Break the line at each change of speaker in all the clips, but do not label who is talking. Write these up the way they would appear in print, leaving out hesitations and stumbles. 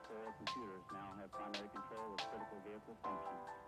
software computers now have primary control of critical vehicle functions.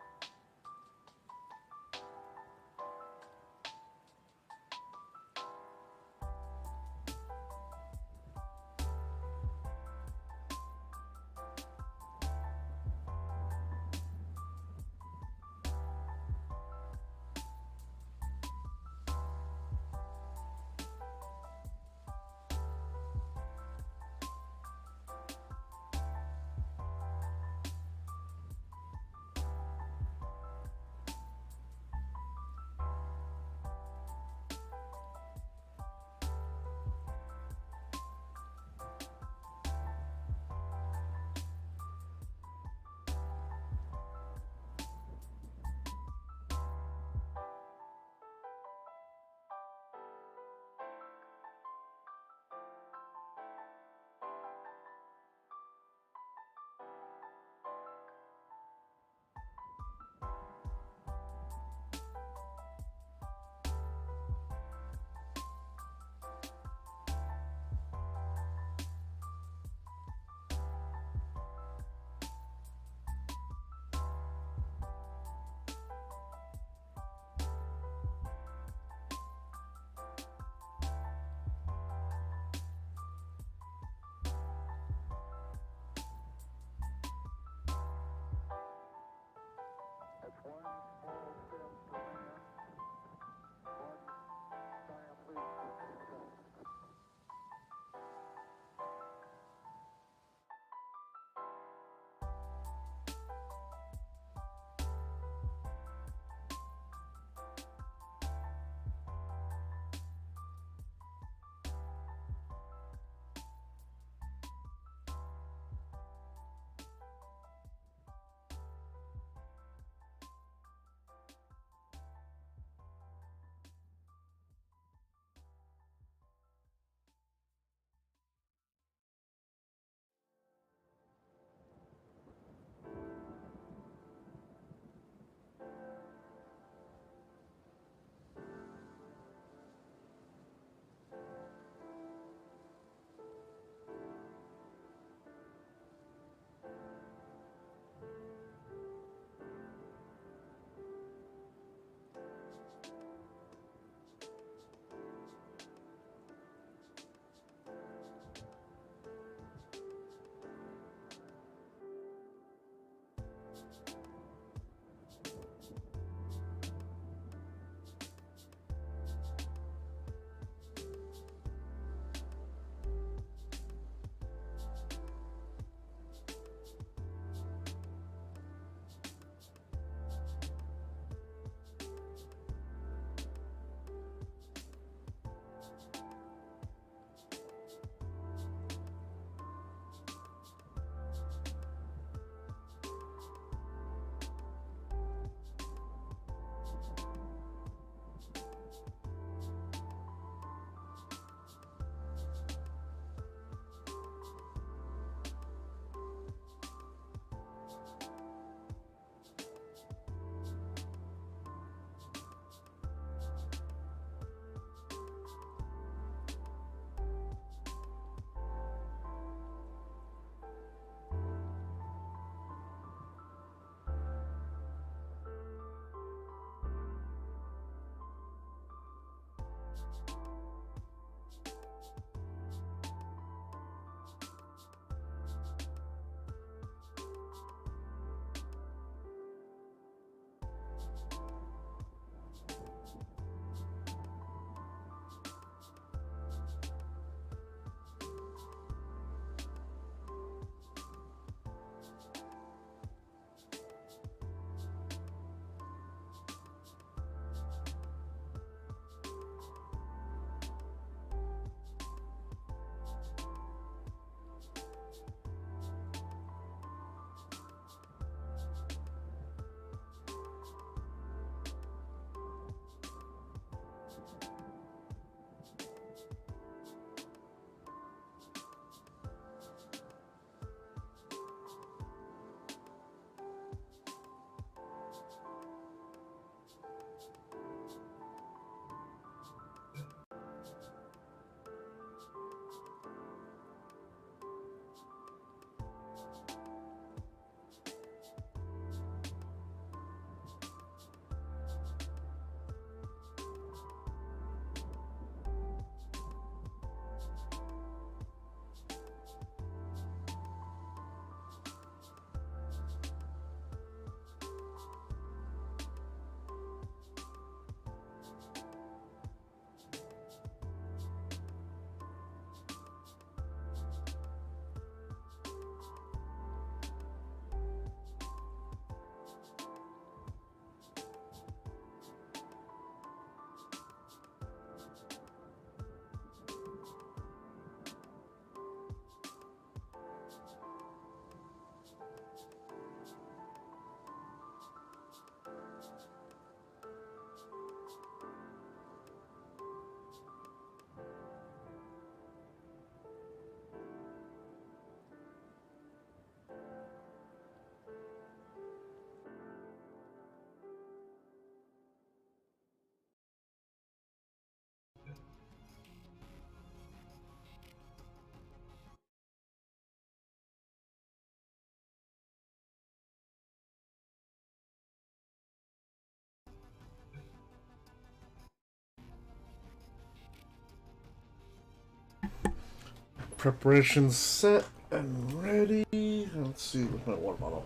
Preparation set and ready. Let's see with my water bottle.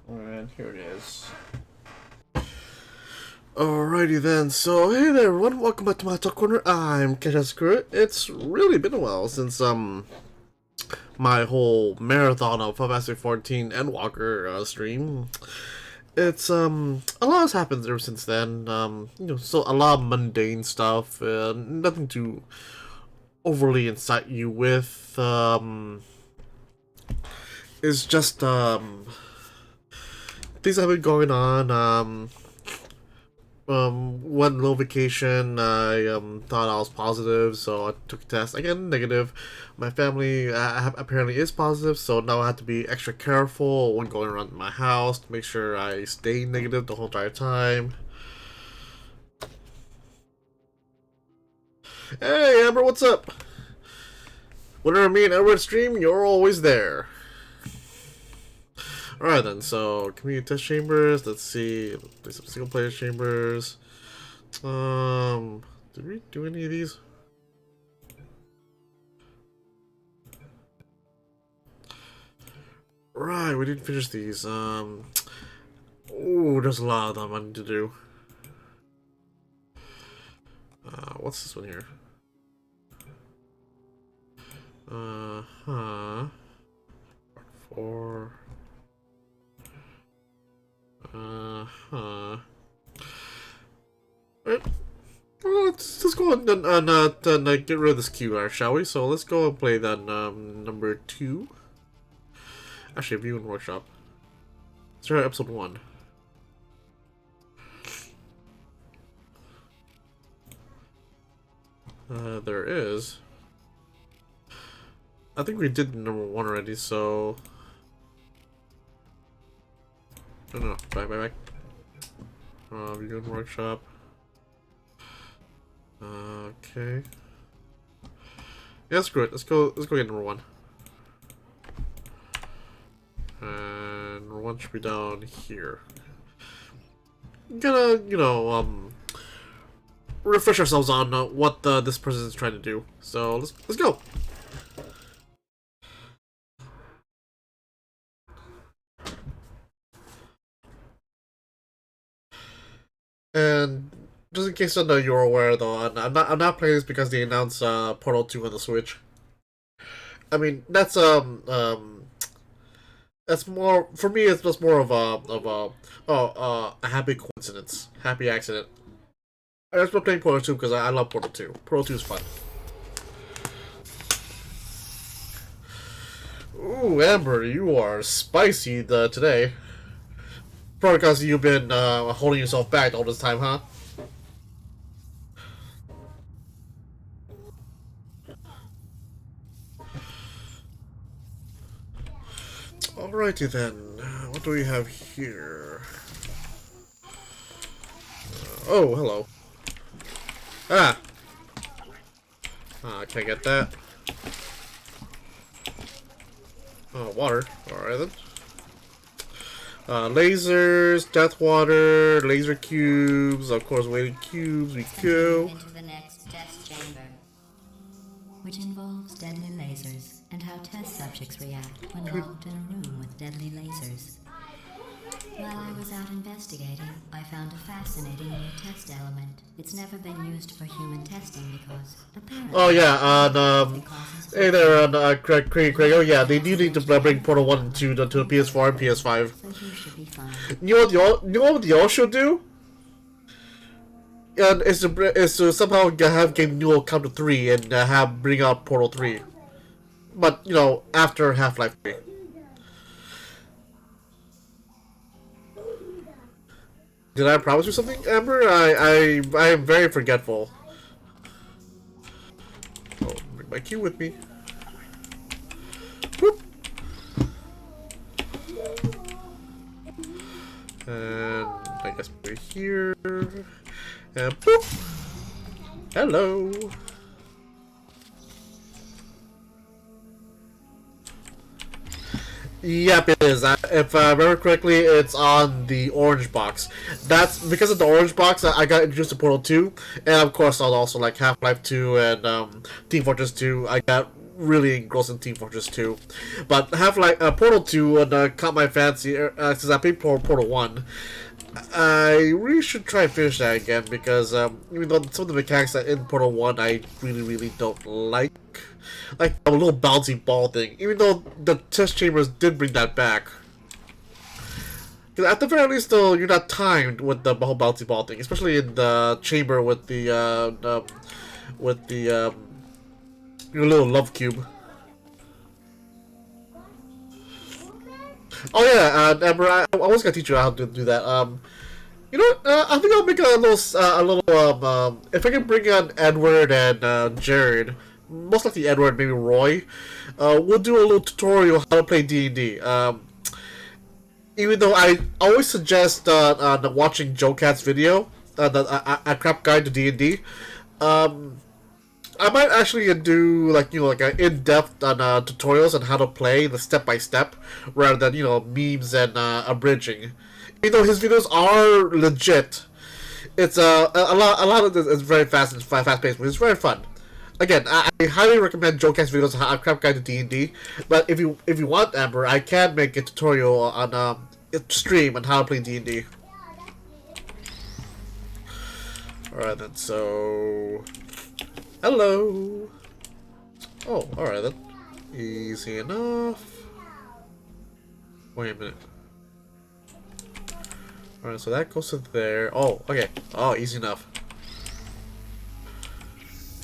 And here it is. Alrighty then, so hey there everyone, welcome back to my Talk Corner. I'm Keshasakura. It's really been a while since my whole marathon of Final Fantasy 14 and Walker stream. It's a lot has happened ever since then. So a lot of mundane stuff, nothing to overly incite you with. It's just things have been going on. Went on vacation. I thought I was positive, so I took a test. I got negative. My family apparently is positive, so now I have to be extra careful when going around my house to make sure I stay negative the whole entire time. Hey Amber, what's up? Whenever me and Edward stream, you're always there. Alright then, so community test chambers, let's see, play some single player chambers. Did we do any of these? Right, we didn't finish these. Ooh, there's a lot of them I need to do. What's this one here? Part 4. Alright. Well, let's go and get rid of this QR, shall we? So let's go and play that number 2. Actually, viewing workshop. Let's try episode 1. There is. I think we did number 1 already, so. No, back. Viewing workshop. Okay. Yeah, screw it. Let's go get number 1. And number 1 should be down here. Gonna, refresh ourselves on what this person is trying to do. So let's go. And just in case you're aware, though, I'm not playing this because they announced Portal 2 on the Switch. I mean, that's more for me. It's just more of a happy coincidence, happy accident. I just been playing Portal 2 because I love Portal 2. Portal 2 is fun. Ooh, Amber, you are spicy today. Probably because you've been holding yourself back all this time, huh? Alrighty then, what do we have here? Oh, hello. Can I get that? Water. Alright then. Lasers, death water, laser cubes, of course waiting cubes, we go.
Into the next test chamber, which involves deadly lasers and how test subjects react when locked in a room with deadly lasers. While I was out investigating, I found a fascinating new test element. It's never been used for human testing because apparently...
Oh yeah, hey there, Craig, oh yeah, they do need to bring Portal 1 and 2 to the PS4 and PS5.
So you should be fine.
You know what y'all should do? And is to somehow have Game Newell come to 3 and bring out Portal 3. But, after Half-Life 3. Did I promise you something, Amber? I am very forgetful. Oh, bring my cue with me. Whoop. And I guess we're here. And boop. Hello. Yep, it is. If I remember correctly, it's on the orange box. That's because of the orange box I got introduced to Portal 2, and of course I'll also like Half-Life 2 and Team Fortress 2. I got really engrossed in Team Fortress 2. But Half-Life Portal 2 caught my fancy since I played Portal 1. I really should try and finish that again because even though some of the mechanics that in Portal 1 I really don't like a little bouncy ball thing, even though the test chambers did bring that back. Because at the very least, though, you're not timed with the whole bouncy ball thing, especially in the chamber with the your little love cube. Oh yeah, Amber, I was gonna teach you how to do that. You know, I think I'll make a little, if I can bring on Edward and Jared, most likely Edward, maybe Roy, we'll do a little tutorial how to play D&D. Even though I always suggest watching Joe Cat's video, a crap guide to D&D, I might actually do like an in-depth on tutorials on how to play the step-by-step rather than memes and abridging. Even though his videos are legit, it's a lot of this is very fast paced, but it's very fun. Again, I highly recommend Joe Cat's videos on crap guide to D&D. But if you want, Amber, I can make a tutorial on stream on how to play D&D. Alright then, so hello. Oh, alright then. Easy enough. Wait a minute. Alright, so that goes to there. Oh, okay. Oh, easy enough.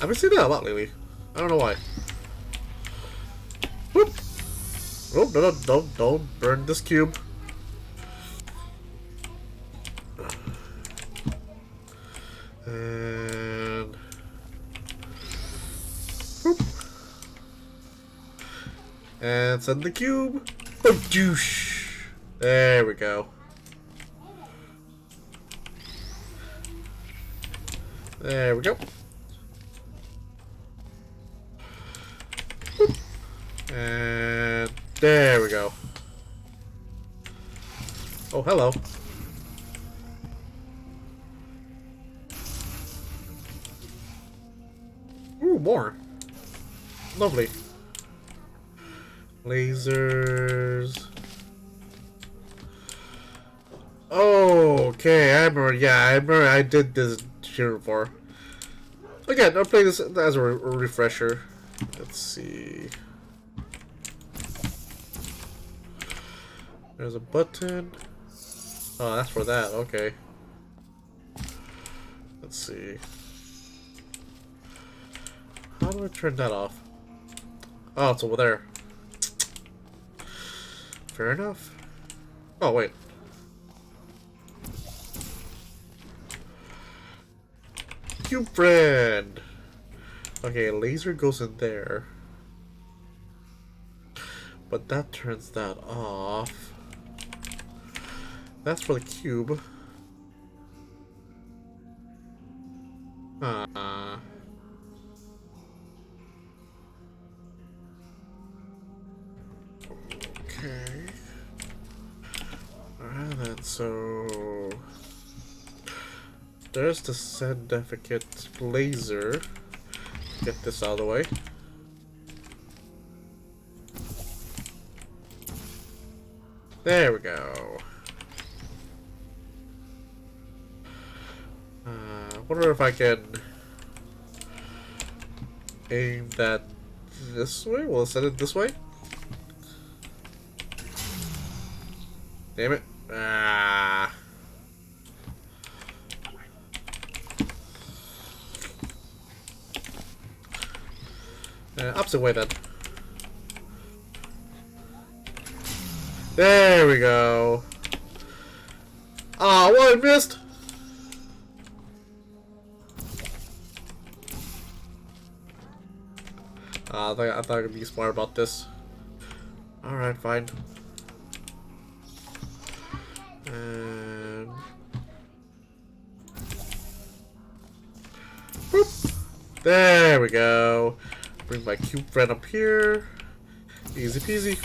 I've been seeing that a lot lately. I don't know why. Whoop! Oh, no, don't burn this cube. And whoop. And send the cube. Oh, douche. There we go. There we go. Whoop. And there we go. Oh, hello. Ooh, more. Lovely. Lasers. Oh, okay. I remember I did this here before. Again, I'll play this as a refresher. Let's see. There's a button. Oh, that's for that. Okay. Let's see. How do I turn that off? Oh, it's over there. Fair enough. Oh, wait. Cube friend! Okay, laser goes in there. But that turns that off. That's for the cube. Okay. Alright then, so there's the certificate laser. Get this out of the way. There we go. Wonder if I can aim that this way? We'll send it this way. Damn it. Ah. Opposite way then. There we go. Ah, oh, what I missed? I thought I could be smart about this. Alright, fine. And boop. There we go. Bring my cube friend up here. Easy peasy.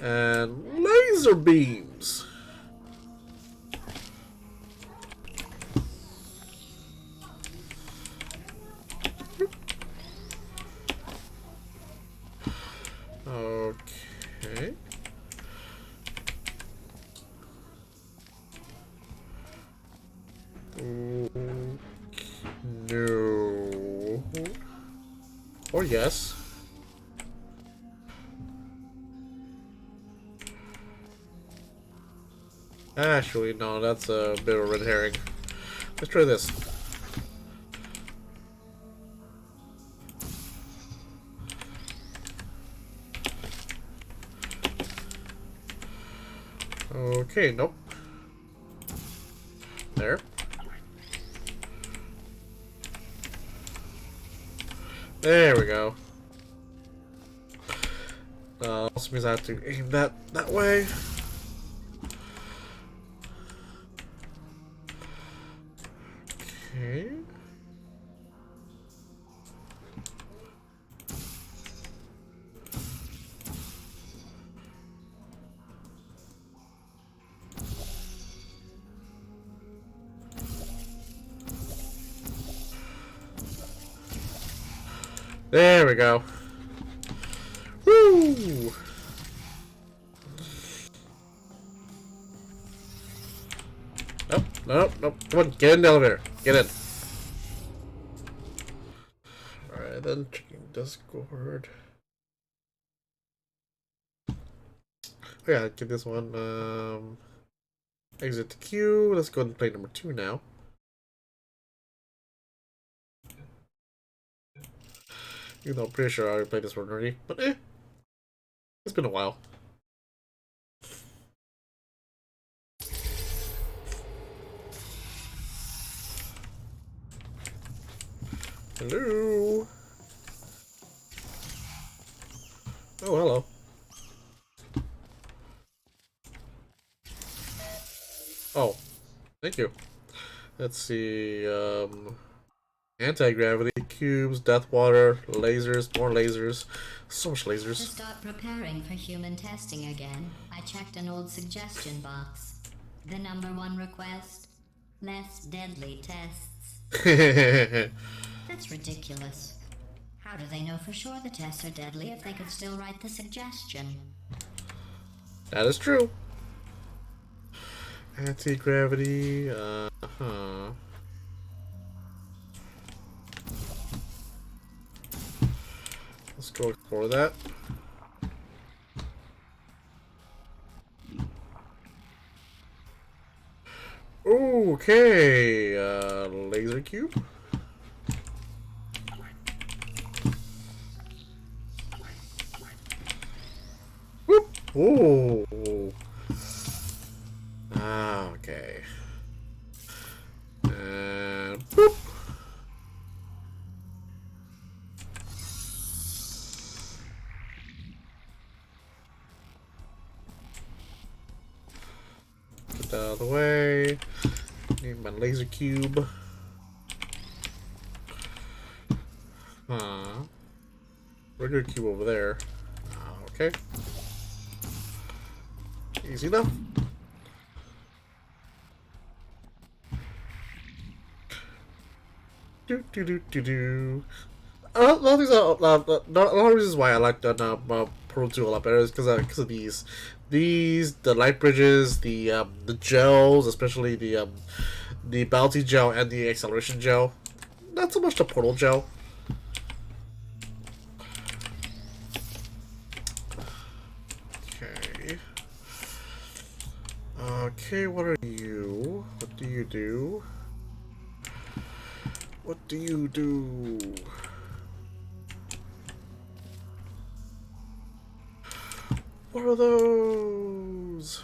And laser beams. No. Or yes. Actually, no, that's a bit of a red herring. Let's try this. Okay, nope. There. There we go. Also means I have to aim that way. Okay. There we go. Woo! Nope, nope, nope. Come on, get in the elevator. Get in. Alright, then checking Discord. Oh yeah, get this one. Exit the queue. Let's go ahead and play number 2 now. Even though I'm pretty sure I already played this one already, but it's been a while. Hello. Oh, hello. Oh, thank you. Let's see, anti-gravity, cubes, death water, lasers, more lasers. So much
To
lasers.
start preparing for human testing again, I checked an old suggestion box. The #1 request: less deadly tests. That's ridiculous. How do they know for sure the tests are deadly if they could still write the suggestion?
That is true. Anti-gravity, uh-huh. Let's go explore that. Okay, laser cube. Whoop! Ooh. Okay. And boop. Get that out of the way. Need my laser cube. Regular cube over there. Okay. Easy enough. Do. A lot of reasons why I like the Pro 2 a lot better is because of these, the light bridges, the gels, especially the bounty gel and the acceleration gel. Not so much the portal gel. Okay. Okay, what are you? What do you do? What do you do? What are those?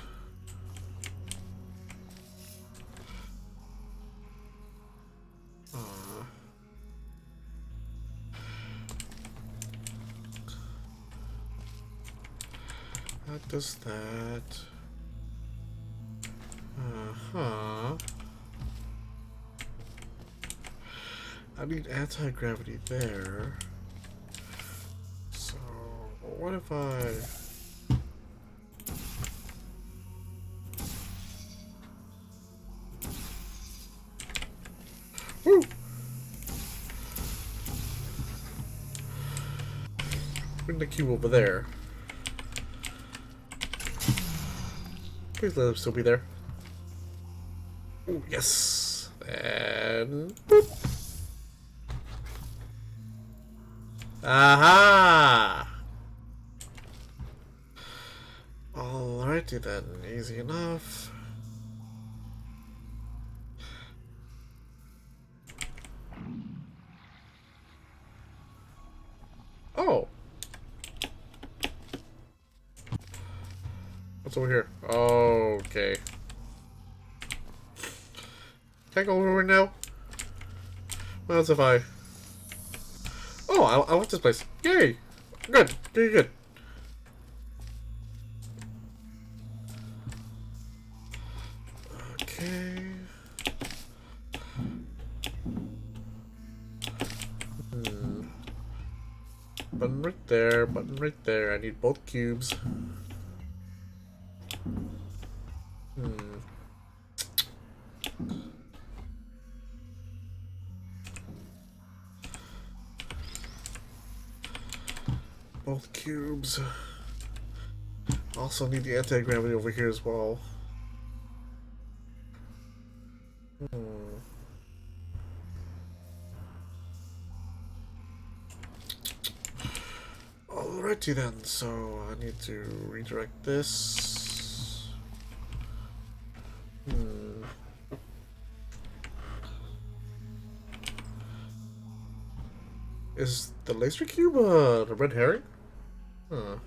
What does that? I need anti-gravity there. So, what if I... Woo! Bring the cube over there. Please let him still be there. Ooh, yes! And... boop! Aha! Alrighty then, easy enough. Oh! What's over here? Okay. Can I go over now? What else if I... Oh, I like this place. Yay! Good. Good, good. Okay. Button right there, button right there. I need both cubes. Both cubes. Also need the anti-gravity over here as well. Alrighty then, so I need to redirect this. Is the laser cube the red herring? Huh.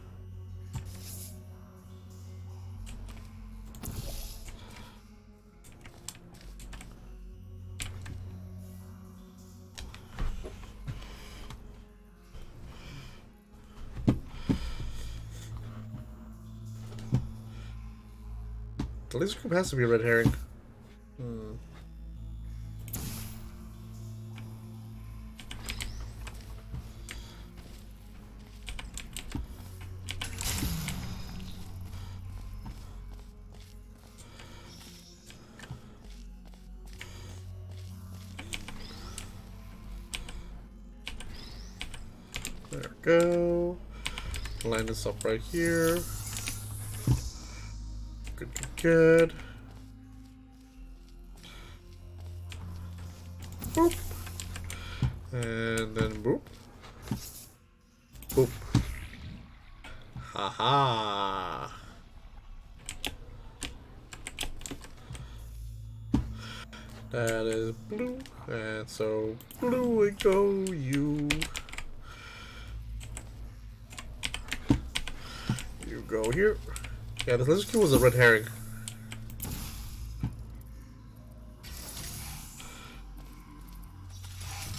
The laser cube has to be a red herring. There we go. Line this up right here. Good, good, good. Boop. And then boop. Boop. Haha. That is blue. And so blue it go, you. You go here. Yeah, this laser cube was a red herring.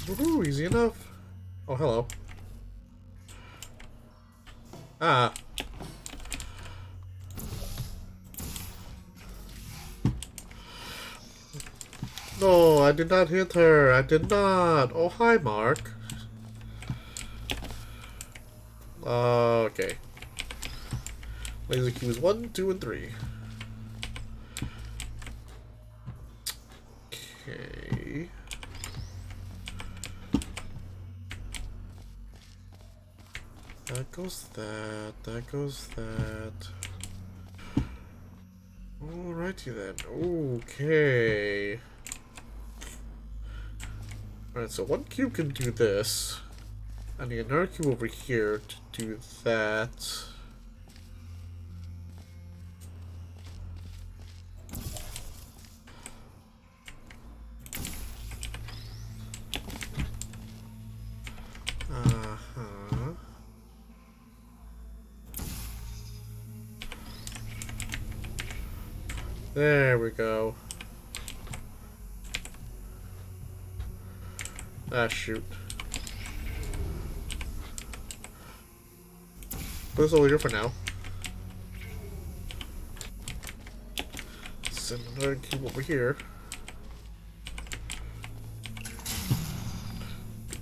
Woohoo, easy enough. Oh, hello. Ah. No, I did not hit her. I did not. Oh, hi, Mark. Okay. Laser cubes 1, 2, and 3. Okay. That goes that. That goes that. Alrighty then. Okay. Alright, so one cube can do this. I need another cube over here to do that. There we go. Ah, shoot. Put this over here for now. Send another cube over here.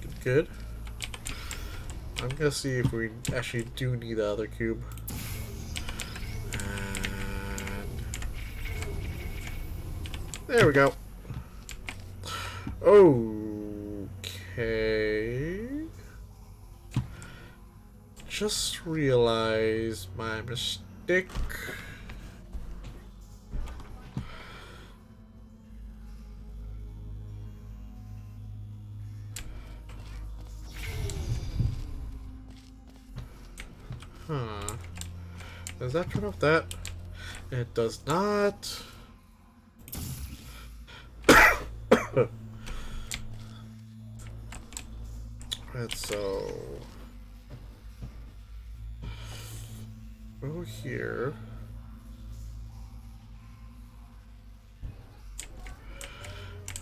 Good, good. I'm gonna see if we actually do need the other cube. There we go. Okay. Just realized my mistake. Huh. Does that turn off that? It does not. Right, so go here.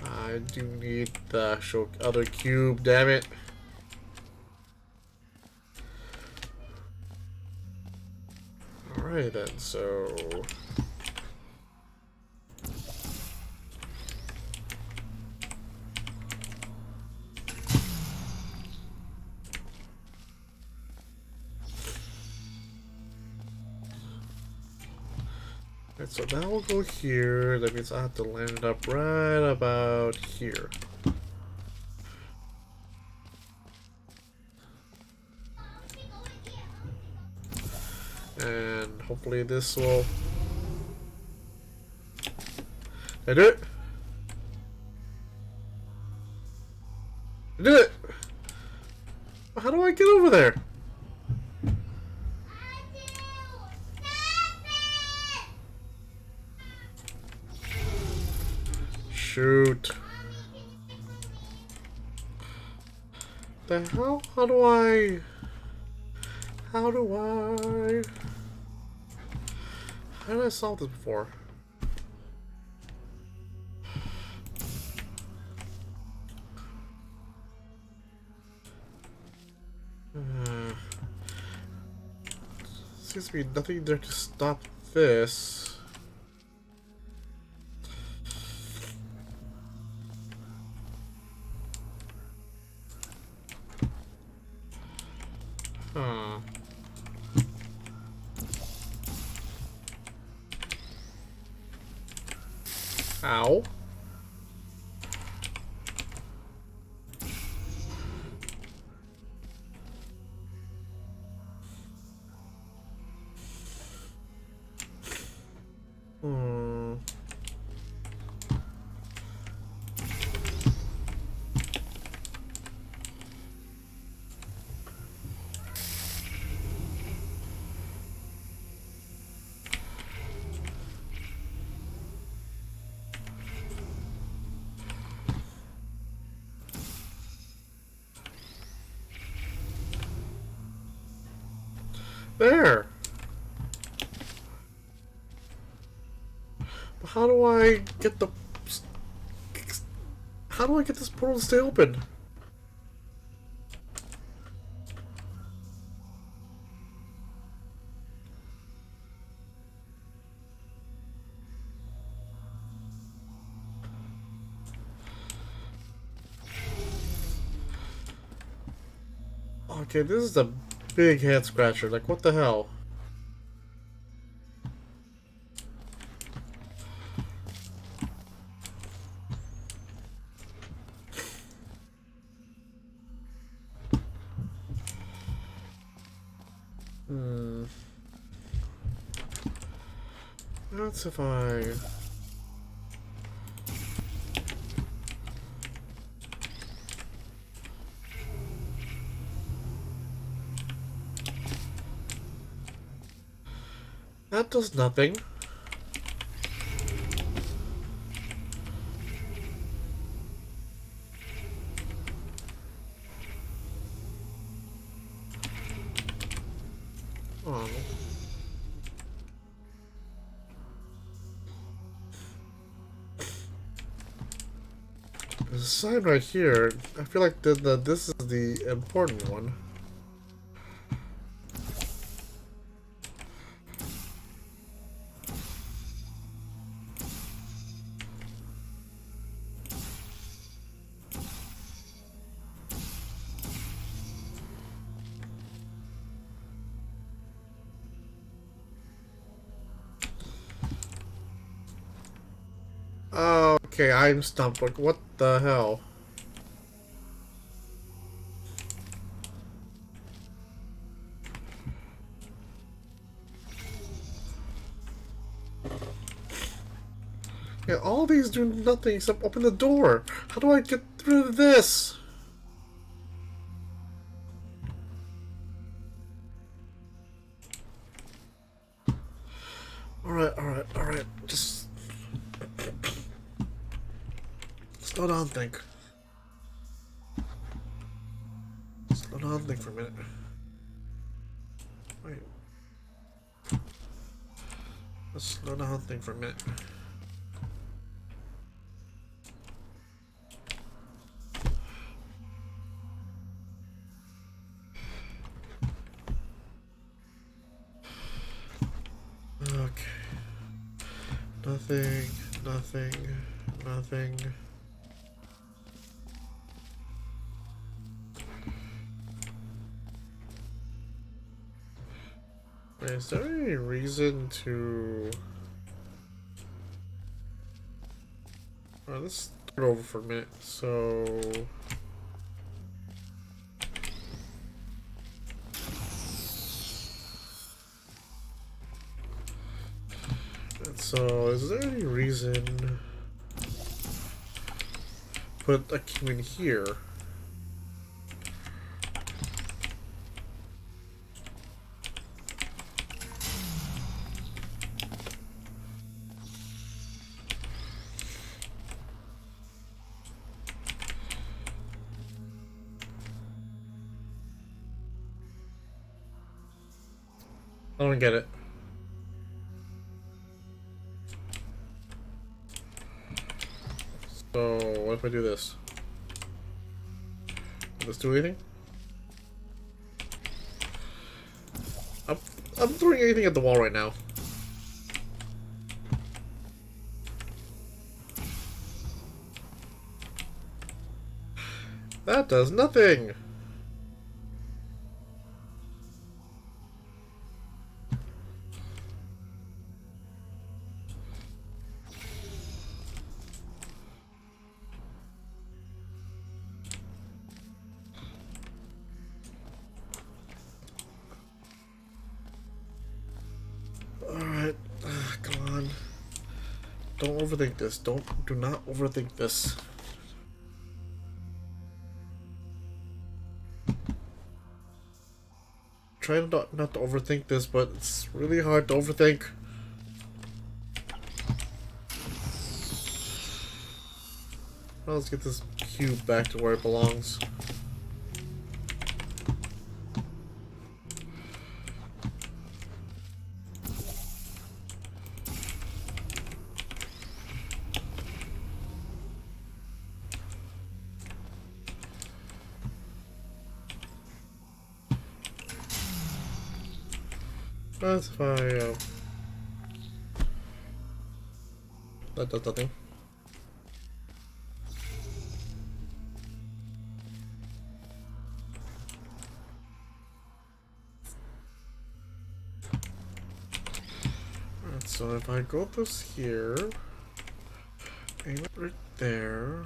I do need the actual other cube, damn it. Alright then, so so that will go here. That means I have to land it up right about here. And hopefully this will... Did I do it? I did it! How do I get over there? Shoot. The hell? How do I... How did I solve this before? Seems to be nothing there to stop this. Huh. Ow. There. But how do I get the... How do I get this portal to stay open? Okay, this is a big head scratcher. Like, what the hell? That's if I... That does nothing. Oh. There's a sign right here. I feel like this is the important one. Okay, I'm stumped. Like, what the hell? Yeah, all these do nothing except open the door. How do I get through this? alright. Just slow down, think. Slow down, think for a minute. Wait. Let's slow down, think for a minute. Okay. Nothing. Wait, is there any reason to... Alright, let's start over for a minute. So... So, is there any reason put a king in here? I don't get it. So, what if I do this? Will this do anything? I'm throwing anything at the wall right now. That does nothing! Alright, come on. Don't overthink this. Do not overthink this. Try not to overthink this, but it's really hard to overthink. Well, let's get this cube back to where it belongs. That's fine. That does nothing. Alright, so if I go this here, aim it right there,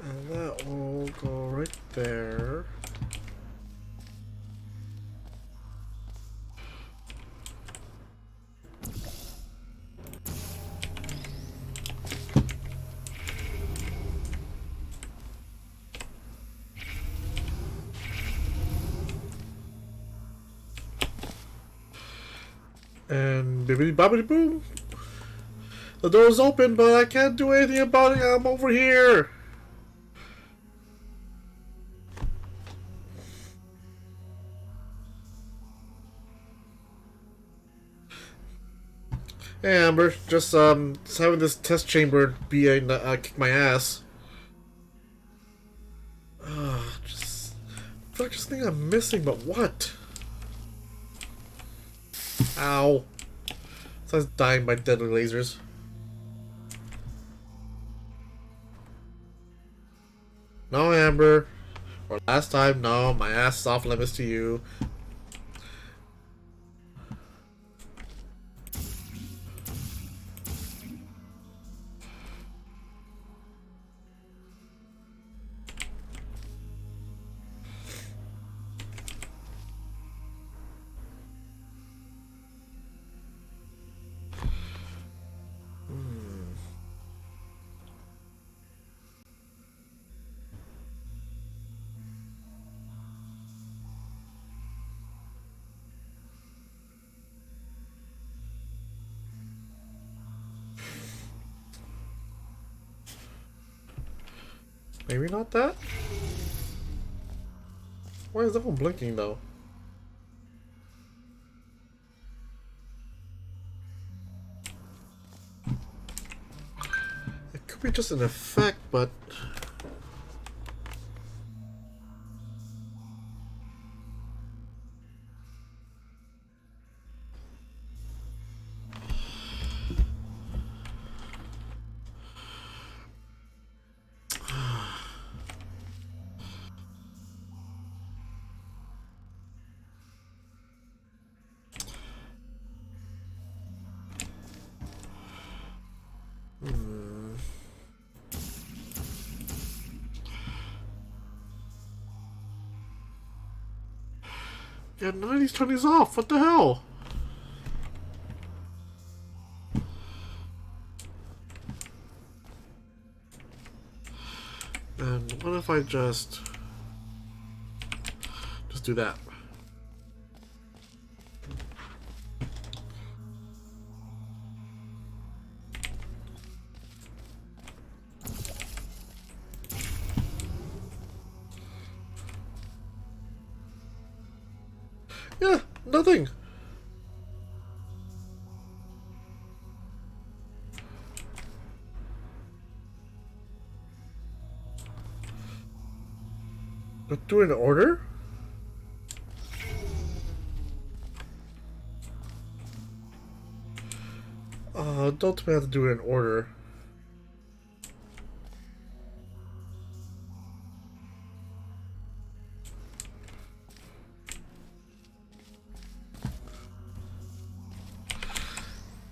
and that will go right there. And bibbidi bobbidi boom. The door's open, but I can't do anything about it. I'm over here. Hey Amber, just having this test chamber be a kick my ass. Just I feel like just think I'm missing, but what? Ow. Besides dying by deadly lasers. No, Amber. For last time, no. My ass is off limits to you. Maybe not that? Why is that one blinking though? It could be just an effect, but... Yeah, none of these turn these off. What the hell? And what if I just do that? Yeah, nothing. But do an order? Don't tell me I have to do it in order.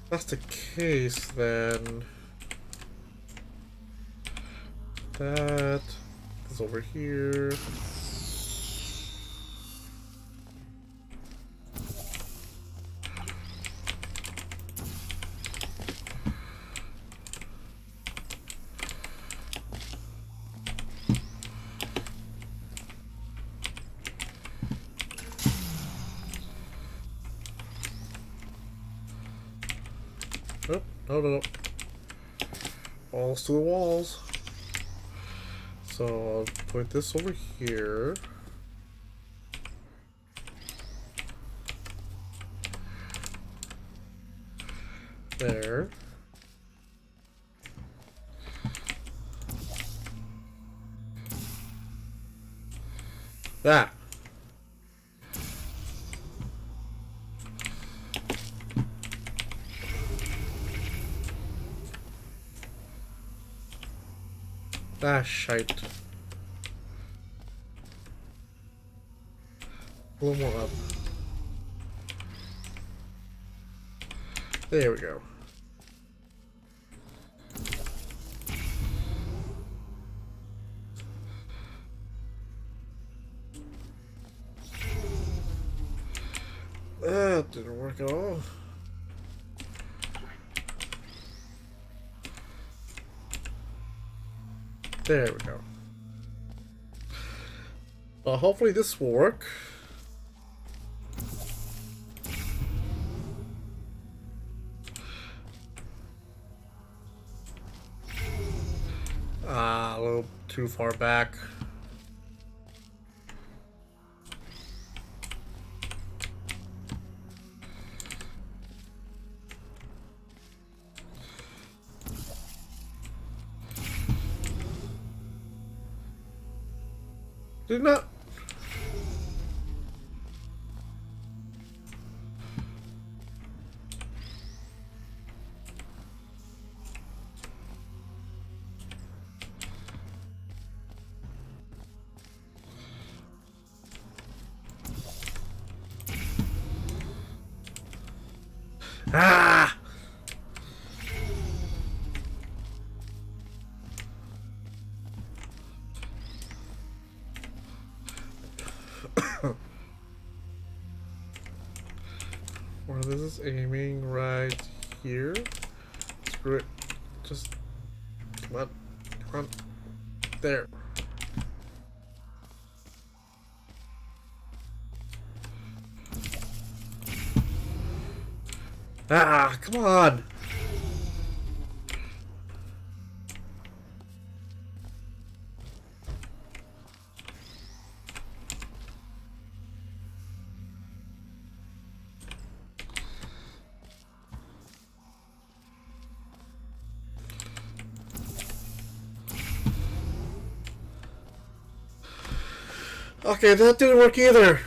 If that's the case, then that is over here. Oh, no. Balls to the walls. So I'll put this over here. There. That. Ah, shite. A little more up. There we go. That didn't work at all. There we go. Well, hopefully this will work. A little too far back. Did not. Ah! Well, this is aiming right here. Screw it. Just come on. Come on. There. Ah, come on. Okay, that didn't work either.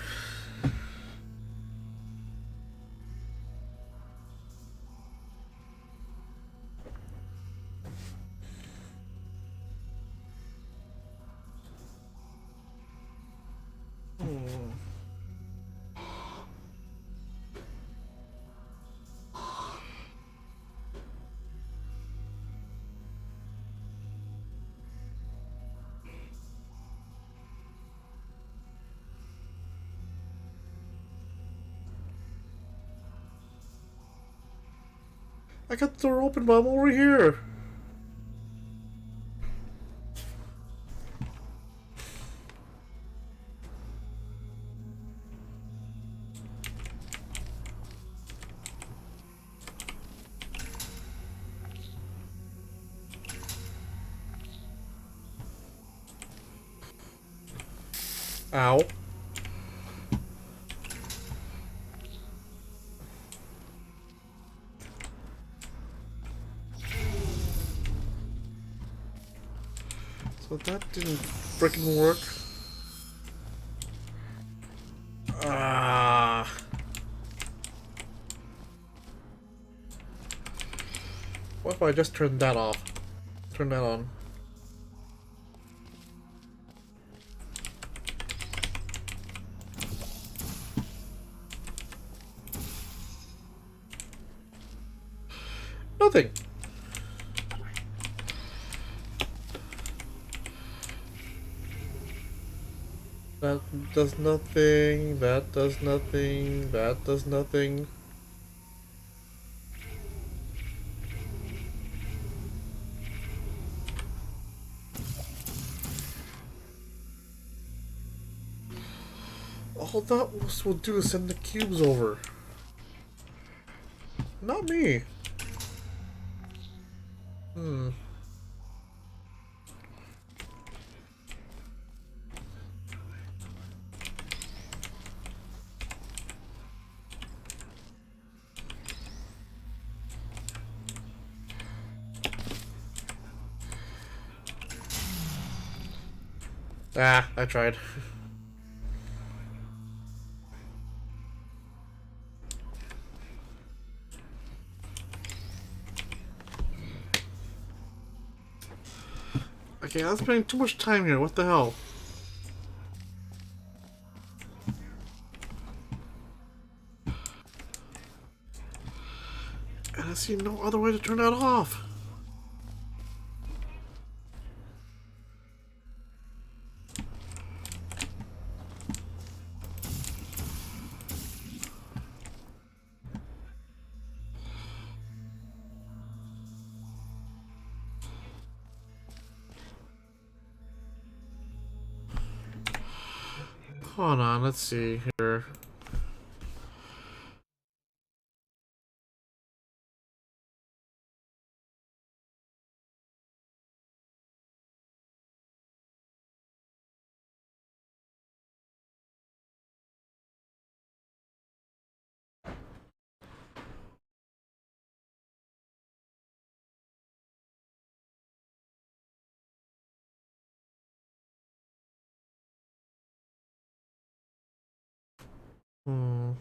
I got the door open, but I'm over here. Ow. So that didn't freaking work. Ah. What if I just turn that off? Turn that on. Nothing. That does nothing. That does nothing. That does nothing. All that will do is send the cubes over. Not me. Hmm. Ah, I tried. Okay, I'm spending too much time here. What the hell? And I see no other way to turn that off. Hold on, let's see here. Hmm.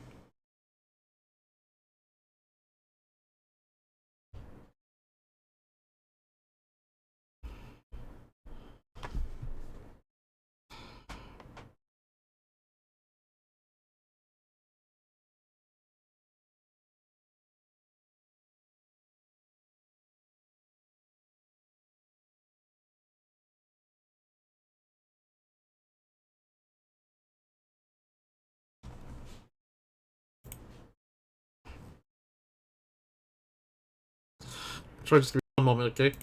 Sorry, just give me one moment, okay?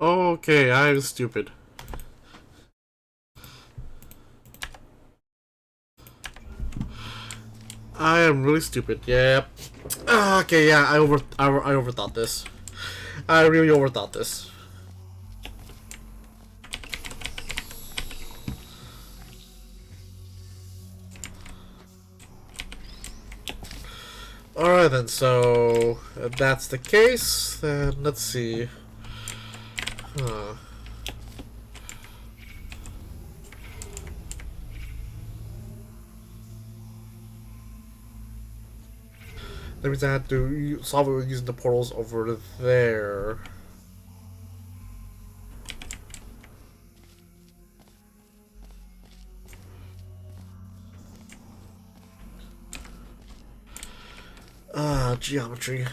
Okay, I'm stupid. I am really stupid. Yep. Okay, yeah, I overthought this. I really overthought this. Alright then, so if that's the case, then let's see. Huh. That means I had to solve it using the portals over there. Geometry.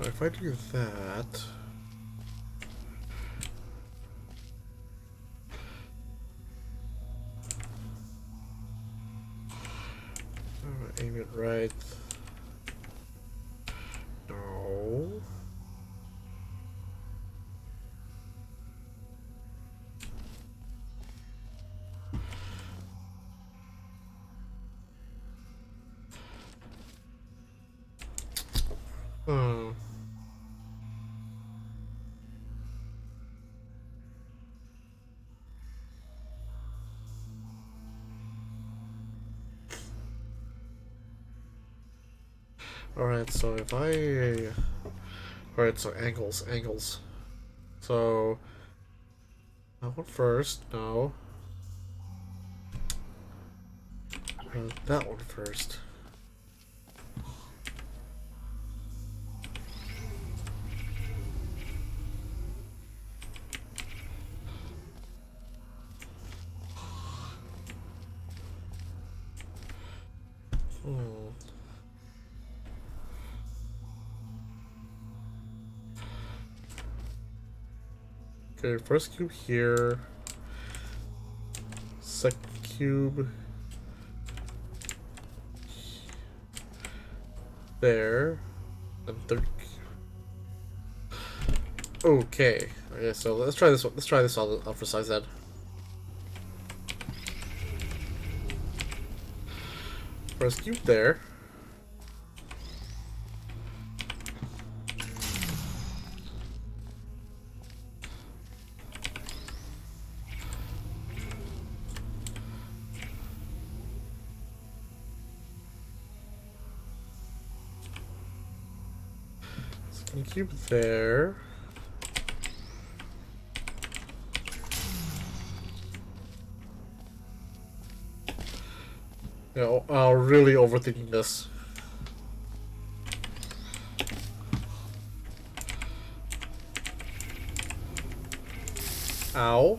If I do that... aim it right. No. Hmm. Alright, so if I... Alright, so angles. So... That one first, no. That one first. Okay, first cube here. Second cube there. And third cube. Okay. Okay, so let's try this one. Let's try this on the upper side then. First cube there. Second cube there. Yeah, really overthinking this. Ow.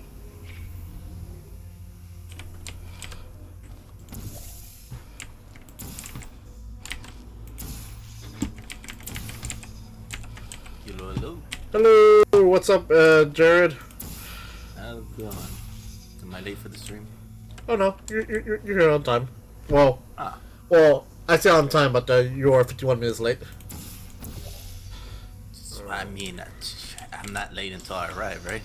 Hello, what's up, Jared?
How's it going? Am I late for the stream?
Oh no, you're here on time. Well,
Ah.
well, I say on time, but you are 51 minutes late.
I mean, I'm not late until I arrive, right?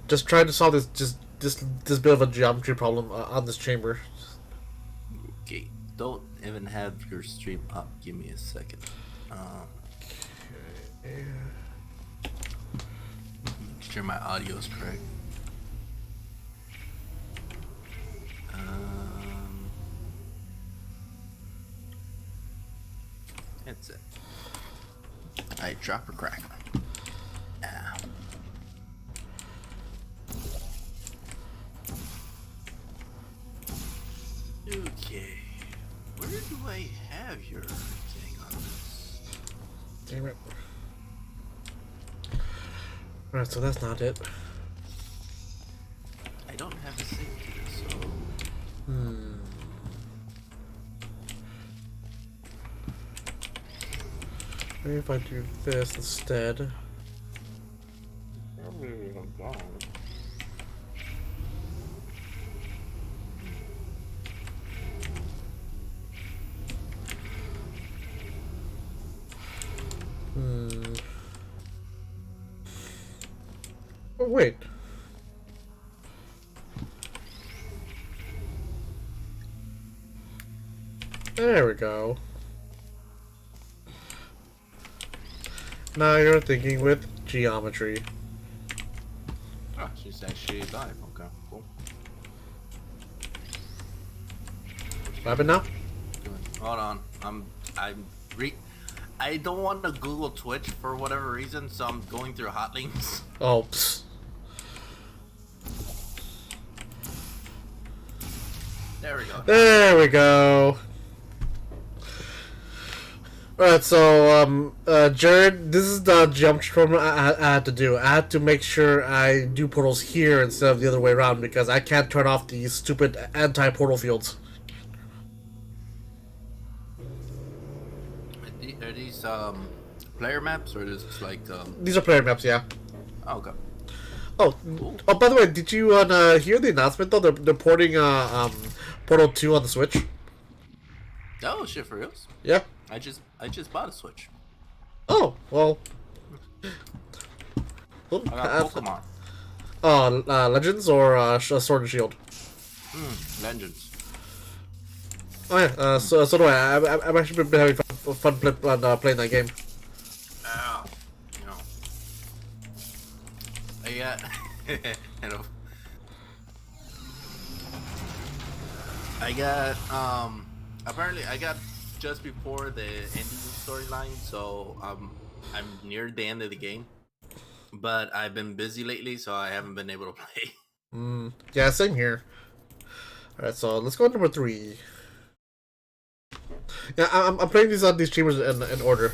Just trying to solve this bit of a geometry problem on this chamber.
Okay, don't even have your stream up. Give me a second. Make sure my audio is correct. That's it. I drop or crack. Ah. Okay. Where do I have your thing on this?
Damn it. Alright, so that's not it.
I don't have a sync to this, so...
Maybe if I do this instead. Oh, wait. There we go. Now you're thinking with geometry.
Oh, she's actually alive. Okay, cool.
What happened now?
Hold on. I don't want to Google Twitch for whatever reason, so I'm going through hot links.
Oh, psst.
There we go.
There we go. Alright, so, Jared, this is the geometry problem I had to do. I had to make sure I do portals here instead of the other way around because I can't turn off these stupid anti-portal fields.
Are these player maps or is this like
These are player maps, yeah.
Oh, okay.
Oh, oh, by the way, did you hear the announcement though? They're porting Portal 2 on the Switch.
Oh shit, for reals?
Yeah.
I just bought a Switch.
Oh well.
I got Pokemon.
Oh, Legends or Sword and Shield.
Legends.
Oh yeah. So do I. I've actually been having fun playing that game.
You know. I got. You know. I got apparently I got just before the ending storyline, so I'm near the end of the game. But I've been busy lately, so I haven't been able to play.
Yeah, same here. Alright, so let's go to number 3. Yeah, I'm playing these chambers in order.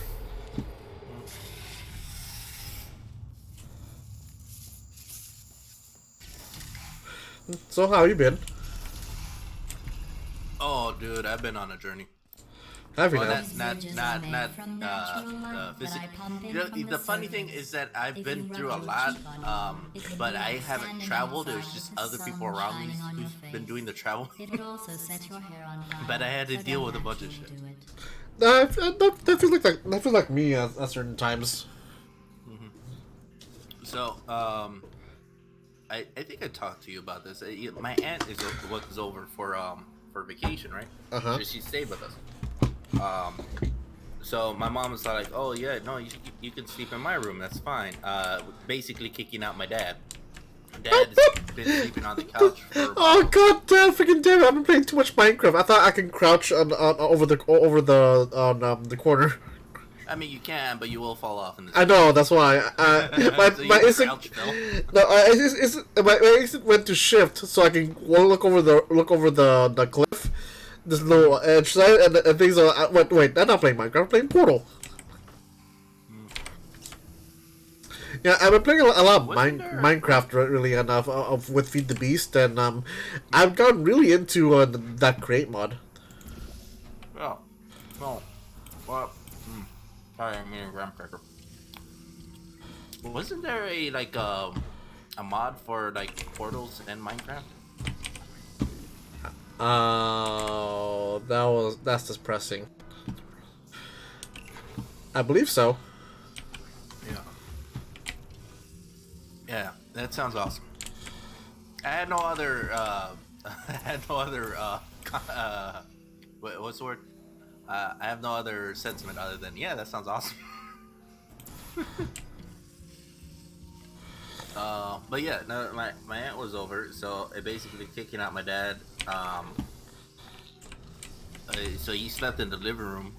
So how you been?
Oh, dude, I've been on a journey.
Have you
Well,
now?
not physically. You know, the funny thing is that I've been through a lot, but I haven't traveled. There's just other people around me who's been doing the travel. But I had to deal with a bunch of shit.
That feels like me at certain times.
So, I think I talked to you about this. My aunt was over for vacation, right?
Uh-huh.
So she stayed with us. So my mom was like, "Oh yeah, no, you can sleep in my room. That's fine." Basically kicking out my dad. Dad's been sleeping on the couch for.
Oh god damn! Freaking damn! I've been playing too much Minecraft. I thought I can crouch on over the corner.
I mean, you can, but you will fall off in the.
I know. That's why.
So
my instinct. No, my instinct went to shift so I can look over the cliff, this little edge side, and things are. Wait, I'm not playing Minecraft. I'm playing Portal. Yeah, I've been playing a lot of Minecraft really enough with Feed the Beast, and I've gotten really into that create mod.
Oh, no, what? Sorry, I'm eating graham cracker. Wasn't there a mod for like portals in Minecraft?
Oh, that's depressing. I believe so.
Yeah, that sounds awesome. I had no other, what's the word? I have no other sentiment other than, yeah, that sounds awesome. But yeah, no, my aunt was over, so it basically kicking out my dad. So he slept in the living room.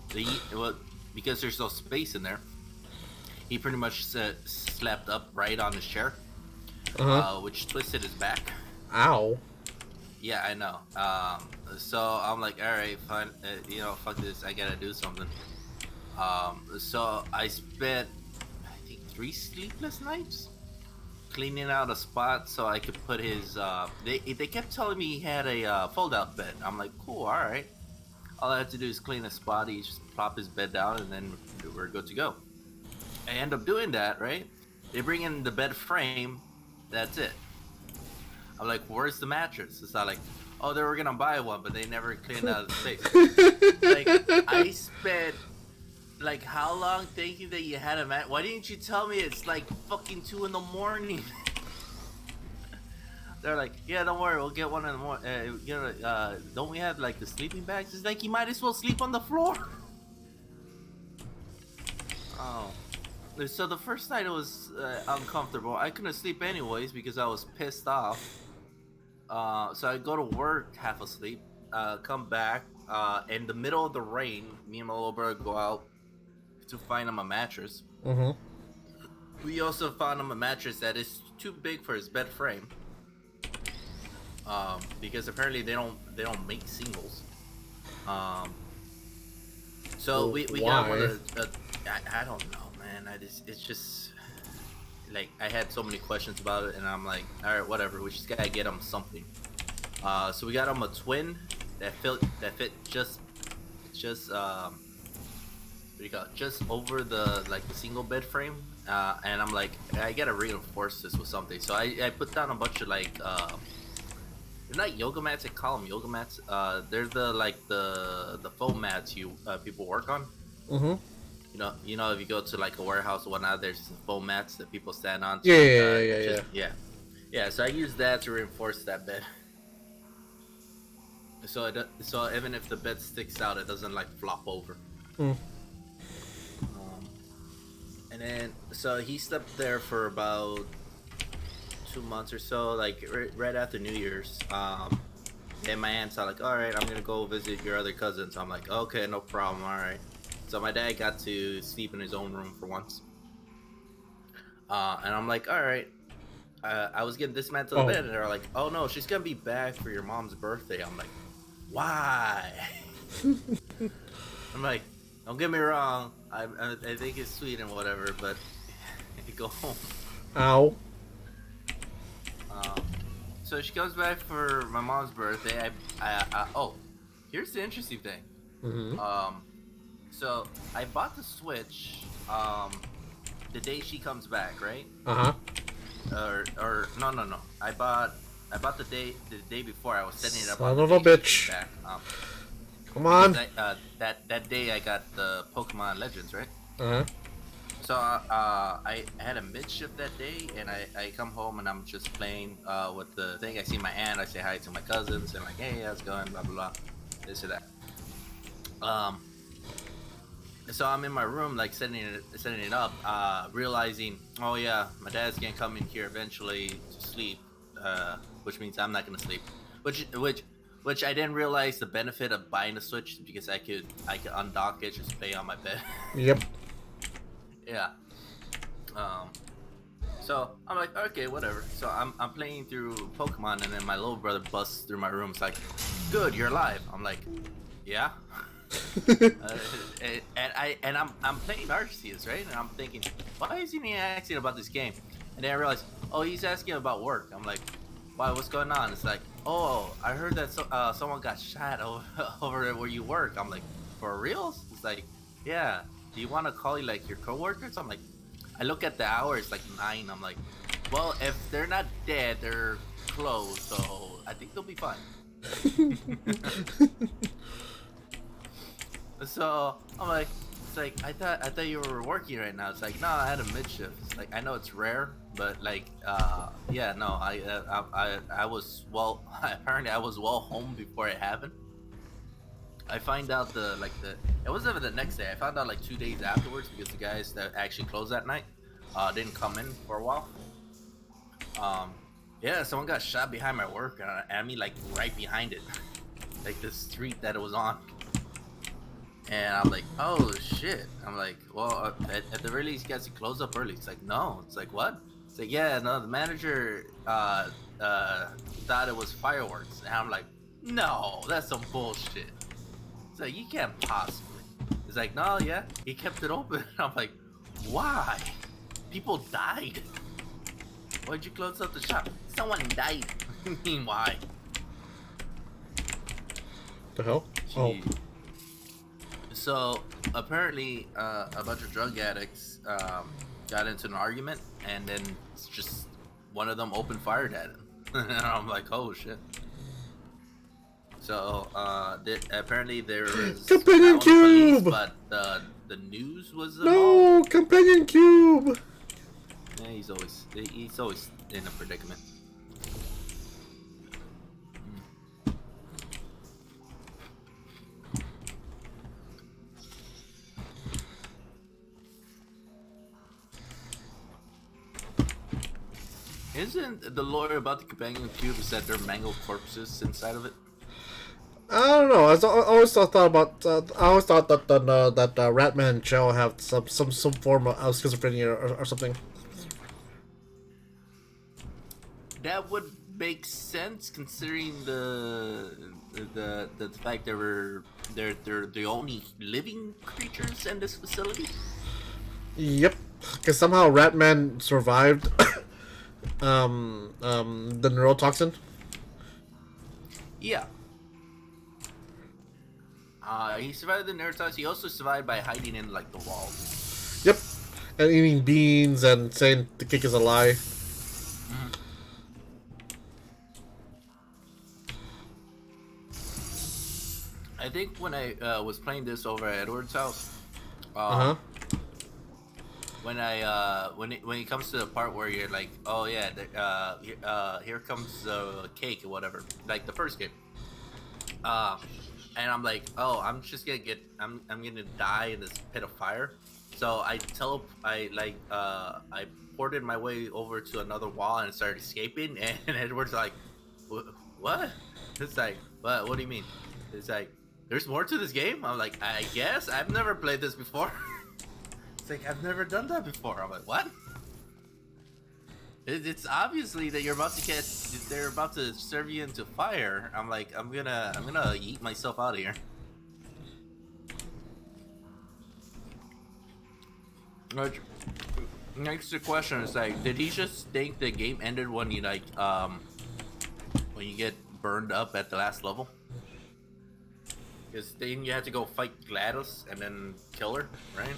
Because there's no space in there. He pretty much slept upright on his chair, which twisted his back.
Ow.
Yeah, I know. So I'm like, all right, fine. Fuck this. I gotta do something. So I spent, I think, 3 sleepless nights cleaning out a spot so I could put his. They kept telling me he had a fold-out bed. I'm like, cool, all right. All I have to do is clean his spot. He just plop his bed down, and then we're good to go. I end up doing that, right? They bring in the bed frame. That's it. I'm like, where's the mattress? It's not like, oh, they were gonna buy one, but they never cleaned out the space. Like, I spent like how long thinking that you had a mat? Why didn't you tell me it's like fucking 2 in the morning? They're like, yeah, don't worry, we'll get one in the morning. Don't we have like the sleeping bags? It's like, you might as well sleep on the floor. Oh. So the first night it was uncomfortable. I couldn't sleep anyways because I was pissed off. So I go to work half asleep, come back, in the middle of the rain, me and my little brother go out to find him a mattress.
Mm-hmm.
We also found him a mattress that is too big for his bed frame. Because apparently they don't make singles. So
Well,
we got one of the, I don't know, man. It's just like I had so many questions about it, and I'm like, all right, whatever. We just gotta get him something. So we got him a twin that fit just what do you call it? Just over the the single bed frame. And I'm like, I gotta reinforce this with something. So I put down a bunch of they're not yoga mats. I call them yoga mats. They're the foam mats people work on.
Mm-hmm.
You know, if you go to like a warehouse or whatnot, there's foam mats that people stand on. Yeah. So I use that to reinforce that bed. So even if the bed sticks out, it doesn't like flop over.
Mm.
And then so he slept there for about 2 months or so, like right after New Year's. And my aunt's like, all right, I'm gonna go visit your other cousins. I'm like, okay, no problem, all right. So my dad got to sleep in his own room for once. And I'm like, all right. I was getting dismantled the bed, and they're like, oh no, she's gonna be back for your mom's birthday. I'm like, why? I'm like, don't get me wrong, I think it's sweet and whatever, but go home.
Ow.
So she comes back for my mom's birthday. Oh, here's the interesting thing.
Mm-hmm.
So I bought the Switch the day she comes back, right?
Uh-huh.
Or no. I bought the day before. I was setting it up.
Son of a bitch.
Back.
Come on.
That day I got the Pokemon Legends, right?
Uh-huh.
So I had a mid-shift that day, and I come home and I'm just playing with the thing. I see my aunt, I say hi to my cousins, and like, hey, how's it going, blah blah blah, this or that. So I'm in my room, like setting it up, realizing, oh yeah, my dad's gonna come in here eventually to sleep, which means I'm not gonna sleep, which I didn't realize the benefit of buying the Switch, because I could undock it, just play on my bed.
Yep.
Yeah. So I'm like, okay, whatever. So I'm playing through Pokemon, and then my little brother busts through my room. It's like, good, you're alive. I'm like, yeah. And I'm playing Arceus, right? And I'm thinking, why is he asking about this game? And then I realize, oh, he's asking about work. I'm like, why? What's going on? It's like, oh, I heard that someone got shot over where you work. I'm like, for reals? It's like, yeah. Do you want to call you like your coworkers? I'm like, I look at the hour, it's like 9. I'm like, well, if they're not dead, they're close, so I think they'll be fine. So I'm like, it's like I thought you were working right now. It's like, no, I had a mid shift. It's like, I know it's rare, but like, yeah, no, I was apparently I was well home before it happened. I find out it wasn't even the next day. I found out like 2 days afterwards, because the guys that actually closed that night didn't come in for a while. Yeah, someone got shot behind my work, and I mean like right behind it, like the street that it was on. And I'm like, oh shit. I'm like, well, at the very least, you guys can close up early. It's like, no. It's like, what? It's like, yeah, no, the manager thought it was fireworks. And I'm like, no, that's some bullshit. It's like, you can't possibly. It's like, no, yeah, he kept it open. I'm like, why? People died. Why'd you close up the shop? Someone died. I mean, why?
The hell?
Gee. So apparently, a bunch of drug addicts got into an argument, and then it's just one of them opened fire at him, and I'm like, oh shit. So apparently there was
Companion
police,
cube,
but the news was
no companion cube.
Yeah, he's always in a predicament. Isn't the lore about the companion cube is that there are mangled corpses inside of it?
I don't know. I always thought about. I always thought that Ratman and Joe have some form of schizophrenia or something.
That would make sense considering the fact they're the only living creatures in this facility.
Yep, because somehow Ratman survived the neurotoxin.
Yeah. He survived the neurotoxin. He also survived by hiding in like the walls.
Yep, and eating beans and saying the cake is a lie.
I think when I was playing this over at Edward's house, when it comes to the part where you're like, oh yeah, here comes the cake or whatever, like the first game, and I'm like, oh, I'm gonna die in this pit of fire, so I ported my way over to another wall and started escaping, and Edward's like, what? It's like, what do you mean? It's like, there's more to this game? I'm like, I guess? I've never played this before. It's like, I've never done that before. I'm like, what? It's obviously that they're about to serve you into fire. I'm like, I'm gonna eat myself out of here. Next question is like, did he just think the game ended when you when you get burned up at the last level? Because then you had to go fight GLaDOS and then kill her, right?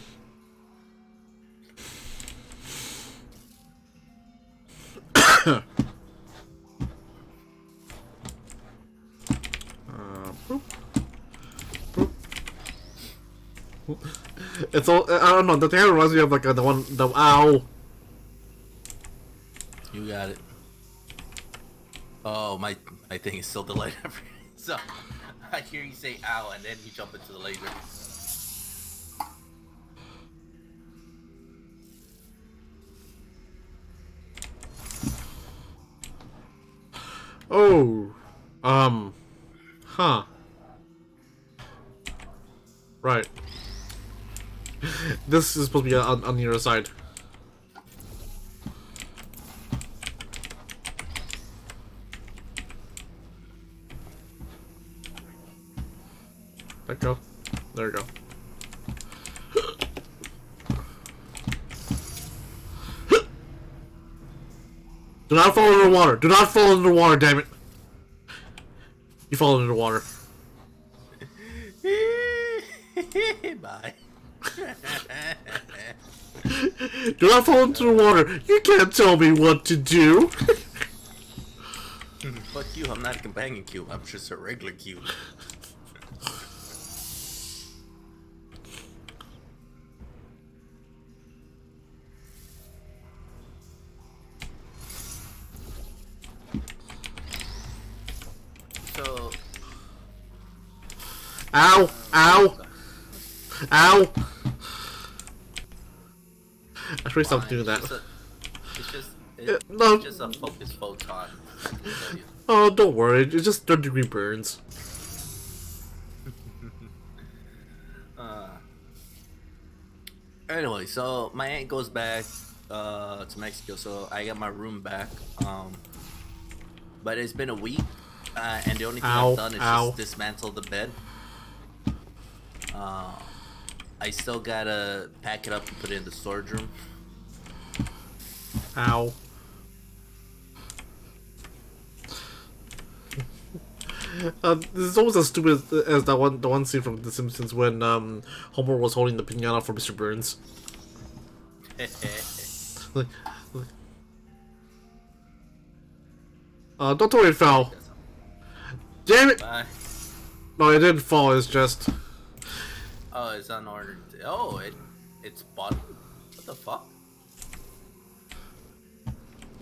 Boop. Boop. It's all, I don't know, the thing reminds me of like the ow.
You got it. Oh, my thing is still delayed. So I hear you say ow, and then you jump into the laser.
Oh, huh. Right. This is supposed to be on the other side. Let go. There we go. Do not fall into the water. Do not fall into the water, damn it. You fall into the water.
Bye.
Do not fall into the water. You can't tell me what to do.
Fuck you, I'm not a companion cube. I'm just a regular cube. So...
Ow! Ow! Ow! I should stop doing that.
It's just a focus photon.
Oh, don't worry. It's just 3rd-degree burns.
Anyway, so my aunt goes back to Mexico, so I got my room back. But it's been a week, and the only thing I've done is just dismantle the bed. I still gotta pack it up and put it in the storage room.
Ow. This is almost as stupid as the one scene from The Simpsons when Homer was holding the piñata for Mr. Burns. Like, don't tell me it fell. Damn it!
Bye.
No, it didn't fall. It's just.
Oh, it's unordered. Oh, it's bottom. What the fuck?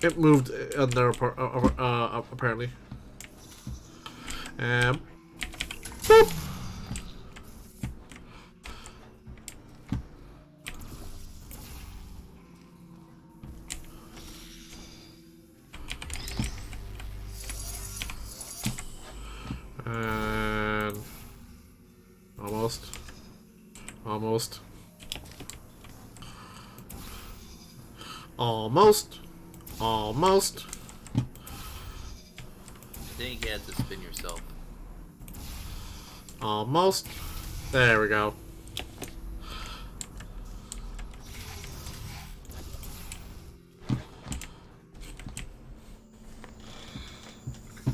It moved in there apparently. And boop. And almost. Almost.
Then you had to spin yourself.
Almost. There we go.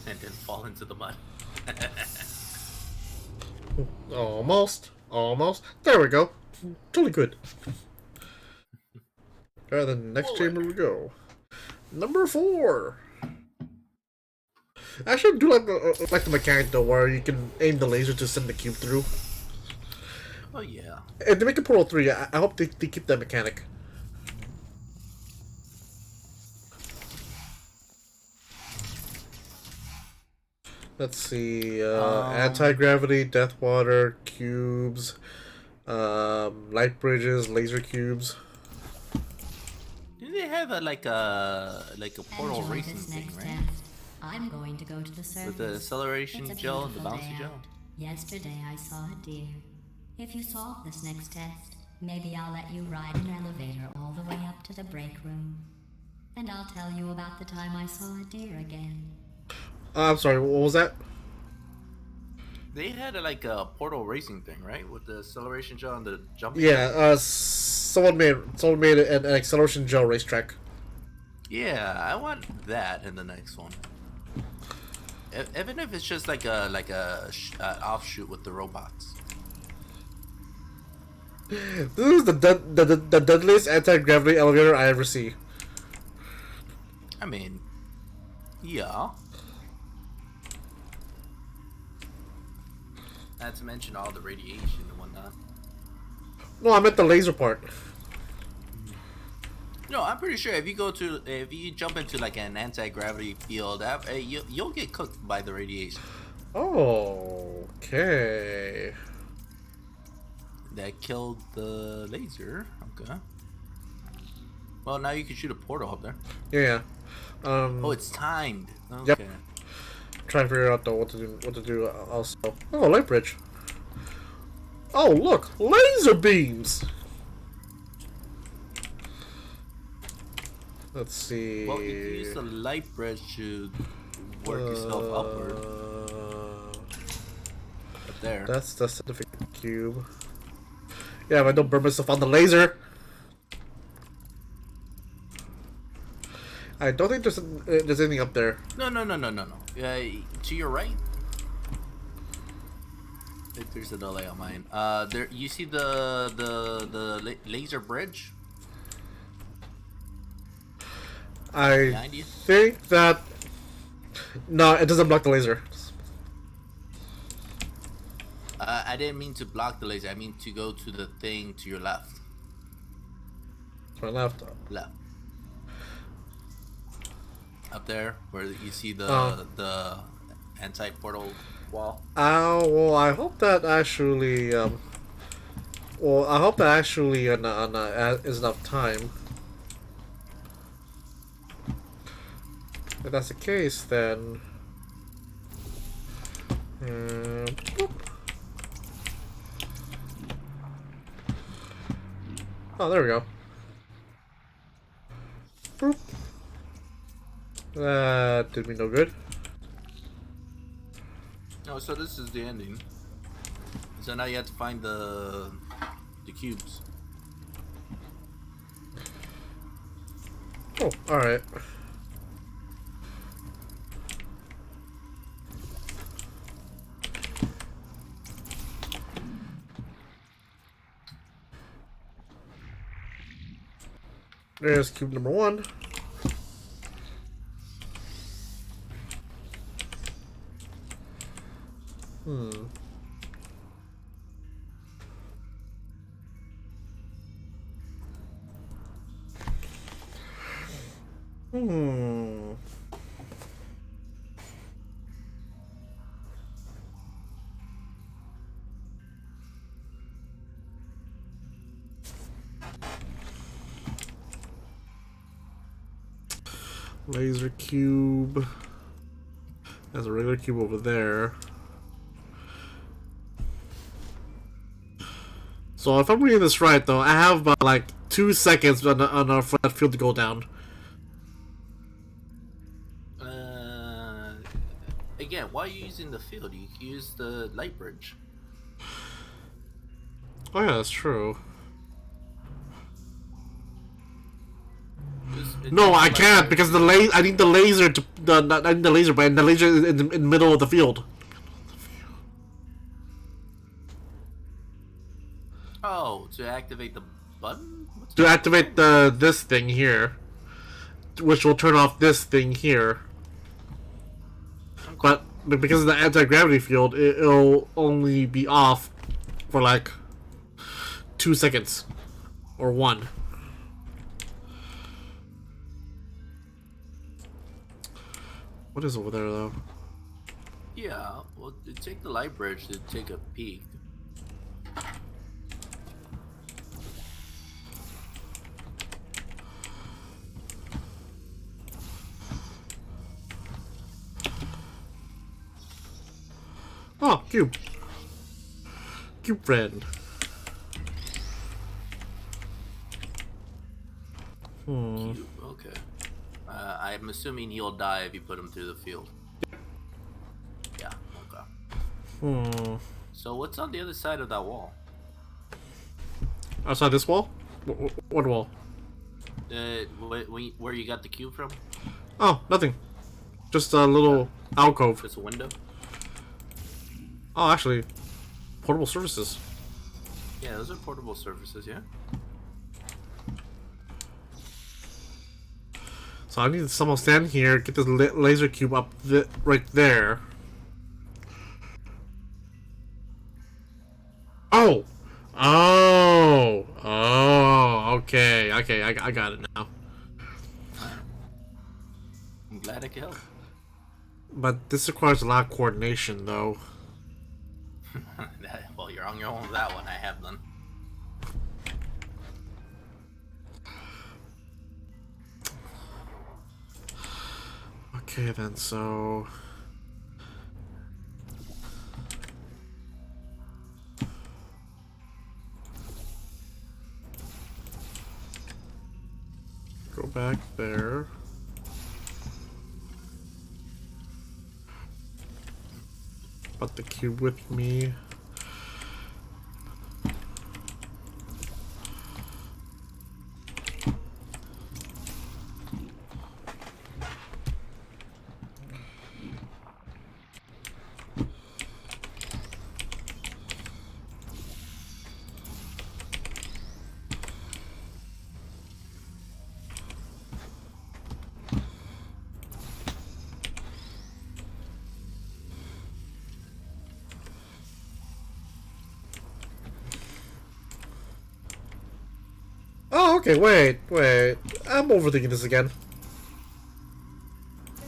And then fall into the mud.
Almost. There we go. Totally good. Alright, then next chamber we go. Number 4. Actually, I do like the mechanic though, where you can aim the laser to send the cube through.
Oh yeah.
And to make a Portal 3, I hope they keep that mechanic. Let's see, anti-gravity, death water, cubes, light bridges, laser cubes.
Do they have a portal
Enjoy
racing
this
thing,
next
right?
test. I'm going to go to the surface.
With the acceleration
It's a
gel and the
beautiful
bouncy
day
gel.
out. Yesterday I saw a deer. If you solve this next test, maybe I'll let you ride an elevator all the way up to the break room. And I'll tell you about the time I saw a deer again.
I'm sorry, what was that?
They had a portal racing thing, right? With the acceleration gel and the jumping.
Yeah, someone made an acceleration gel racetrack.
Yeah, I want that in the next one. Even if it's just like a offshoot with the robots.
This is the deadliest anti-gravity elevator I ever see.
I mean, yeah. Not to mention all the radiation and whatnot.
No, I meant the laser part.
No, I'm pretty sure if you jump into like an anti-gravity field, you'll get cooked by the radiation.
Oh, okay.
That killed the laser. Okay. Well, now you can shoot a portal up there.
Yeah.
Oh, it's timed. Okay.
Yep. Trying to figure out though what to do also. Oh, light bridge. Oh, look, laser beams. Let's see.
Well, you can use the light bridge to work yourself upward. Up there.
That's the certificate cube. Yeah, but I don't burn myself on the laser. I don't think there's anything up there.
No. To your right. There's a delay on mine. There. You see the laser bridge?
I
Behind you?
think that... No, it doesn't block the laser.
I didn't mean to block the laser. I mean to go to the thing to your left.
To my left.
Left. Up there, where you see the anti-portal wall.
Oh, well, I hope that actually... well, I hope that actually is enough time. If that's the case, then... boop. Oh, there we go. Boop. That did me no good.
No, so this is the ending. So now you have to find the cubes.
Oh, alright. There's cube number 1. Hmm. Laser cube. There's a regular cube over there. So if I'm reading this right, though, I have about like 2 seconds for that field to go down.
Again, why are you using the field? You can use the light bridge.
Oh yeah, that's true. No, I can't because I need the laser to I need the laser, but the laser is in the middle of the field.
Oh, to activate the button?
To activate this thing here, which will turn off this thing here. But because of the anti-gravity field, it'll only be off for like 2 seconds or 1. What is over there though?
Yeah, well, take the light bridge to take a peek.
Oh, cube. Cube friend.
Cute. Okay. I'm assuming he'll die if you put him through the field. Yeah. Okay. So what's on the other side of that wall?
Outside this wall? What wall?
Where you got the cube from?
Oh, nothing. Just a little alcove.
Just a window?
Oh, actually, portable surfaces.
Yeah, those are portable surfaces, yeah?
So I need to somehow stand here, get this laser cube up right there. Oh! Oh! Oh! Okay, I got it now.
I'm glad I could help.
But this requires a lot of coordination, though.
Well, you're on your own with that one. I have none.
Okay, then, so... Go back there. Put the cube with me. Oh, okay, wait. I'm overthinking this again.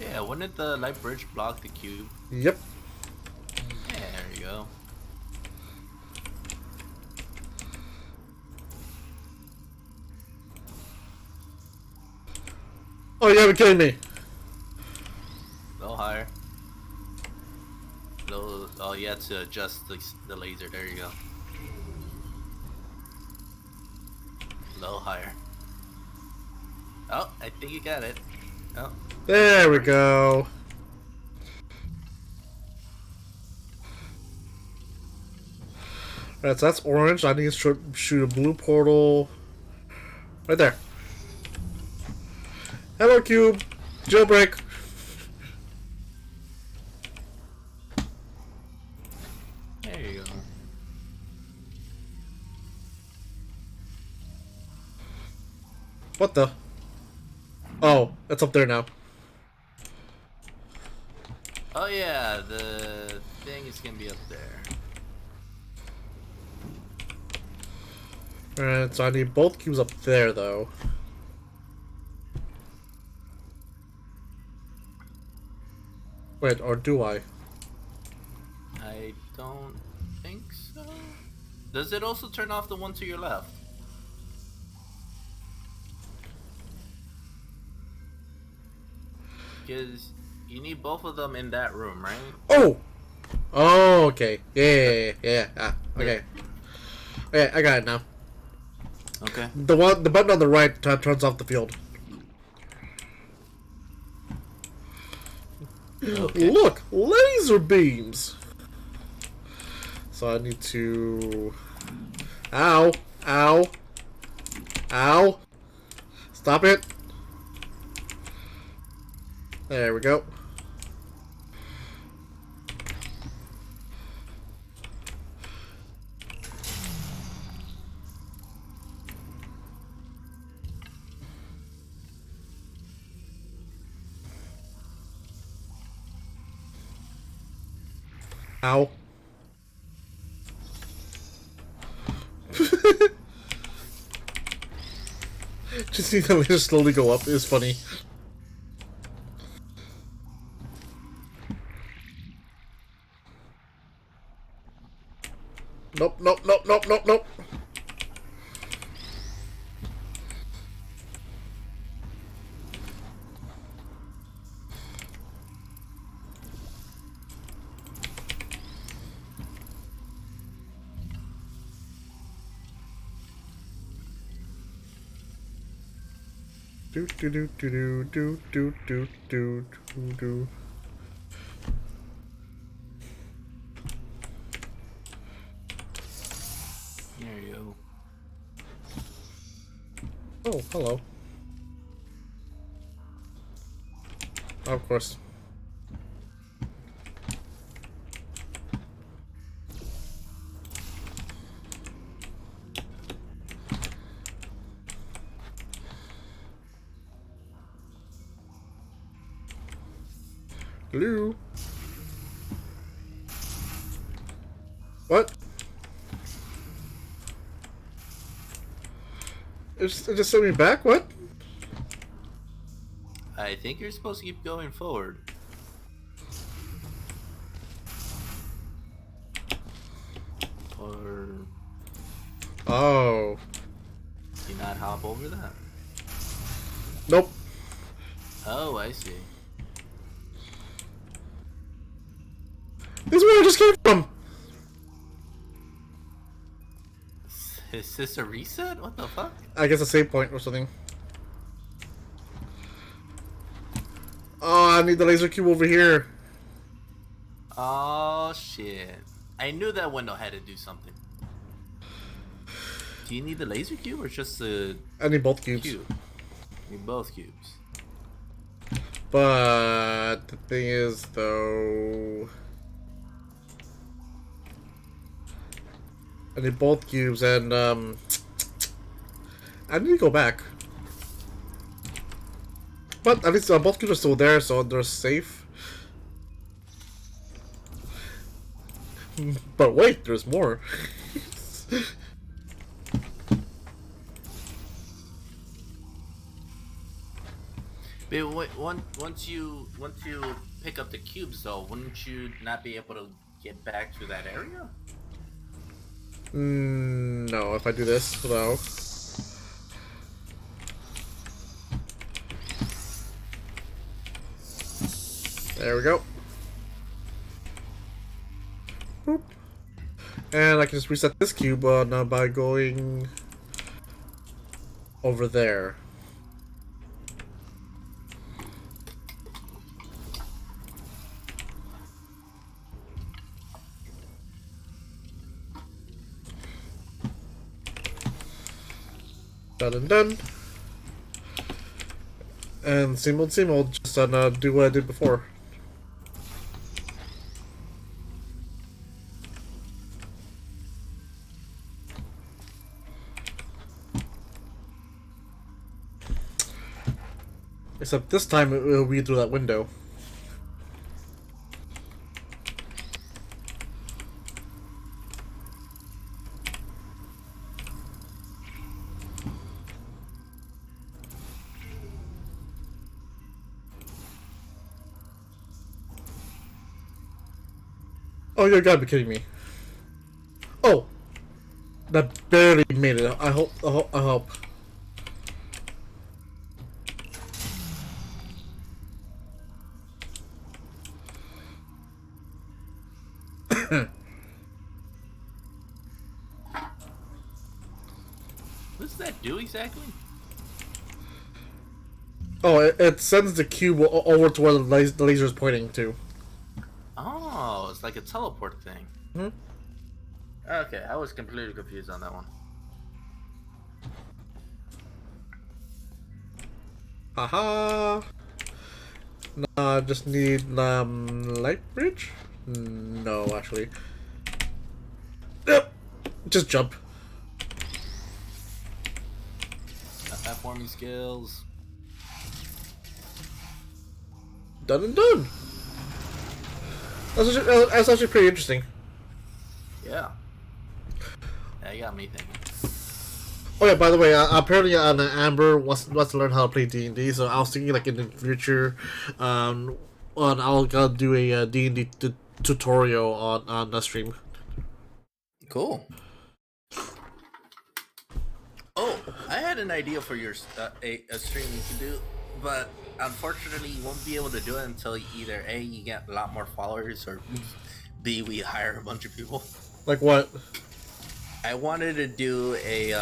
Yeah, wouldn't the light bridge block the cube?
Yep.
Yeah, there you go.
Oh, you gotta be kidding me.
A little higher. Oh, you had to adjust the laser. There you go. A little higher. Oh, I think you got it. Oh.
There we go. Alright, so that's orange. I need to shoot a blue portal. Right there. Hello, cube. Jailbreak.
There you go.
What the? Oh, it's up there now.
Oh yeah, the thing is gonna be up there.
Alright, so I need both cubes up there, though. Wait, or do I?
I don't think so. Does it also turn off the one to your left? Because you need both of them in that room, right?
Oh! Oh, okay. Yeah. Ah, okay. Okay, I got it now.
Okay.
The button on the right turns off the field.
Okay.
Look! Laser beams! So I need to... Ow! Ow! Ow! Stop it! There we go. Ow. Just see the laser slowly go up is funny. Nope. Do.
There you go.
Oh, hello. Of course. Hello? What? It just sent me back? What?
I think you're supposed to keep going forward. Or
Oh.
do you not hop over that?
Nope.
Oh, I see.
This is where I just came from.
Is this a reset? What the fuck?
I guess a save point or something. Oh, I need the laser cube over here.
Oh shit. I knew that window had to do something. Do you need the laser cube or just the
I need both cubes.
cube? You need both cubes.
But the thing is, though, I need both cubes, and I need to go back. But at least both cubes are still there, so they're safe. But wait, there's more.
But once you pick up the cubes, though, wouldn't you not be able to get back to that area?
No, if I do this, though. There we go. Boop. And I can just reset this cube now by going over there. Done. And same old, just do what I did before. Except this time it will be through that window. Oh, you gotta be kidding me. Oh! That barely made it. I hope. I hope.
What does that do exactly?
Oh, it sends the cube over to where the laser is pointing to.
Oh, it's like a teleport thing.
Hmm?
Okay, I was completely confused on that one.
Haha. Nah, just need light bridge? No, actually. Yep. Just jump.
Got platforming skills.
Done and done. That's actually pretty interesting.
Yeah. Yeah, you got me thinking.
Oh yeah, by the way, apparently Amber wants to learn how to play D&D, so I was thinking like in the future, I'll do a D&D tutorial on the stream.
Cool. Oh, I had an idea for your a stream you can do, but unfortunately you won't be able to do it until either A, you get a lot more followers, or B, we hire a bunch of people.
Like what?
I wanted to do a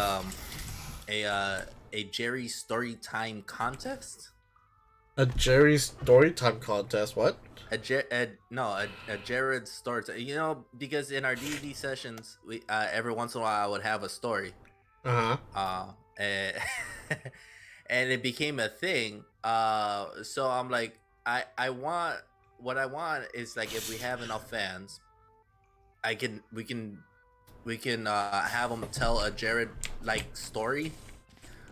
Jerry Storytime contest.
A Jerry Storytime contest? What?
A Jared story. You know, because in our D&D sessions, we every once in a while I would have a story. And, and it became a thing. So I'm like, I want is like, if we have enough fans, we can have them tell a Jared like story.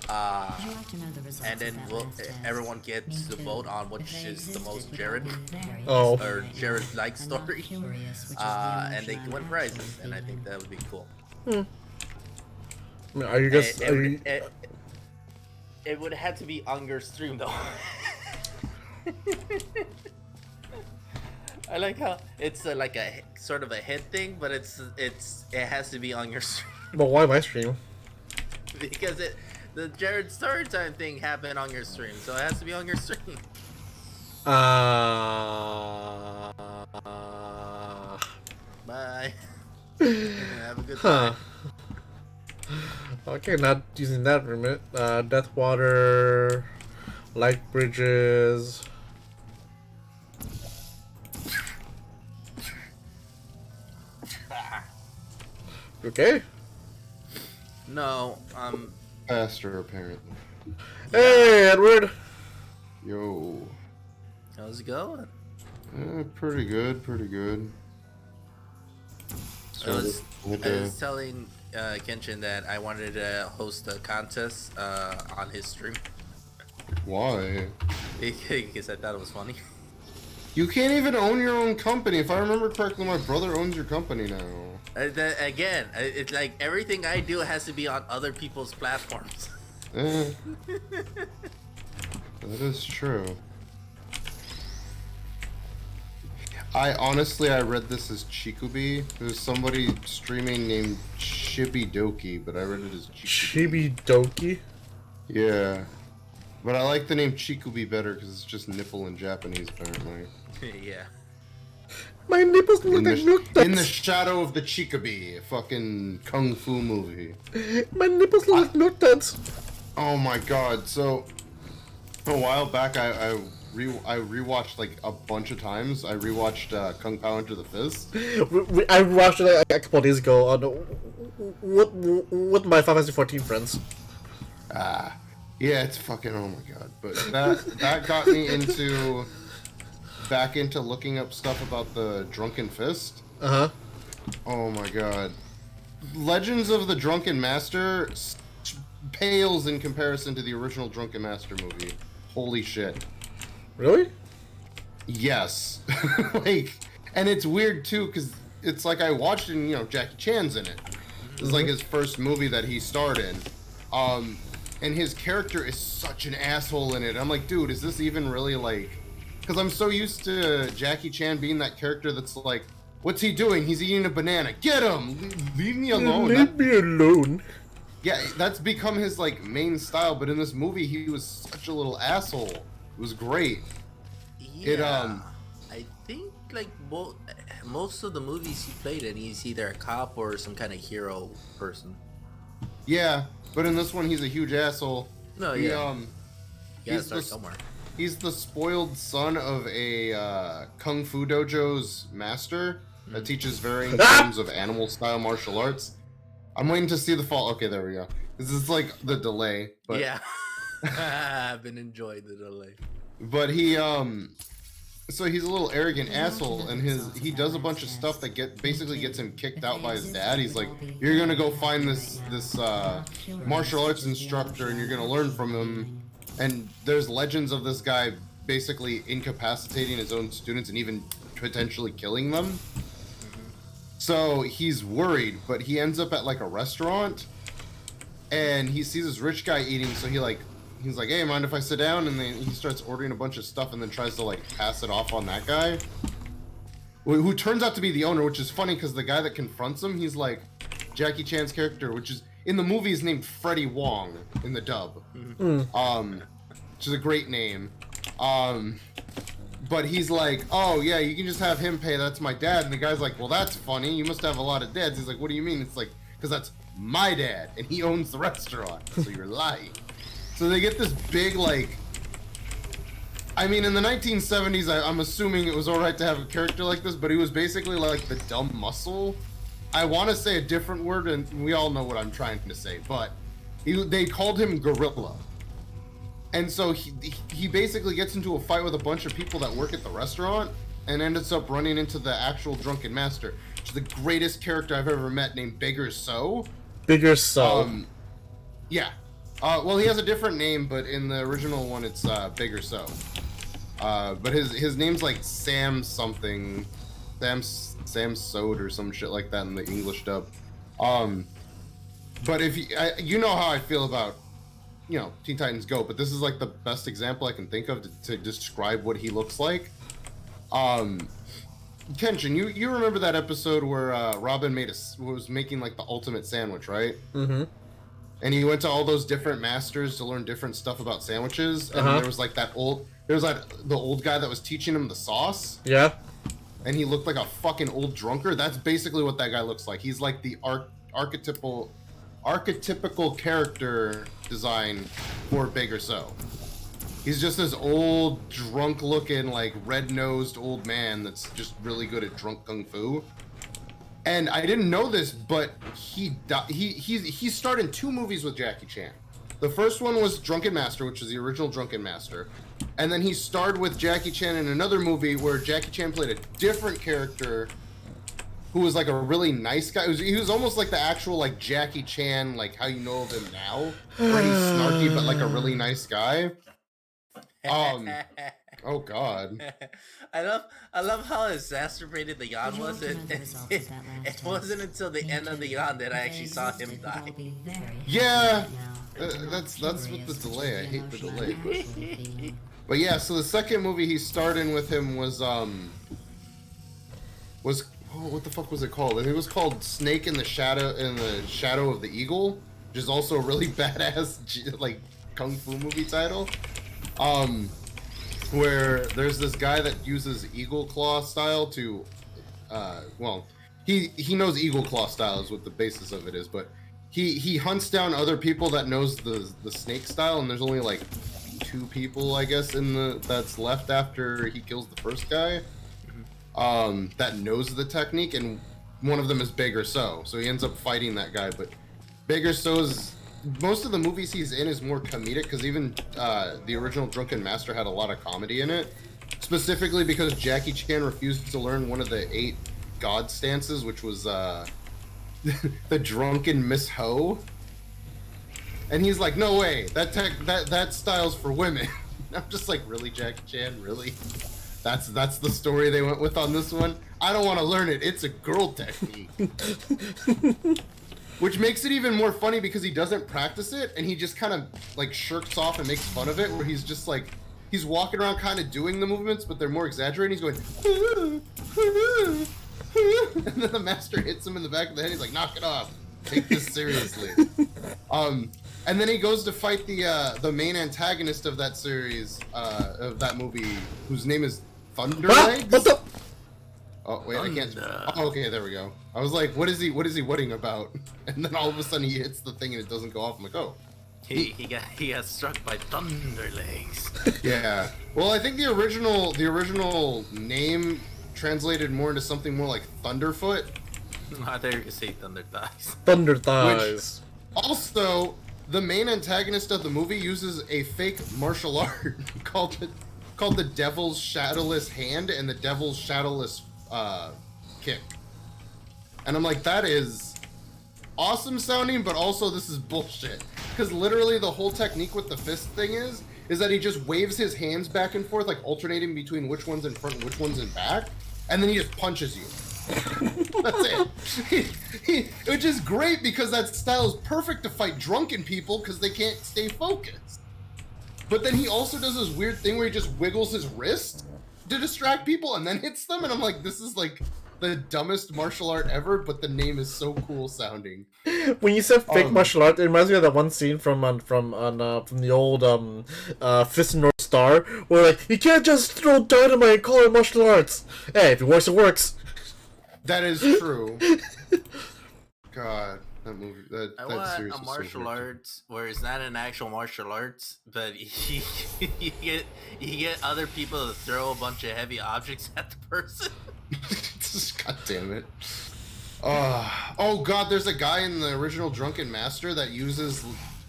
And then everyone gets to vote on which is the most Jared or Jared like story. And they win prizes, and I think that would be cool.
Are you guys?
It would have to be on your stream though. I like how it's like a sort of a hit thing, but it has to be on your stream.
But why my stream?
Because the Jared Storytime thing happened on your stream, so it has to be on your stream. Bye. Have a good time.
Okay, not using that for a minute. Deathwater, light bridges. Okay.
No,
Faster, apparently.
Hey, Edward.
Yo.
how's it going?
Pretty good, pretty good.
I was telling Kenshin that I wanted to host a contest on his stream.
Why?
Because I thought it was funny.
You can't even own your own company. If I remember correctly, my brother owns your company now.
Again, it's like everything I do has to be on other people's platforms.
That is true. I read this as Chikubi. There's somebody streaming named Chibidoki, but I read it as Chikubi.
Chibidoki?
Yeah. But I like the name Chikubi better because it's just nipple in Japanese, apparently.
Yeah.
My nipples look like milk duds.
In the shadow of the Chikubi, fucking kung fu movie.
My nipples look like milk duds.
Oh my god! So a while back, I rewatched like a bunch of times. I rewatched Kung Pao Enter the Fist.
I watched it a couple of days ago on with my Final Fantasy 14 friends.
Yeah, it's fucking, oh my god. But that got me back into looking up stuff about the Drunken Fist.
Uh-huh.
Oh my god. Legends of the Drunken Master pales in comparison to the original Drunken Master movie. holy shit.
Really?
Yes. Like, and it's weird too, because it's like I watched it and, you know, Jackie Chan's in it. This is like his first movie that he starred in. And his character is such an asshole in it. I'm like, dude, is this even really like... Because I'm so used to Jackie Chan being that character that's like, what's he doing? He's eating a banana. Get him! Leave me alone.
Leave me alone.
Yeah, that's become his like main style, but in this movie he was such a little asshole. It was great.
Yeah. I think like most of the movies he played in, he's either a cop or some kind of hero person.
Yeah, but in this one he's a huge asshole.
No,
he,
yeah.
He's
Start somewhere.
He's the spoiled son of a kung fu dojo's master that teaches varying forms of animal style martial arts. I'm waiting to see the fall. Okay, there we go. This is like the delay, but
Yeah. I've been enjoying the delay.
but he so he's a little arrogant asshole, and he does a bunch of stuff that basically gets him kicked out by his dad. He's like, you're gonna go find this martial arts instructor and you're gonna learn from him. And there's legends of this guy basically incapacitating his own students and even potentially killing them. So he's worried, but he ends up at like a restaurant and he sees this rich guy eating, so he's like, hey, mind if I sit down? And then he starts ordering a bunch of stuff and then tries to like pass it off on that guy, who turns out to be the owner, which is funny because the guy that confronts him, he's like Jackie Chan's character, which is in the movie is named Freddie Wong in the dub. Which is a great name. But he's like, oh yeah, you can just have him pay, that's my dad. And the guy's like, well, that's funny, you must have a lot of dads. He's like, what do you mean? It's like, because that's my dad and he owns the restaurant, so you're lying. So they get this big, like, I mean, in the 1970s, I'm assuming it was alright to have a character like this, but he was basically like the dumb muscle. I want to say a different word, and we all know what I'm trying to say, but they called him Gorilla. And so he basically gets into a fight with a bunch of people that work at the restaurant and ends up running into the actual drunken master, which is the greatest character I've ever met, named Bigger So.
Bigger So.
Yeah. Well, he has a different name, but in the original one, it's Bigger So. But his name's like Sam something, Sam Sode or some shit like that in the English dub. But if you know how I feel about, you know, Teen Titans Go, but this is like the best example I can think of to describe what he looks like. Kenshin, you remember that episode where Robin was making like the ultimate sandwich, right? Mm-hmm. And he went to all those different masters to learn different stuff about sandwiches, and there was like the old guy that was teaching him the sauce. Yeah. And he looked like a fucking old drunkard. That's basically what that guy looks like. He's like the archetypical character design for Bigger So. He's just this old, drunk-looking, like red-nosed old man that's just really good at drunk kung fu. And I didn't know this, but he starred in 2 movies with Jackie Chan. The first one was Drunken Master, which is the original Drunken Master. And then he starred with Jackie Chan in another movie where Jackie Chan played a different character who was like a really nice guy. He was almost like the actual like Jackie Chan, like how you know of him now, where he's snarky but like a really nice guy. Oh god.
I love how exacerbated the yawn was. It wasn't until the end of the yawn that I actually saw him die.
Yeah, that's with the delay. I hate the delay. But yeah, so the second movie he starred in with him was what the fuck was it called? I think it was called Snake in the Shadow of the Eagle, which is also a really badass like kung fu movie title. Where there's this guy that uses Eagle Claw style to, he knows Eagle Claw style is what the basis of it is, but he hunts down other people that knows the snake style, and there's only like 2 people, I guess, that's left after he kills the first guy, that knows the technique, and one of them is Bigger So he ends up fighting that guy. But Bigger So's most of the movies he's in is more comedic, because even the original Drunken Master had a lot of comedy in it, specifically because Jackie Chan refused to learn one of the 8 God stances, which was the Drunken Miss Ho, and he's like, no way, that style's for women. I'm just like, really, Jackie Chan? Really? That's the story they went with on this one? I don't want to learn it. It's a girl technique. Which makes it even more funny because he doesn't practice it, and he just kind of, like, shirks off and makes fun of it, where he's just, like, he's walking around kind of doing the movements, but they're more exaggerated. He's going, and then the master hits him in the back of the head. He's like, knock it off. Take this seriously. And then he goes to fight the main antagonist of that series, of that movie, whose name is Thunderlegs.
What the?
Oh wait, I can't. Oh, okay, there we go. I was like, what is he whatting about? And then all of a sudden he hits the thing and it doesn't go off. I'm like, oh.
He got struck by Thunderlegs.
Yeah. Well, I think the original name translated more into something more like Thunderfoot.
I thought you were gonna say Thunder Thighs.
Thunder thighs.
Also, the main antagonist of the movie uses a fake martial art called the Devil's Shadowless Hand and the Devil's Shadowless Kick. And I'm like, that is awesome sounding, but also this is bullshit. Because literally the whole technique with the fist thing is that he just waves his hands back and forth, like alternating between which one's in front and which one's in back, and then he just punches you. That's it. Which is great because that style is perfect to fight drunken people because they can't stay focused. But then he also does this weird thing where he just wiggles his wrist to distract people and then hits them, and I'm like, this is like the dumbest martial art ever, but the name is so cool sounding.
When you said fake martial art, it reminds me of that one scene from the old Fist of North Star, where like, you can't just throw dynamite and call it martial arts. Hey, if it works, it works.
That is true. God, that movie.
I want a martial arts where it's not an actual martial arts, but you get other people to throw a bunch of heavy objects at the person.
God damn it. Oh god, there's a guy in the original Drunken Master that uses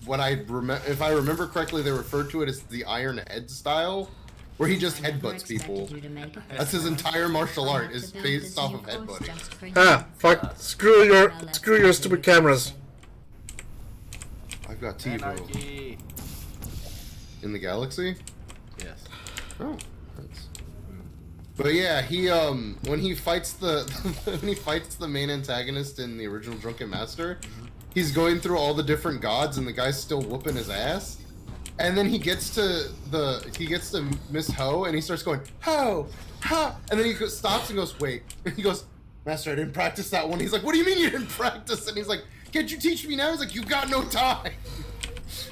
what if I remember correctly, they referred to it as the Iron Head style, where he just headbutts people. That's his entire martial art, is based off of headbutting.
Ah, fuck! Screw your stupid cameras.
I've got TiVo.
Anarchy.
In the galaxy?
Yes.
Oh, thanks. But yeah, he when he fights the main antagonist in the original Drunken Master, he's going through all the different gods and the guy's still whooping his ass. And then he gets to Miss Ho and he starts going, Ho! Ha! And then he stops and goes, wait. And he goes, Master, I didn't practice that one. He's like, what do you mean you didn't practice? And he's like, can't you teach me now? He's like, you've got no time.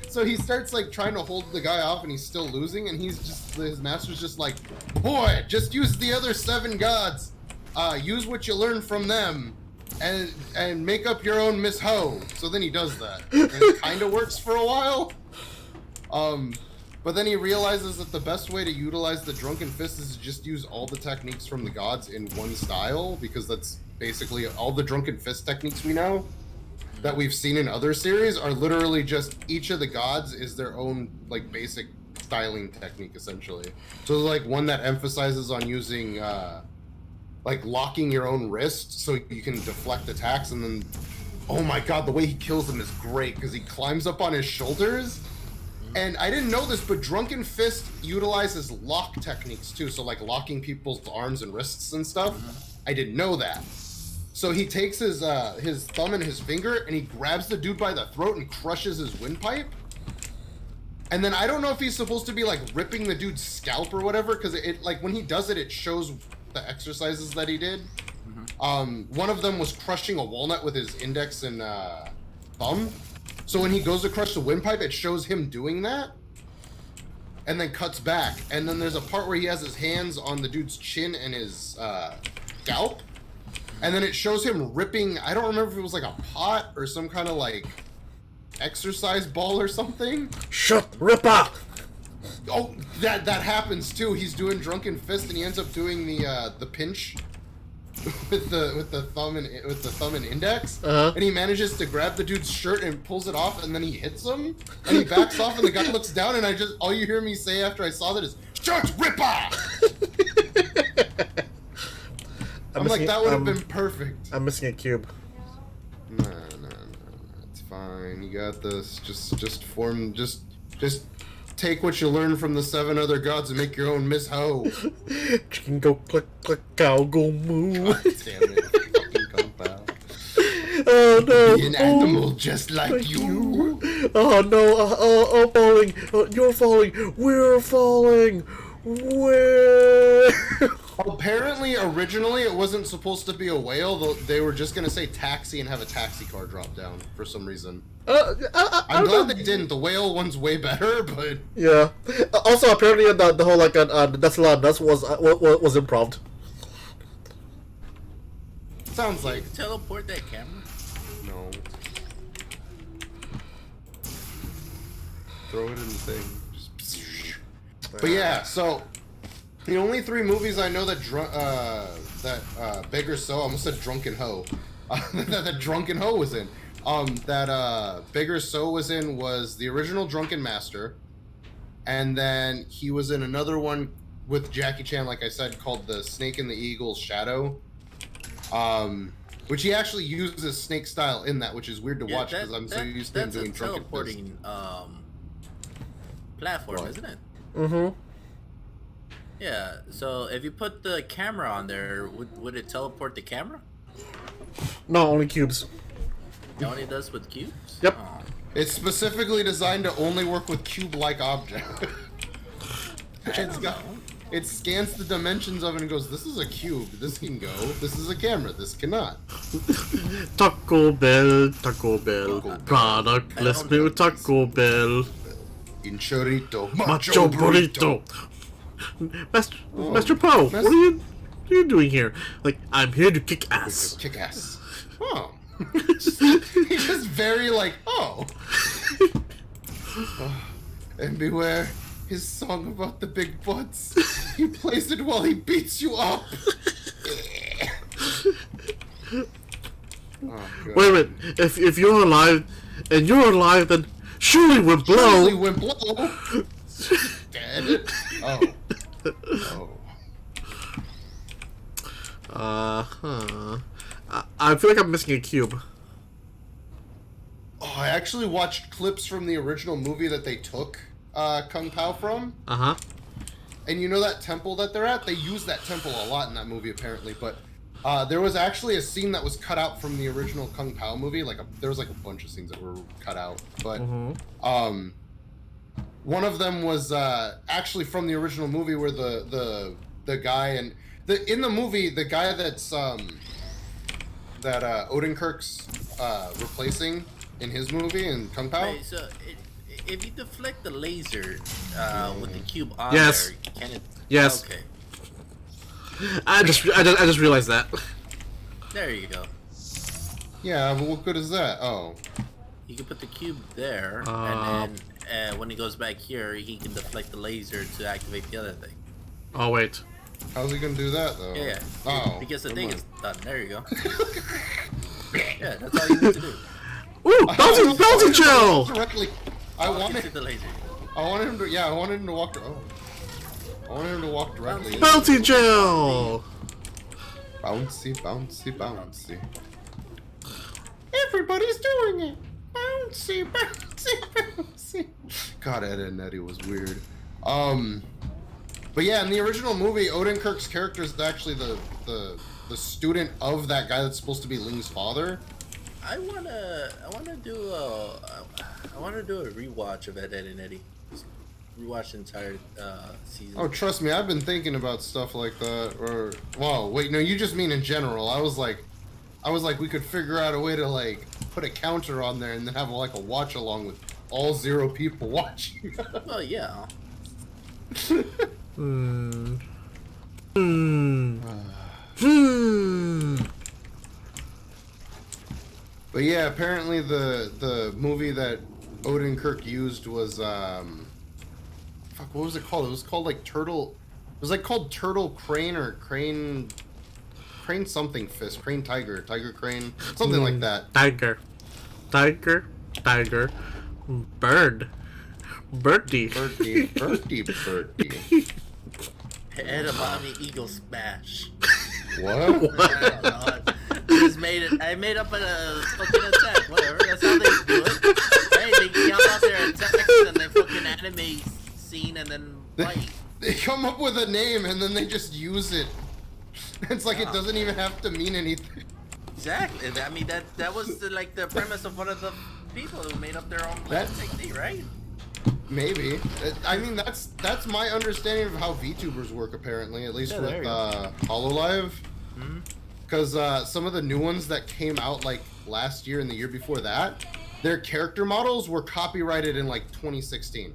So he starts like trying to hold the guy off and he's still losing, and his master's just like, boy, just use the other 7 gods. Use what you learned from them and make up your own Miss Ho. So then he does that. And it kinda works for a while. But then he realizes that the best way to utilize the Drunken Fist is to just use all the techniques from the gods in one style, because that's basically all the Drunken Fist techniques we know that we've seen in other series are literally just each of the gods is their own like basic styling technique essentially. So like one that emphasizes on using like locking your own wrist so you can deflect attacks, and then oh my god, the way he kills them is great because he climbs up on his shoulders. And I didn't know this, but Drunken Fist utilizes lock techniques too, so like locking people's arms and wrists and stuff. I didn't know that. So he takes his thumb and his finger and he grabs the dude by the throat and crushes his windpipe. And then I don't know if he's supposed to be like ripping the dude's scalp or whatever, because it like when he does it, it shows the exercises that he did. One of them was crushing a walnut with his index and thumb. So when he goes to crush the windpipe, it shows him doing that. And then cuts back. And then there's a part where he has his hands on the dude's chin and his scalp. And then it shows him ripping, I don't remember if it was like a pot or some kind of like exercise ball or something.
Shut Ripper!
Oh, that happens too. He's doing Drunken Fist and he ends up doing the pinch with the thumb and index. And he manages to grab the dude's shirt and pulls it off, and then he hits him and he backs off and the guy looks down, and all you hear me say after I saw that is "Shut Ripper!" I'm like, that would have been perfect.
I'm missing a cube.
No, it's fine. You got this. Just take what you learn from the 7 other gods and make your own Miss Ho.
Chicken go click click cow go moo.
God damn it. Fucking Kung Pao.
Oh no!
Be an animal just like you.
Oh no! Oh, falling! You're falling! We're falling! Where?
Apparently, originally, it wasn't supposed to be a whale. They were just gonna say taxi and have a taxi car drop down for some reason. I'm glad they didn't. The whale one's way better, but
yeah. Also, apparently, the whole like that's was improv.
sounds like
Teleport that camera.
no. Throw it in the thing. Just... But yeah, so the only 3 movies I know that Beggar So, I almost said Drunken Ho, that Drunken Ho was in. That Beggar So was in was the original Drunken Master, and then he was in another one with Jackie Chan, like I said, called The Snake and the Eagle's Shadow. Which he actually uses snake style in that, which is weird to watch because I'm so used to him doing drunken
teleporting platform,
What?
isn't it?
Mm-hmm.
Yeah. So if you put the camera on there, would it teleport the camera?
No, only cubes.
It only does with cubes.
Yep.
Oh.
It's specifically designed to only work with cube-like objects. It scans the dimensions of it and goes, this is a cube, this can go, this is a camera, this cannot.
Taco Bell, product, let's do Taco Bell.
In chorito,
Macho burrito. Master Po, what are you doing here? Like, I'm here to kick ass.
Kick ass. Oh. He's just very like, oh. And beware his song about the big butts. He plays it while he beats you up. Oh, God.
Wait a minute, if you're alive, and you're alive, then surely we're blow.
Surely when blow. Dead. Oh. Oh.
I feel like I'm missing a cube.
Oh, I actually watched clips from the original movie that they took Kung Pao from.
Uh-huh.
And you know that temple that they're at? They use that temple a lot in that movie, apparently. But there was actually a scene that was cut out from the original Kung Pao movie. There was like a bunch of scenes that were cut out. But one of them was actually from the original movie where the guy and in the movie the guy that's that Odenkirk's replacing in his movie in Kung Pao.
Wait, so if you deflect the laser with the cube on
Yes.
there, can it?
Yes.
Okay.
I just realized that.
There you go.
Yeah, but what good is that? Oh.
You can put the cube there, and then when he goes back here, he can deflect the laser to activate the other thing.
Oh wait.
How's he gonna do that though?
Yeah.
Oh.
Because the
never
thing
mind.
is done. There you go. Yeah, that's all you need to do.
Ooh, bouncy gel!
Directly. I
Walk
wanted
into the laser.
him to. Yeah, I wanted him to walk. I wanted him to walk directly.
Bouncy gel!
Bouncy, bouncy, bouncy. Everybody's doing it. Bouncy, bouncy, bouncy. God, Ed and Eddie was weird. But yeah, in the original movie, Odenkirk's character is actually the student of that guy that's supposed to be Ling's father.
I wanna do a rewatch of Ed, Edd n Eddy. Just rewatch the entire season.
Oh, trust me, I've been thinking about stuff like that. Or, wow, wait, no, you just mean in general. I was like, we could figure out a way to like put a counter on there and then have like a watch along with all 0 people watching.
Well, yeah.
But yeah, apparently the movie that Odenkirk used was fuck, what was it called? It was called like Turtle. It was like called Turtle Crane or Crane something fist, Crane Tiger Crane, something like that.
Tiger, bird, birdie.
Birdie.
Edamame Eagle Smash.
What?
I don't know. I made up a fucking attack. Whatever. That's how they do it. Hey, they come out there attacks and they fucking animate and then
They,
bite.
they come up with a name and then they just use it. It's like it doesn't even have to mean anything.
Exactly. I mean, that was the premise of one of the people who made up their own
That's-
technique, right?
Maybe. I mean, that's my understanding of how VTubers work, apparently, at least
Yeah,
with
there you go.
HoloLive.
Mhm.
Because some of the new ones that came out like last year and the year before that, their character models were copyrighted in like 2016.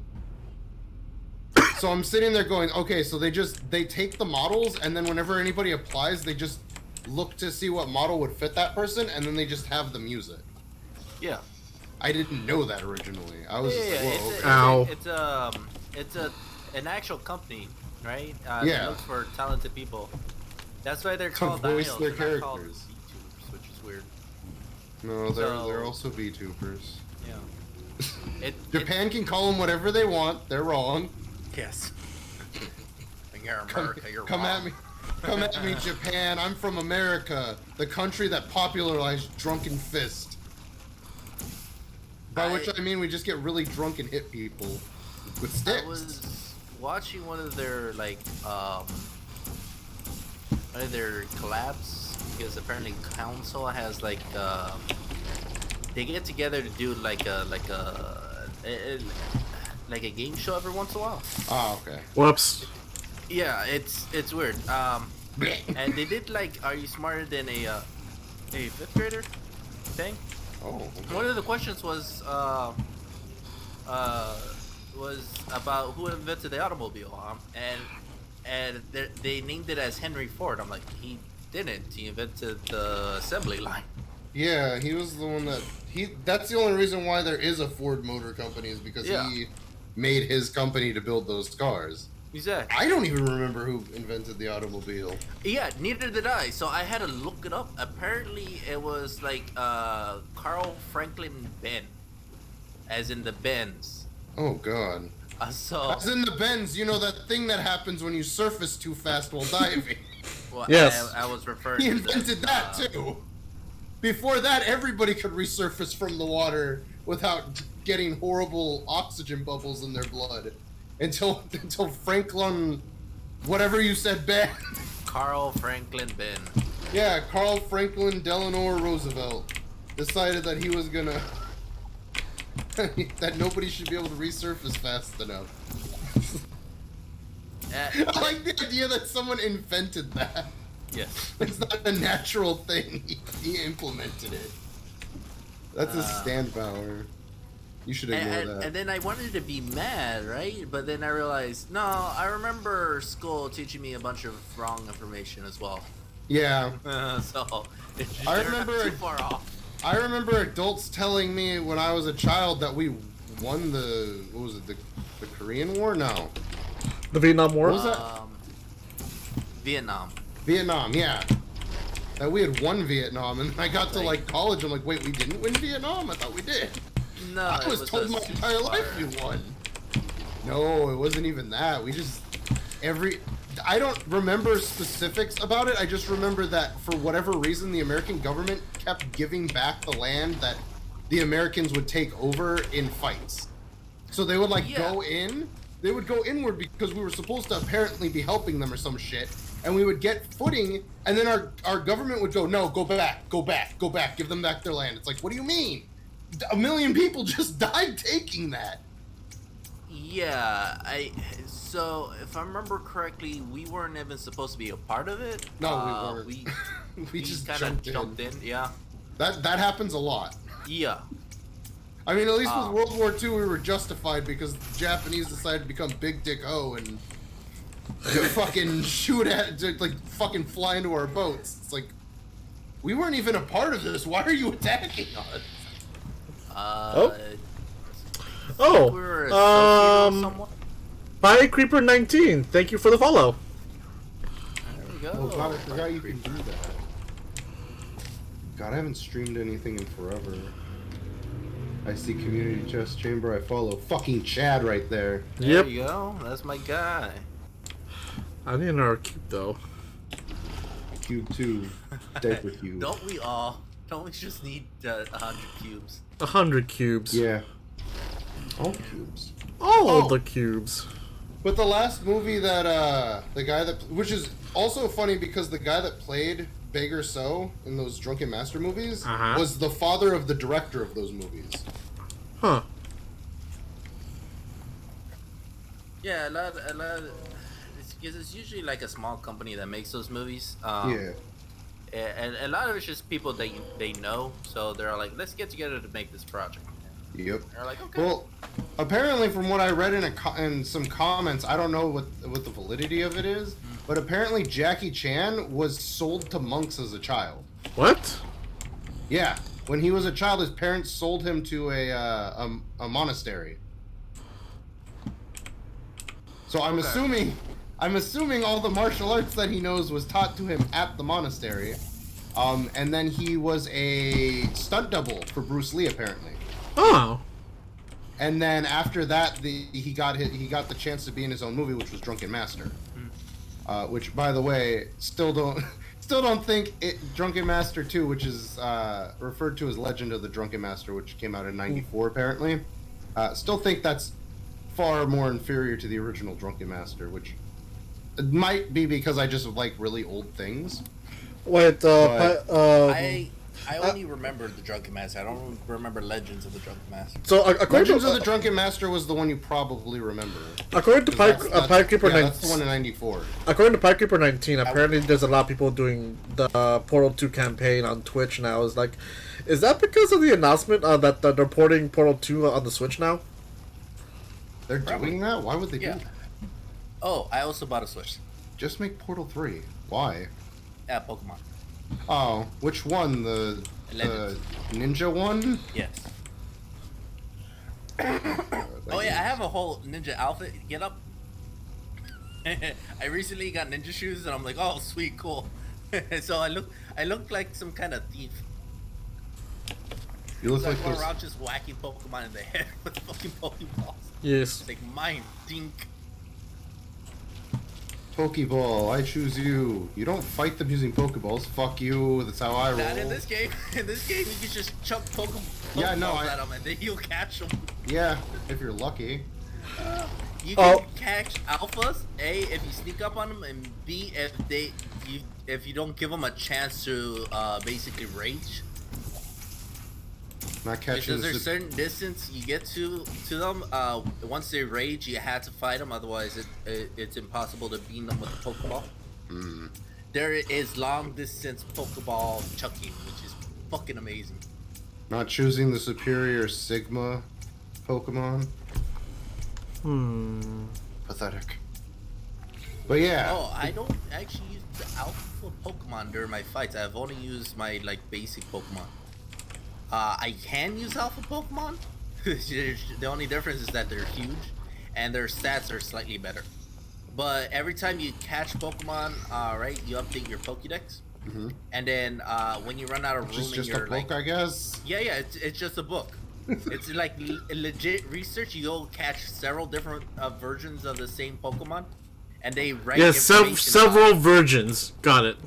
So I'm sitting there going, okay, so they take the models, and then whenever anybody applies, they just look to see what model would fit that person, and then they just have them use it.
Yeah.
I didn't know that originally. I was just like, whoa, okay.
Ow.
It's an actual company, right?
Yeah.
That looks for talented people. That's why they're
To
called
voice
diodes,
their
they're not called
characters.
VTubers, which is weird.
No,
So-
they're also VTubers.
Yeah.
Japan can call them whatever they want. They're wrong.
Yes. You're
Come,
America. You're
come
wrong.
at me. Come at me, Japan. I'm from America, the country that popularized Drunken Fist. By which I mean we just get really drunk and hit people with sticks.
I was watching one of their one of their collabs because apparently Council has they get together to do like a game show every once in a while.
Oh, okay.
Whoops.
Yeah, it's weird. And they did Are You Smarter Than a fifth grader thing?
Oh.
One of the questions was about who invented the automobile, and they named it as Henry Ford. I'm like, he didn't. He invented the assembly line.
Yeah, he was the one that that's the only reason why there is a Ford Motor Company is because
Yeah.
he made his company to build those cars.
Exactly.
I don't even remember who invented the automobile.
Yeah, neither did I. So I had to look it up. Apparently, it was Carl Franklin Ben, as in the Benz.
Oh god.
So
As in the bends, you know that thing that happens when you surface too fast while diving.
well,
Yes.
I was referring.
He
to
invented that too. Before that, everybody could resurface from the water without getting horrible oxygen bubbles in their blood. Until Franklin, whatever you said, Ben.
Carl Franklin Ben.
Yeah, Carl Franklin Delano Roosevelt decided that he was gonna that nobody should be able to resurface fast enough. I like the idea that someone invented that.
Yes.
It's not a natural thing. He implemented it. That's a stand power. You should ignore that.
And then I wanted to be mad, right? But then I realized, no, I remember school teaching me a bunch of wrong information as well.
Yeah.
So
I
they're
remember
not too
it-
far off.
I remember adults telling me when I was a child that we won the Korean War? No.
The Vietnam War?
What was that?
Vietnam.
Vietnam, yeah. That we had won Vietnam, and I got to college. I'm like, wait, we didn't win Vietnam? I thought we did.
No,
I
it
was told
a
my entire life we won. No, it wasn't even that. We just I don't remember specifics about it. I just remember that for whatever reason, the American government kept giving back the land that the Americans would take over in fights. So they would go in. They would go inward because we were supposed to apparently be helping them or some shit. And we would get footing, and then our government would go, no, go back, give them back their land. It's like, what do you mean? 1 million people just died taking that.
Yeah, so if I remember correctly, we weren't even supposed to be a part of it.
No, we weren't. We just
kind of
jumped in.
Yeah.
That happens a lot.
Yeah.
I mean, at least with World War II, we were justified because the Japanese decided to become Big Dick Ho and fucking shoot at, fucking fly into our boats. It's like, we weren't even a part of this. Why are you attacking us?
Oh,
We were associated with someone.
By Creeper 19, thank you for the follow.
There we go.
Oh god, I forgot you can do that. God, I haven't streamed anything in forever. I see Community Chess Chamber, I follow. Fucking Chad right there.
There
Yep.
you go. That's my guy.
I need another cube though.
Cube 2. Diaper Cube.
Don't we all? Don't we just need 100 cubes?
100 cubes.
Yeah. All cubes.
All the cubes.
But the last movie that the guy that, which is also funny because the guy that played Beggar So in those Drunken Master movies was the father of the director of those movies.
Huh.
Yeah, a lot. It's usually like a small company that makes those movies.
Yeah.
And a lot of it's just people they know, so they're like, let's get together to make this project.
Yep.
They're like, okay.
Well, apparently, from what I read in some comments, I don't know what the validity of it is, but apparently Jackie Chan was sold to monks as a child.
What?
Yeah, when he was a child, his parents sold him to a monastery. So I'm assuming all the martial arts that he knows was taught to him at the monastery, and then he was a stunt double for Bruce Lee apparently.
Oh.
And then after that, he got the chance to be in his own movie, which was Drunken Master. Which, by the way, still don't think Drunken Master 2, which is referred to as Legend of the Drunken Master, which came out in '94 apparently. Still think that's far more inferior to the original Drunken Master, which it might be because I just like really old things.
Wait,
I only remember the Drunken Master. I don't remember Legends of the Drunken Master.
So according
Legends
to
of the Drunken Master was the one you probably remember.
According to Pipekeeper 19,
that's the one in '94.
According to Pipekeeper 19, apparently there's a lot of people doing the Portal 2 campaign on Twitch now. Is like, is that because of the announcement that they're porting Portal 2 on the Switch now?
They're doing that? Why would they do that?
Oh, I also bought a Switch.
Just make Portal 3. Why?
Yeah, Pokemon.
Oh, which one? The ninja one?
Yes. Oh yeah, I have a whole ninja outfit. Get up. I recently got ninja shoes, and I'm like, oh sweet, cool. So I look like some kind of thief.
You look
So I
like
go
those...
around just whacking Pokemon in the head with fucking Pokeballs.
Yes.
It's like mine, dink.
Pokeball, I choose you. You don't fight them using Pokeballs. Fuck you. That's how I roll.
Not in this game. In this game, you can just chuck Pokeballs at them, and then you'll catch them.
Yeah, if you're lucky.
You can catch alphas, A, if you sneak up on them, and B, if you don't give them a chance to basically rage.
Not catching
Because there's a certain distance you get to them. Once they rage, you had to fight them. Otherwise, it's impossible to beat them with a Pokeball. There is long distance Pokeball chucking, which is fucking amazing.
Not choosing the superior Sigma Pokemon. Pathetic. But yeah.
Oh, I don't actually use the alpha Pokemon during my fights. I've only used my basic Pokemon. I can use alpha Pokemon. The only difference is that they're huge, and their stats are slightly better. But every time you catch Pokemon, right, you update your Pokédex, and then when you run out of room in your
a book, I guess.
Yeah, it's just a book. It's like legit research. You go catch several different versions of the same Pokemon, and they write.
Yes, several versions. Got it.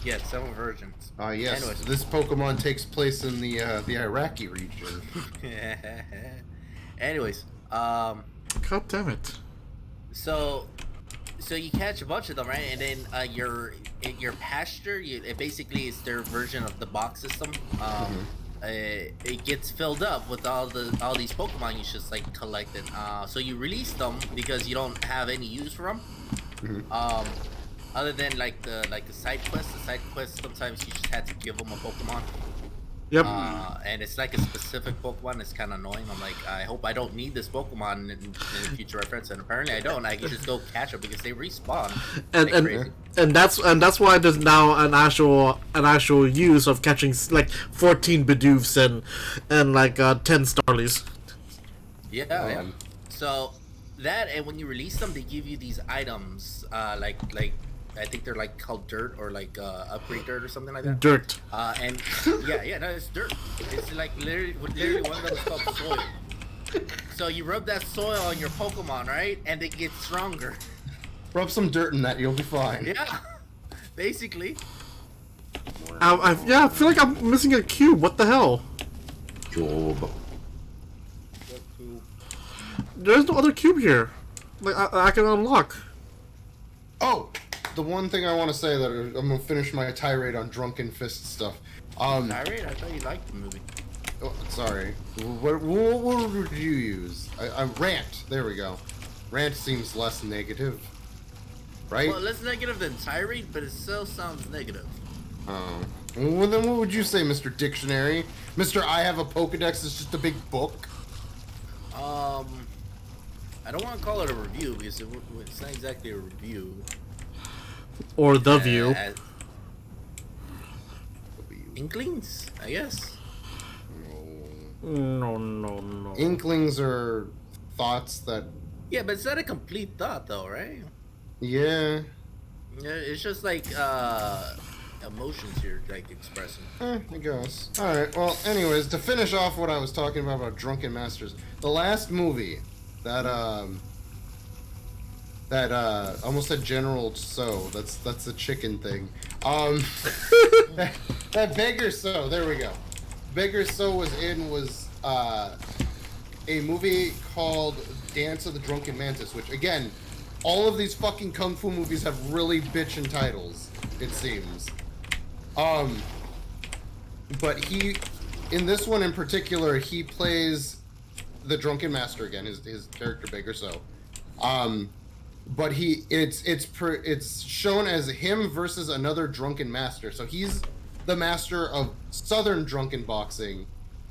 Yeah, several versions.
Yes.
Anyways.
This Pokemon takes place in the Iraqi region.
Anyways,
God damn it.
So you catch a bunch of them, right? And then your pasture, it basically is their version of the box system. It gets filled up with all these Pokemon you just collected. So you release them because you don't have any use for them. Other than the side quests. The side quests, sometimes you just had to give them a Pokemon.
Yep.
And it's like a specific Pokemon. It's kind of annoying. I'm like, I hope I don't need this Pokemon in future reference, and apparently I don't. I can just go catch them because they respawn.
And that's why there's now an actual use of catching 14 Bidoofs and 10 Starlies.
Yeah. So that, and when you release them, they give you these items, like I think they're called dirt or upgrade dirt or something like that.
Dirt.
And yeah, no, it's dirt. It's literally one of them is called soil. So you rub that soil on your Pokemon, right, and they get stronger.
Rub some dirt in that, you'll be fine.
Yeah, basically.
I feel like I'm missing a cube. What the hell?
Job.
There's no other cube here. like I can unlock.
Oh, the one thing I want to say that I'm gonna finish my tirade on Drunken Fist stuff.
Tirade? I thought you liked the movie.
Oh, sorry. What word would you use? I rant. There we go. Rant seems less negative, right?
Well, less negative than tirade, but it still sounds negative.
Oh. Well, then what would you say, Mr. Dictionary? Mr. I have a Pokedex is just a big book?
I don't want to call it a review because it's not exactly a review.
Or the view.
Inklings, I guess.
No.
Inklings are thoughts that...
Yeah, but it's not a complete thought, though, right?
Yeah.
Yeah, it's just like emotions you're like expressing.
I guess. Alright, well, anyways, to finish off what I was talking about Drunken Masters, the last movie that almost said General So, that's the chicken thing. That Beggar So, there we go. Beggar So was a movie called Dance of the Drunken Mantis, which again, all of these fucking kung fu movies have really bitchin' titles, it seems. But in this one in particular, he plays the Drunken Master again, his character Beggar So. But it's shown as him versus another Drunken Master. So he's the master of Southern Drunken Boxing,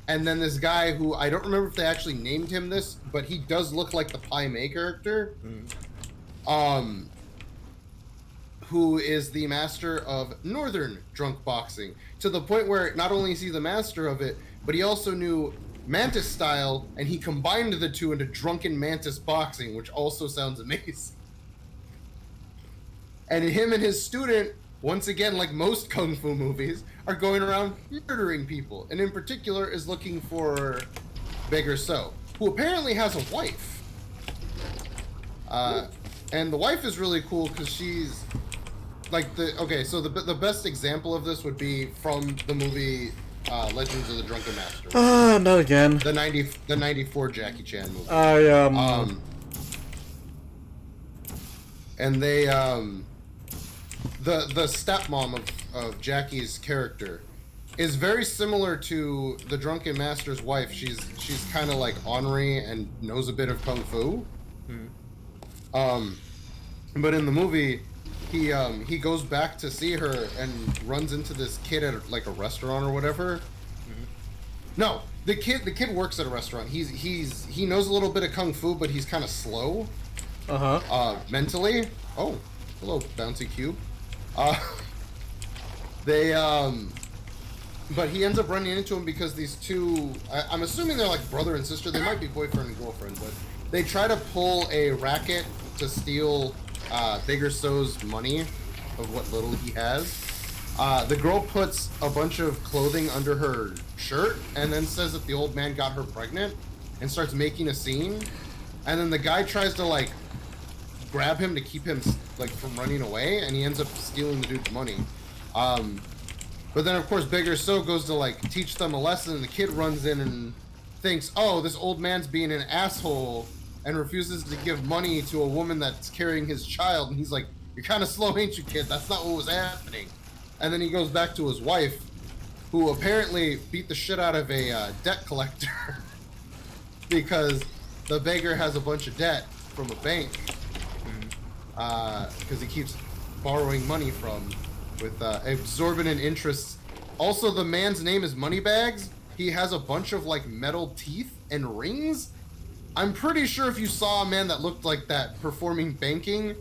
and then this guy who I don't remember if they actually named him this, but he does look like the Pai Mei character. Who is the master of Northern Drunk Boxing, to the point where not only is he the master of it, but he also knew Mantis style, and he combined the two into Drunken Mantis Boxing, which also sounds amazing. And him and his student, once again, like most kung fu movies, are going around murdering people, and in particular is looking for Beggar So, who apparently has a wife. And the wife is really cool because she's like so the best example of this would be from the movie Legends of the Drunken Master.
Not again.
The 94 Jackie Chan movie. And they the stepmom of Jackie's character is very similar to the Drunken Master's wife. She's kind of like ornery and knows a bit of kung fu. But in the movie, he goes back to see her and runs into this kid at like a restaurant or whatever. No, the kid works at a restaurant. He knows a little bit of kung fu, but he's kind of slow. Mentally. Oh, hello, bouncy cube. But he ends up running into him because these two, I'm assuming they're like brother and sister. They might be boyfriend and girlfriend, but they try to pull a racket to steal Beggar So's money of what little he has. The girl puts a bunch of clothing under her shirt and then says that the old man got her pregnant and starts making a scene. And then the guy tries to like grab him to keep him like from running away, and he ends up stealing the dude's money. But then of course Beggar So goes to like teach them a lesson, and the kid runs in and thinks, oh, this old man's being an asshole, and refuses to give money to a woman that's carrying his child. And he's like, you're kind of slow, ain't you, kid? That's not what was happening. And then he goes back to his wife, who apparently beat the shit out of a debt collector because the beggar has a bunch of debt from a bank because he keeps borrowing money with exorbitant interests. Also, the man's name is Moneybags. He has a bunch of like metal teeth and rings. I'm pretty sure if you saw a man that looked like that performing banking,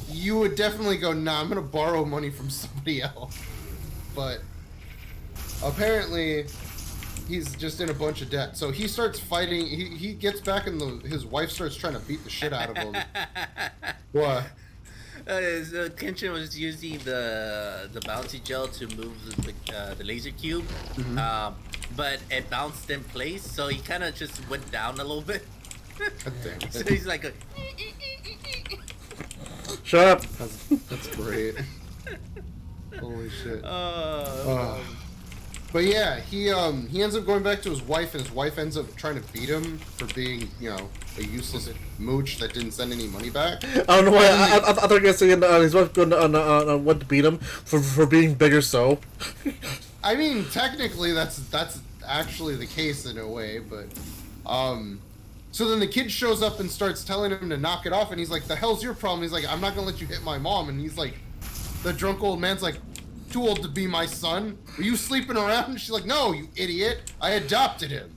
you would definitely go, nah, I'm gonna borrow money from somebody else. But apparently he's just in a bunch of debt. So he starts fighting. He gets back and his wife starts trying to beat the shit out of him. What?
So Kenshin was using the bouncy gel to move the laser cube, but it bounced in place, so he kind of just went down a little bit. So he's like
Shut up.
That's great. Holy shit. But yeah, he ends up going back to his wife, and his wife ends up trying to beat him for being, you know, a useless mooch that didn't send any money back.
I don't know why. I thought you were gonna say his wife going to want to beat him for being bigger. So.
I mean, technically, that's actually the case in a way, but so then the kid shows up and starts telling him to knock it off, and he's like, "The hell's your problem?" He's like, "I'm not gonna let you hit my mom," and he's like, the drunk old man's like, "Too old to be my son? Were you sleeping around?" And she's like, "No, you idiot. I adopted him."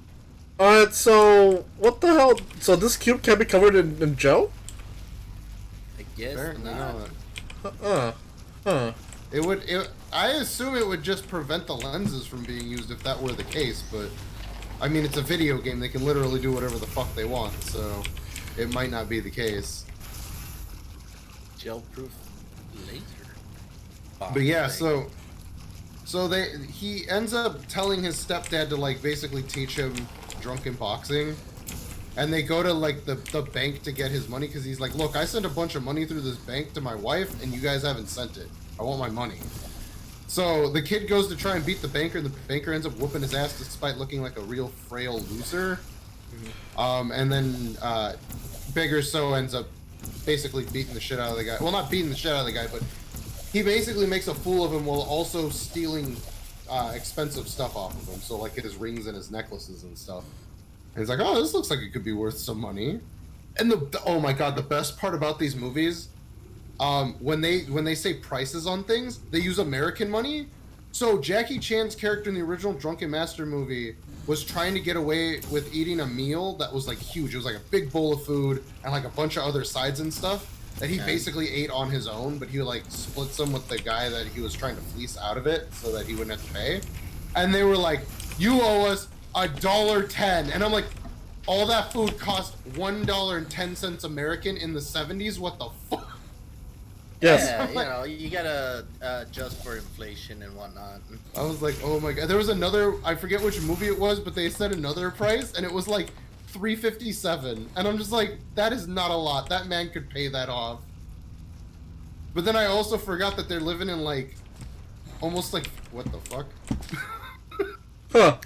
Alright, so what the hell? So this cube can't be covered in gel?
I guess
Apparently
not.
not. I assume it would just prevent the lenses from being used if that were the case, but I mean, it's a video game. They can literally do whatever the fuck they want, so it might not be the case.
Gel-proof laser.
But yeah, so he ends up telling his stepdad to like basically teach him drunken boxing, and they go to like the bank to get his money because he's like, "Look, I sent a bunch of money through this bank to my wife, and you guys haven't sent it. I want my money." So the kid goes to try and beat the banker, and the banker ends up whooping his ass despite looking like a real frail loser. And then Bigger So ends up basically beating the shit out of the guy. Well, not beating the shit out of the guy, but he basically makes a fool of him while also stealing expensive stuff off of him. So like his rings and his necklaces and stuff. And he's like, "Oh, this looks like it could be worth some money." And oh my god, the best part about these movies, when they say prices on things, they use American money. So Jackie Chan's character in the original Drunken Master movie was trying to get away with eating a meal that was like huge. It was like a big bowl of food and like a bunch of other sides and stuff that he basically ate on his own, but he like split some with the guy that he was trying to fleece out of it so that he wouldn't have to pay. And they were like, "You owe us $1.10." And I'm like, all that food cost $1.10 American in the 70s? What the fuck?
Yes.
Yeah, you know, you gotta adjust for inflation and whatnot.
I was like, oh my god. There was another, I forget which movie it was, but they said another price, and it was like $3.57. And I'm just like, that is not a lot. That man could pay that off. But then I also forgot that they're living in like, almost like, what the fuck?
Huh.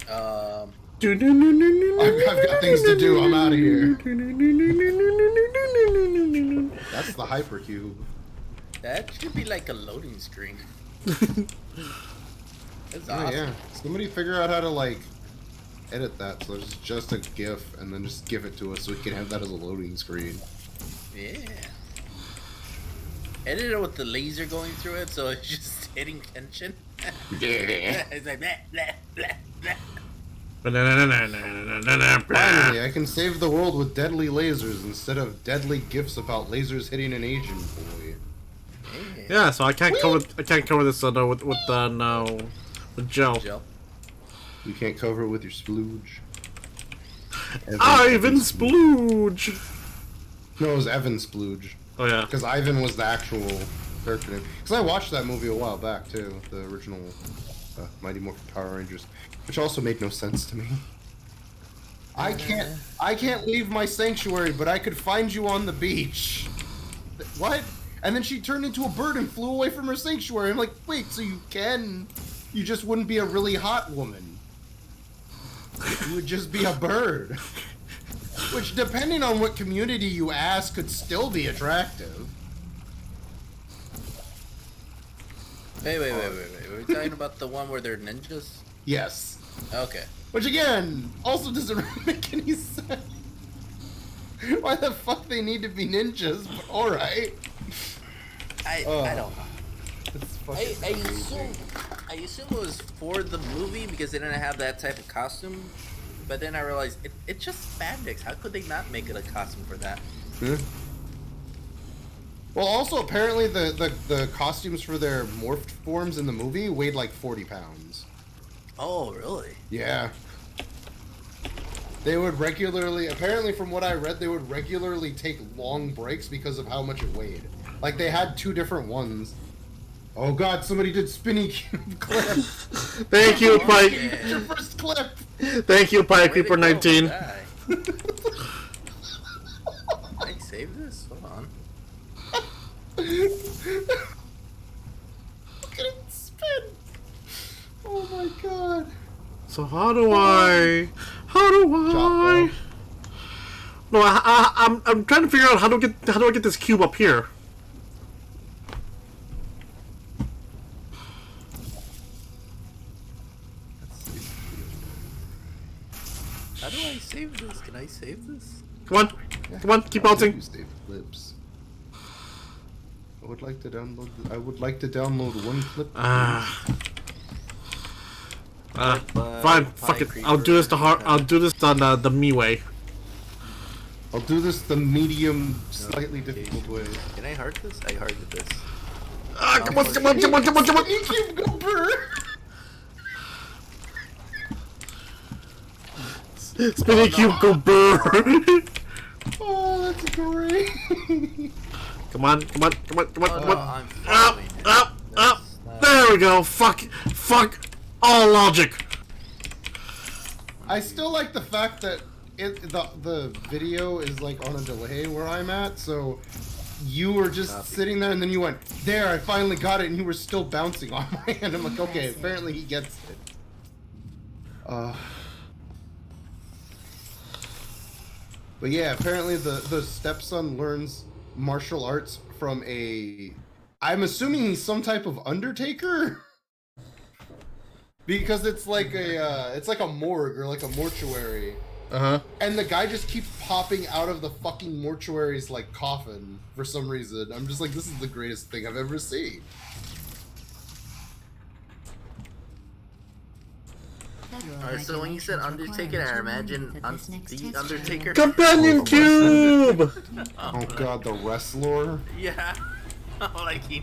I've got things to do. I'm out of here. That's the hypercube.
That should be like a loading screen. That's
Oh
awesome.
yeah. Somebody figure out how to like edit that so it's just a GIF and then just give it to us so we can have that as a loading screen.
Yeah. Edit it with the laser going through it, so it's just hitting tension.
Yeah.
It's like blah, blah, blah, blah.
Finally, I can save the world with deadly lasers instead of deadly gifs about lasers hitting an Asian boy.
Yeah, so I can't cover this with gel.
Gel.
You can't cover it with your splooge.
Ivan Splooge.
No, it was Evan Splooge.
Oh yeah.
Because Ivan was the actual character name. Because I watched that movie a while back too, the original Mighty Morphin Power Rangers, which also made no sense to me. I can't leave my sanctuary, but I could find you on the beach. What? And then she turned into a bird and flew away from her sanctuary. I'm like, wait, so you just wouldn't be a really hot woman. You would just be a bird. Which, depending on what community you ask, could still be attractive.
Wait. We're talking about the one where they're ninjas?
Yes.
Okay.
Which, again, also doesn't really make any sense. Why the fuck they need to be ninjas, but alright.
I don't know.
It's
I assume it was for the movie because they didn't have that type of costume, but then I realized it's just spandex. How could they not make it a costume for that?
Well, also, apparently the costumes for their morphed forms in the movie weighed like 40 pounds.
Oh, really?
Yeah. They would regularly, apparently from what I read, they would regularly take long breaks because of how much it weighed. Like, they had two different ones. Oh god, somebody did Spinny Cube clip.
Thank you, Pike.
It's your first clip.
Thank you, Pike
Way to
Creeper
go,
19.
guy. I save this? Hold on.
Look at it spin. Oh my god.
So how do I? How do I? No, I'm trying to figure out how do I get this cube up here.
How do I save this? Can I save this?
Come on, come on, keep bouncing.
Save clips. I would like to download. I would like to download one clip.
Fine, fuck it. I'll do this the hard. I'll do this on the me way.
I'll do this the medium, slightly difficult way.
Can I heart this? I hearted this.
Come on, come on, come on, come on, come on.
Cube go burr.
Spinning cube go burr.
Oh, that's great.
Come on, come on, come on, come on, come on.
I'm
Up,
following it.
up, up. There we go. Fuck all logic.
I still like the fact that the video is like on a delay where I'm at, so you were just sitting there and then you went, there, I finally got it, and you were still bouncing on my hand. I'm like, okay, apparently he gets it. But yeah, apparently the stepson learns martial arts from I'm assuming he's some type of undertaker? Because it's like a morgue or like a mortuary.
Uh-huh.
And the guy just keeps popping out of the fucking mortuary's like coffin for some reason. I'm just like, this is the greatest thing I've ever seen.
Alright, so when you said Undertaker, I imagine the Undertaker.
Companion cube.
Oh god, the wrestler.
Yeah. Like he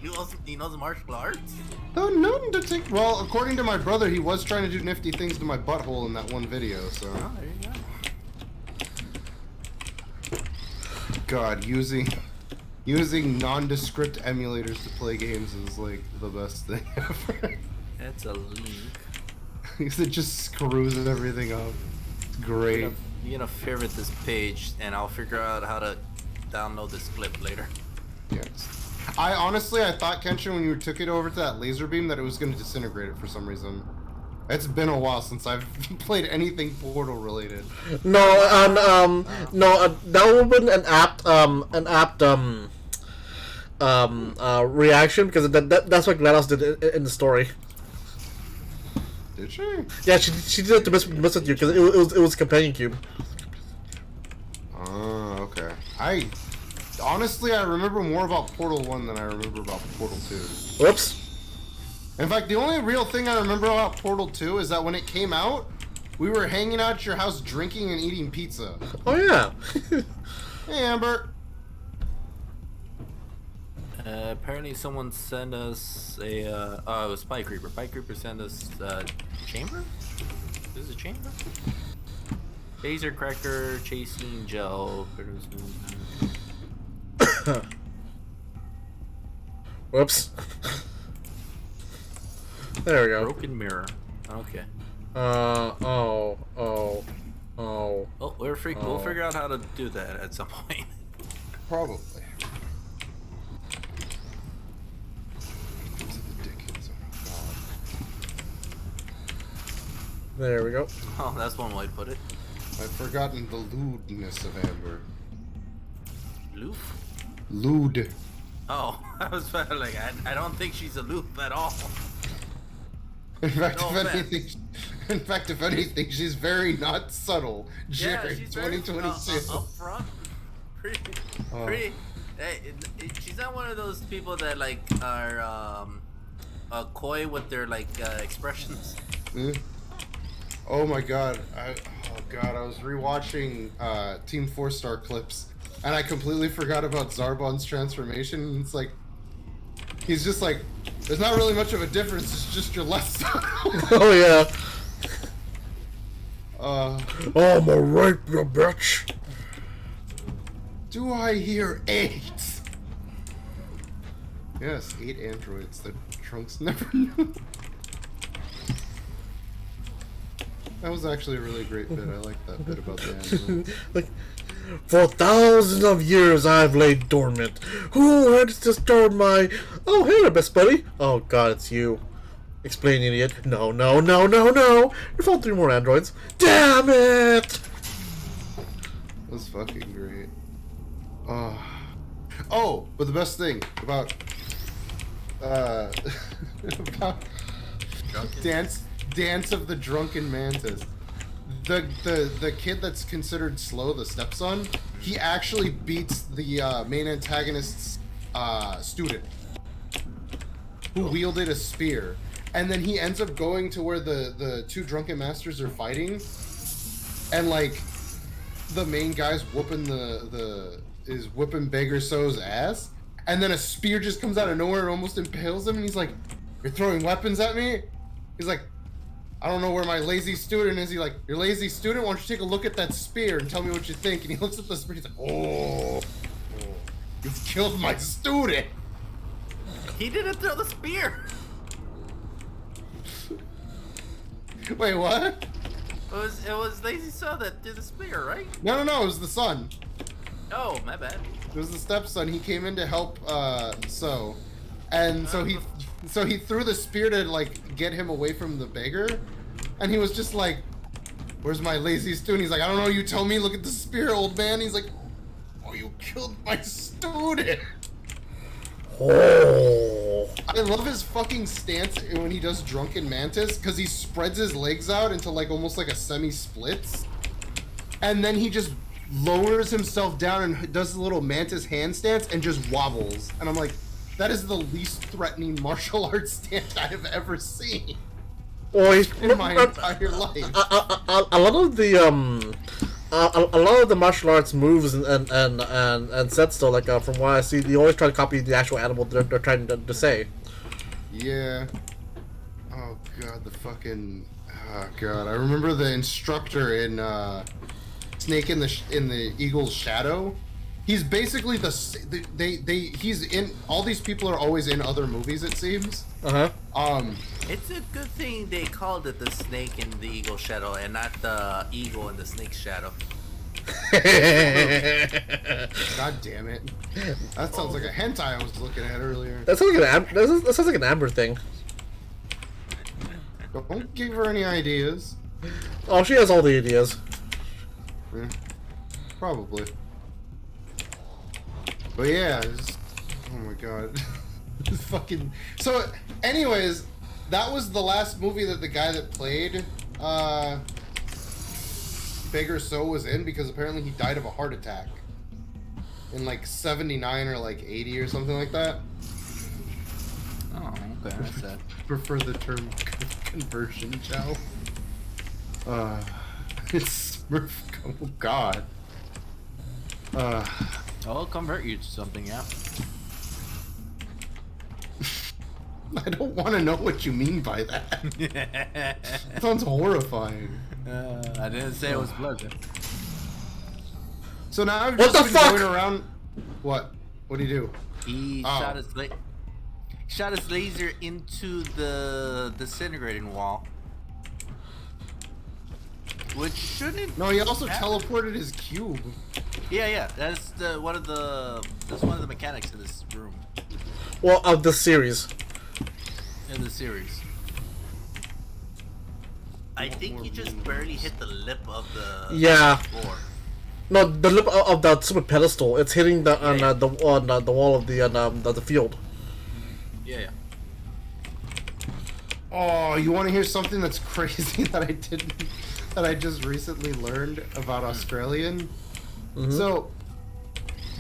knows martial arts.
The Undertaker. Well, according to my brother, he was trying to do nifty things to my butthole in that one video. So.
Oh, there you go.
God, using nondescript emulators to play games is like the best thing ever.
That's a link.
Because it just screws everything up. It's great.
You're gonna favorite this page, and I'll figure out how to download this clip later.
Yes. I thought, Kenshin, when you took it over to that laser beam, that it was going to disintegrate it for some reason. It's been a while since I've played anything Portal related.
No, that would have been an apt reaction, because that's what GLaDOS did in the story.
Did she?
Yeah, she did it to mess with you, because it was a companion cube.
Oh, okay. Honestly, I remember more about Portal 1 than I remember about Portal 2.
Whoops.
In fact, the only real thing I remember about Portal 2 is that when it came out, we were hanging out at your house drinking and eating pizza.
Oh, yeah.
Hey, Amber.
Apparently someone sent us a, it was Spy Creeper. Spy Creeper sent us, chamber? Is it a chamber? Laser cracker, chasing gel.
Whoops. There we go.
Broken mirror. Okay.
Oh.
Oh, we'll figure out how to do that at some point.
Probably.
There we go.
Oh, that's one way to put it.
I've forgotten the lewdness of Amber.
Loof?
Lewd.
Oh, I was like, I don't think she's a loop at all.
In fact,
No
if anything, she's very not subtle. Jerry,
she's
2022.
Very, up front. Pretty. She's not one of those people that like are coy with their like expressions.
Oh my god, I was rewatching Team 4-Star clips, and I completely forgot about Zarbon's transformation. And it's like, he's just like, there's not really much of a difference, it's just your left side.
Oh, yeah.
I'm a rape you, bitch. Do I hear 8? Yes, 8 androids that Trunks never knew. That was actually a really great bit. I like that bit about the androids.
Like, for thousands of years I've laid dormant. Who had disturbed my... Oh, hey there, best buddy. Oh, God, it's you. Explain, idiot. No, no, no, no, no! You found 3 more androids. Damn it!
That was fucking great. Oh, but the best thing about about Dance of the Drunken Mantis. The kid that's considered slow, the stepson, he actually beats the main antagonist's student who wielded a spear. And then he ends up going to where the 2 drunken masters are fighting, and like the main guy's whooping is whipping Beggar So's ass, and then a spear just comes out of nowhere and almost impales him, and he's like, "You're throwing weapons at me?" He's like, "I don't know where my lazy student is." He's like, "Your lazy student? Why don't you take a look at that spear and tell me what you think?" And he looks at the spear, he's like, "Oh, you've killed my student."
He didn't throw the spear.
Wait, what?
It was Lazy So that did the spear, right?
No, it was the son.
Oh, my bad.
It was the stepson. He came in to help So, and so he threw the spear to like get him away from the beggar, and he was just like, "Where's my lazy student?" He's like, "I don't know. You tell me. Look at the spear, old man." He's like, "Oh, you killed my student."
Oh.
I love his fucking stance when he does Drunken Mantis, because he spreads his legs out into like almost like a semi-splits, and then he just lowers himself down and does a little mantis handstance and just wobbles. And I'm like, that is the least threatening martial arts stance I have ever seen in my entire life.
A lot of the a lot of the martial arts moves and sets though, like from what I see, they always try to copy the actual animal they're trying to say.
Yeah. Oh god, the fucking. Oh god, I remember the instructor in Snake in the Eagle's Shadow. He's basically he's in all these people are always in other movies, it seems.
It's a good thing they called it the Snake in the Eagle's Shadow and not the Eagle in the Snake's Shadow.
God damn it! That sounds like a hentai I was looking at earlier.
That sounds like an Amber thing.
Don't give her any ideas.
Oh, she has all the ideas.
Yeah, probably. But yeah, oh my god. Fucking. So, anyways, that was the last movie that the guy that played Beggar So was in, because apparently he died of a heart attack in like 79 or like 80 or something like that.
Oh, okay, that's sad.
Prefer the term conversion, Joe. It's Smurf. Oh god.
I'll convert you to something, yeah.
I don't want to know what you mean by that. Sounds horrifying.
I didn't say it was pleasant.
So now I've
What
just
the
been
fuck?
going around. What? What do you do?
He
Oh.
shot his laser into the disintegrating wall. Which shouldn't.
No, he also
happen.
teleported his cube.
Yeah. That's one of the mechanics of this room
Well, of the series.
in the series. I think he just barely hit the lip of the
Yeah.
floor.
No, the lip of the super pedestal. It's hitting the
Yeah.
the wall of the field.
Yeah.
Oh, you want to hear something that's crazy that I just recently learned about Australian? So,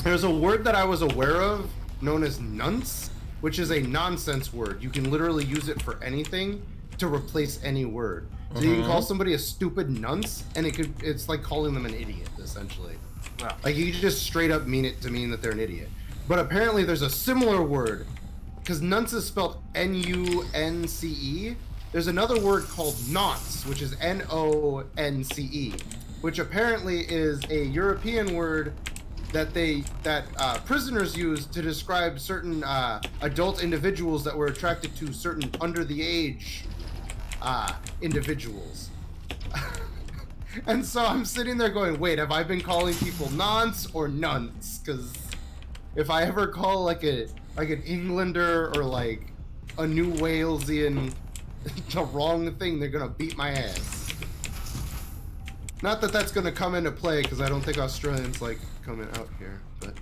there's a word that I was aware of known as nunce, which is a nonsense word. You can literally use it for anything to replace any word. So you can call somebody a stupid nunce, and it's like calling them an idiot, essentially.
Wow.
Like, you just straight up mean it to mean that they're an idiot. But apparently there's a similar word, because nunce is spelled N-U-N-C-E. There's another word called nonce, which is N-O-N-C-E, which apparently is a European word that prisoners use to describe certain adult individuals that were attracted to certain under the age individuals. And so I'm sitting there going, wait, have I been calling people nonce or nunce? Because if I ever call like an Englander or like a New Walesian the wrong thing, they're gonna beat my ass. Not that that's gonna come into play, because I don't think Australians like coming out here, but...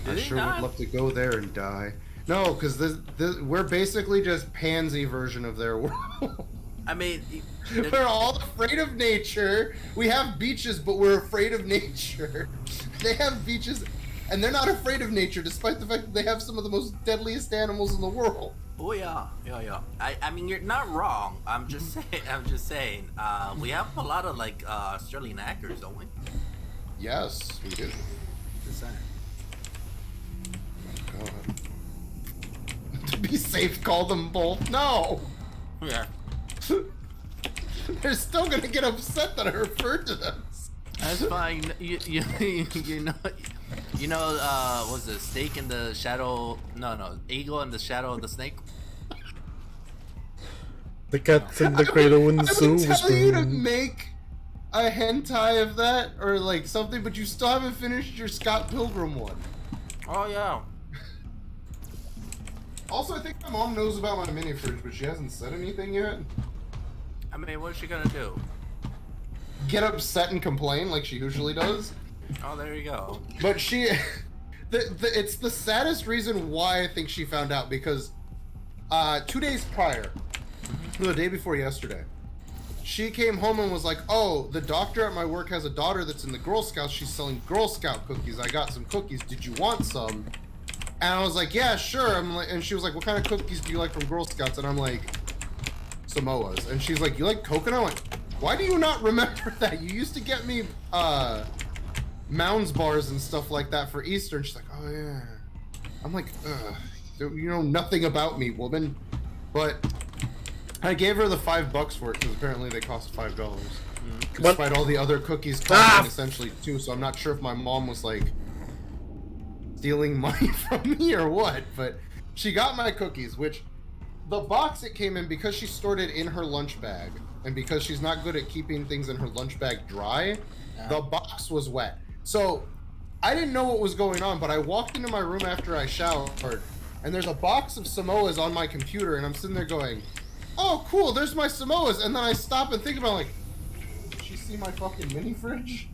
I sure would love to go there and die. No, because we're basically just pansy version of their world.
I mean,
we're all afraid of nature. We have beaches, but we're afraid of nature. They have beaches, and they're not afraid of nature, despite the fact that they have some of the most deadliest animals in the world.
oh yeah. I mean, you're not wrong. I'm just saying. We have a lot of like Australian actors, don't we?
Yes, we do.
Just saying.
God. To be safe, call them both. No.
Yeah.
They're still gonna get upset that I referred to them.
That's fine. You know, was it Snake in the Shadow? No, Eagle in the Shadow of the Snake.
The cat's in the cradle when the
I
silver
would tell you to
spoon.
make a hentai of that or like something, but you still haven't finished your Scott Pilgrim one.
Oh yeah.
Also, I think my mom knows about my mini fridge, but she hasn't said anything yet.
I mean, what's she gonna do?
Get upset and complain like she usually does.
Oh, there you go.
But she, it's the saddest reason why I think she found out, because 2 days prior, the day before yesterday, she came home and was like, oh, the doctor at my work has a daughter that's in the Girl Scouts. She's selling Girl Scout cookies. I got some cookies. Did you want some? And I was like, yeah, sure. I'm like, and she was like, what kind of cookies do you like from Girl Scouts? And I'm like, Samoa's. And she's like, you like coconut? I'm like, why do you not remember that? You used to get me Mounds bars and stuff like that for Easter. And she's like, oh yeah. I'm like, ugh, you know nothing about me, woman. But I gave her the $5 for it because apparently they cost $5. Despite all the other cookies costing essentially too. So I'm not sure if my mom was like stealing money from me or what. But she got my cookies, which the box it came in, because she stored it in her lunch bag and because she's not good at keeping things in her lunch bag dry, the box was wet. So I didn't know what was going on, but I walked into my room after I showered and there's a box of Samoas on my computer and I'm sitting there going, oh cool, there's my Samoas. And then I stop and think about like, did she see my fucking mini fridge?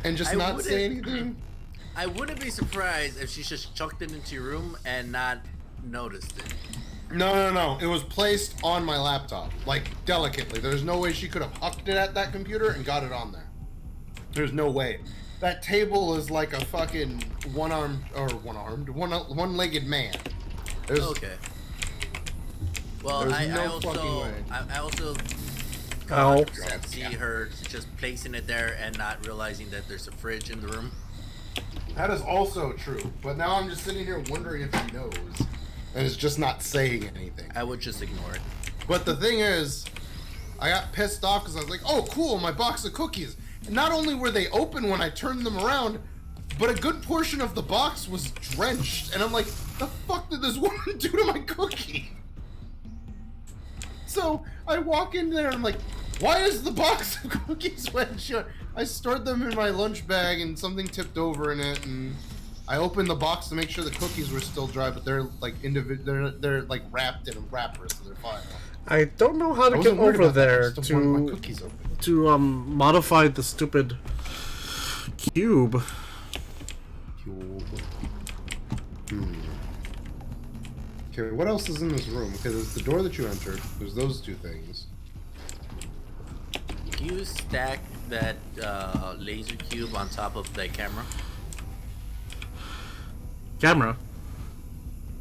And just not say anything?
I wouldn't be surprised if she just chucked it into your room and not noticed it.
No. It was placed on my laptop, like delicately. There's no way she could have hucked it at that computer and got it on there. There's no way. That table is like a fucking one-legged man.
Okay. Well, I also see her just placing it there and not realizing that there's a fridge in the room.
That is also true, but now I'm just sitting here wondering if she knows, and is just not saying anything.
I would just ignore it.
But the thing is, I got pissed off because I was like, oh cool, my box of cookies. And not only were they open when I turned them around, but a good portion of the box was drenched. And I'm like, the fuck did this woman do to my cookie? So I walk in there and I'm like, why is the box of cookies wet? I stored them in my lunch bag and something tipped over in it, and I opened the box to make sure the cookies were still dry, but they're like they're like wrapped in a wrapper, so they're fine.
I don't know how to get over there to modify the stupid cube.
Okay, what else is in this room? Okay, there's the door that you entered. There's those two things.
Can you stack that laser cube on top of the camera?
Camera?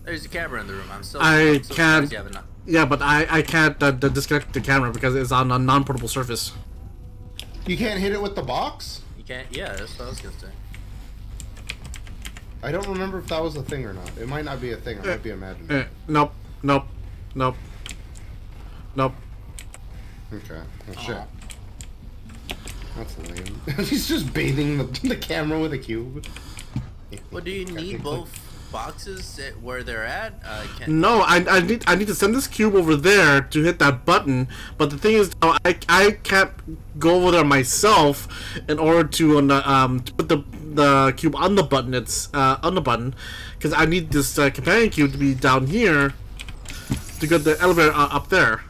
There's a camera in the room. I'm so
can't.
surprised you haven't.
Yeah, but I can't disconnect the camera because it's on a non-portable surface.
You can't hit it with the box?
You can't. Yeah, that's what I was gonna say.
I don't remember if that was a thing or not. It might not be a thing. I might be imagining.
Nope.
Okay. Well, shit. That's lame. He's just bathing the camera with a cube.
Well, do you need both boxes where they're at?
No, I need to send this cube over there to hit that button. But the thing is, I can't go over there myself in order to put the cube on the button. It's on the button because I need this companion cube to be down here to get the elevator up there.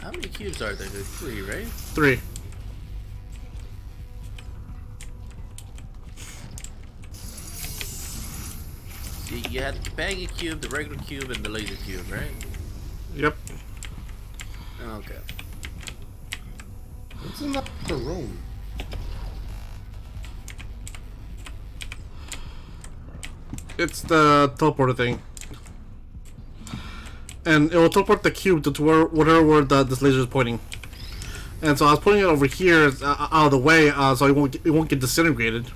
How many cubes are there? There's 3, right?
3.
See, you had the companion cube, the regular cube, and the laser cube, right?
Yep.
Okay.
What's in the room?
It's the teleporter thing. And it will teleport the cube to where this laser is pointing. And so I was putting it over here out of the way so it won't get disintegrated.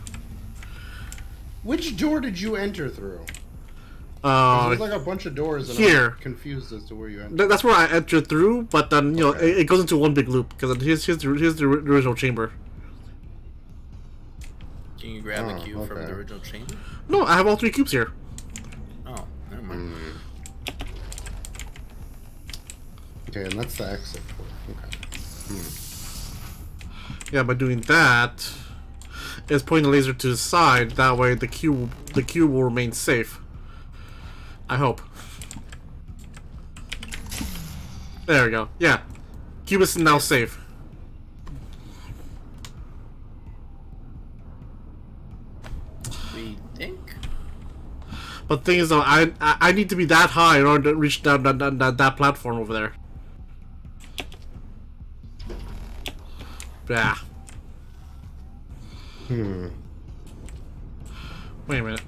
Which door did you enter through? There's like a bunch of doors and
here.
I'm confused as to where you entered.
That's where I entered through, but then it goes into one big loop because here's the original chamber.
Can you grab a cube from the original chamber?
No, I have all 3 cubes here.
Oh, never mind.
Okay, and that's the exit door. Okay.
Yeah, by doing that, it's pointing the laser to the side. That way, the cube will remain safe. I hope. There we go. Yeah, cube is now safe.
We think.
But the thing is, though, I need to be that high in order to reach that platform over there. Yeah. Wait a minute.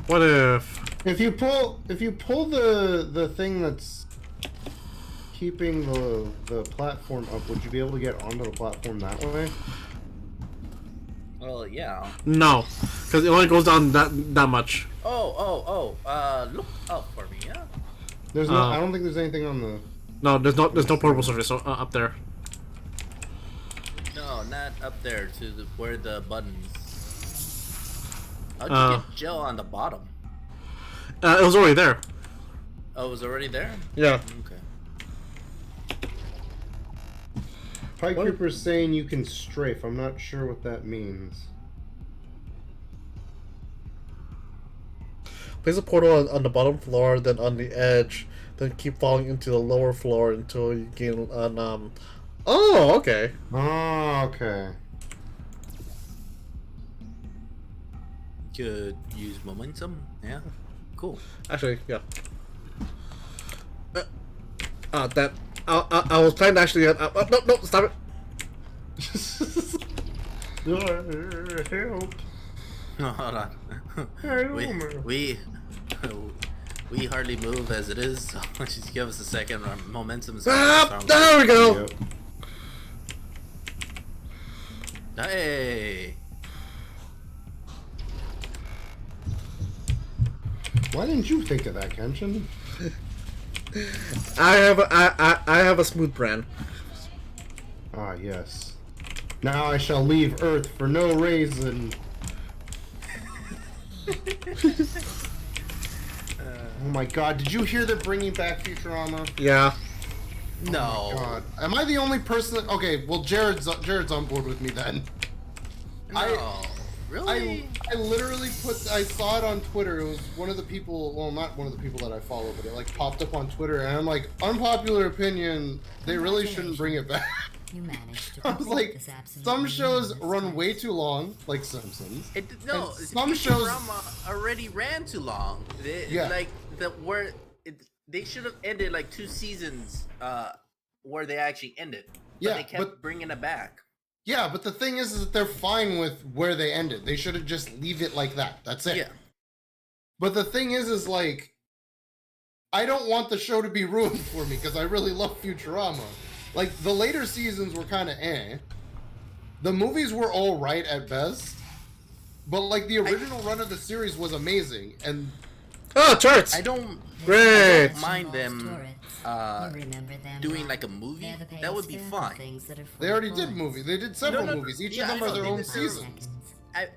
What if?
If you pull the thing that's keeping the platform up, would you be able to get onto the platform that way?
Well, yeah.
No, because it only goes down that much.
Look up for me, yeah?
There's no. I don't think there's anything on the.
No, there's no portable surface up there.
No, not up there to where the buttons. How'd you get gel on the bottom?
It was already there.
Oh, it was already there?
Yeah.
Okay.
Pike Creeper's saying you can strafe. I'm not sure what that means.
Place a portal on the bottom floor, then on the edge, then keep falling into the lower floor until you gain an Oh, okay.
Oh, okay.
Could use momentum. Yeah. Cool.
Actually, yeah. That I was planning to actually. No, stop it.
Help.
No, hold on. We hardly move as it is, so just give us a second. Our momentum is
there we go.
Yep.
Hey.
Why didn't you think of that, Kenshin?
I have a smooth brain.
Ah, yes. Now I shall leave Earth for no reason. Oh my god, did you hear they're bringing back Futurama?
Yeah.
No.
Oh my god. Am I the only person that... Okay, well, Jared's on board with me then.
No. Really?
I literally I saw it on Twitter. It was one of the people, well, not one of the people that I follow, but it like popped up on Twitter, and I'm like, unpopular opinion, they really shouldn't bring it back.
You managed to
I was like,
this absolute
some shows
meaningless
run
task.
way too long, like Simpsons.
No,
And some shows
Futurama already ran too long.
Yeah.
Like they should have ended like 2 seasons where they actually ended. But
Yeah,
they kept
but-
bringing it back.
Yeah, but the thing is that they're fine with where they ended. They should have just leave it like that. That's it.
Yeah.
But the thing is like, I don't want the show to be ruined for me because I really love Futurama. Like, the later seasons were kind of eh. The movies were all right at best. But, like, the original run of the series was amazing. And
Oh, turrets.
I don't
Great.
mind them
You remember them
doing
now.
like a movie.
They're the pale
That would be
skin
fine.
things that are full
they
of
already did
bullets.
movies. They did several
No,
movies. Each
yeah,
of them
I
are
know
their
they
own
did
seasons.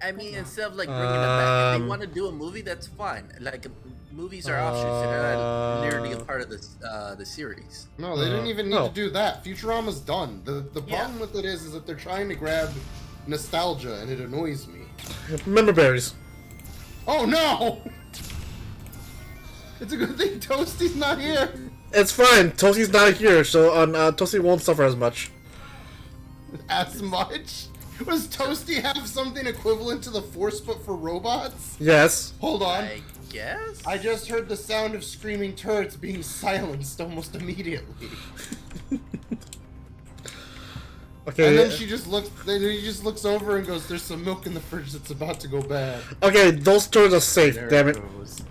I mean, instead of like bringing it back, if they want to do a movie, that's fine. Like movies are offshoots; they're not literally a part of the series.
No, they didn't even need
no.
to do that. Futurama's done. The problem with it is that they're trying to grab nostalgia, and it annoys me.
Member berries.
Oh no! It's a good thing Toasty's not here.
It's fine. Toasty's not here, so Toasty won't suffer as much.
As much? Does Toasty have something equivalent to the Force but for robots?
Yes.
Hold on.
I guess.
I just heard the sound of screaming turrets being silenced almost immediately.
Okay.
And then she just looks. Then he just looks over and goes, "There's some milk in the fridge that's about to go bad."
Okay, those turrets are safe.
There
Damn it.
goes.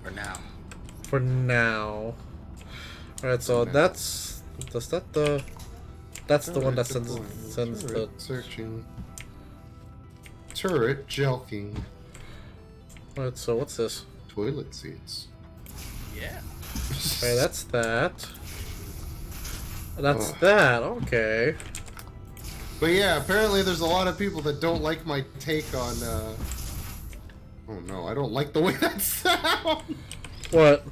For now.
For now. Alright, so that's the one that sends the
Turret searching. Turret jelking.
Alright, so what's this?
Toilet seats.
Yeah.
Okay, that's that. That's that, okay.
But yeah, apparently there's a lot of people that don't like my take on. Oh no, I don't like the way that sounds.
What?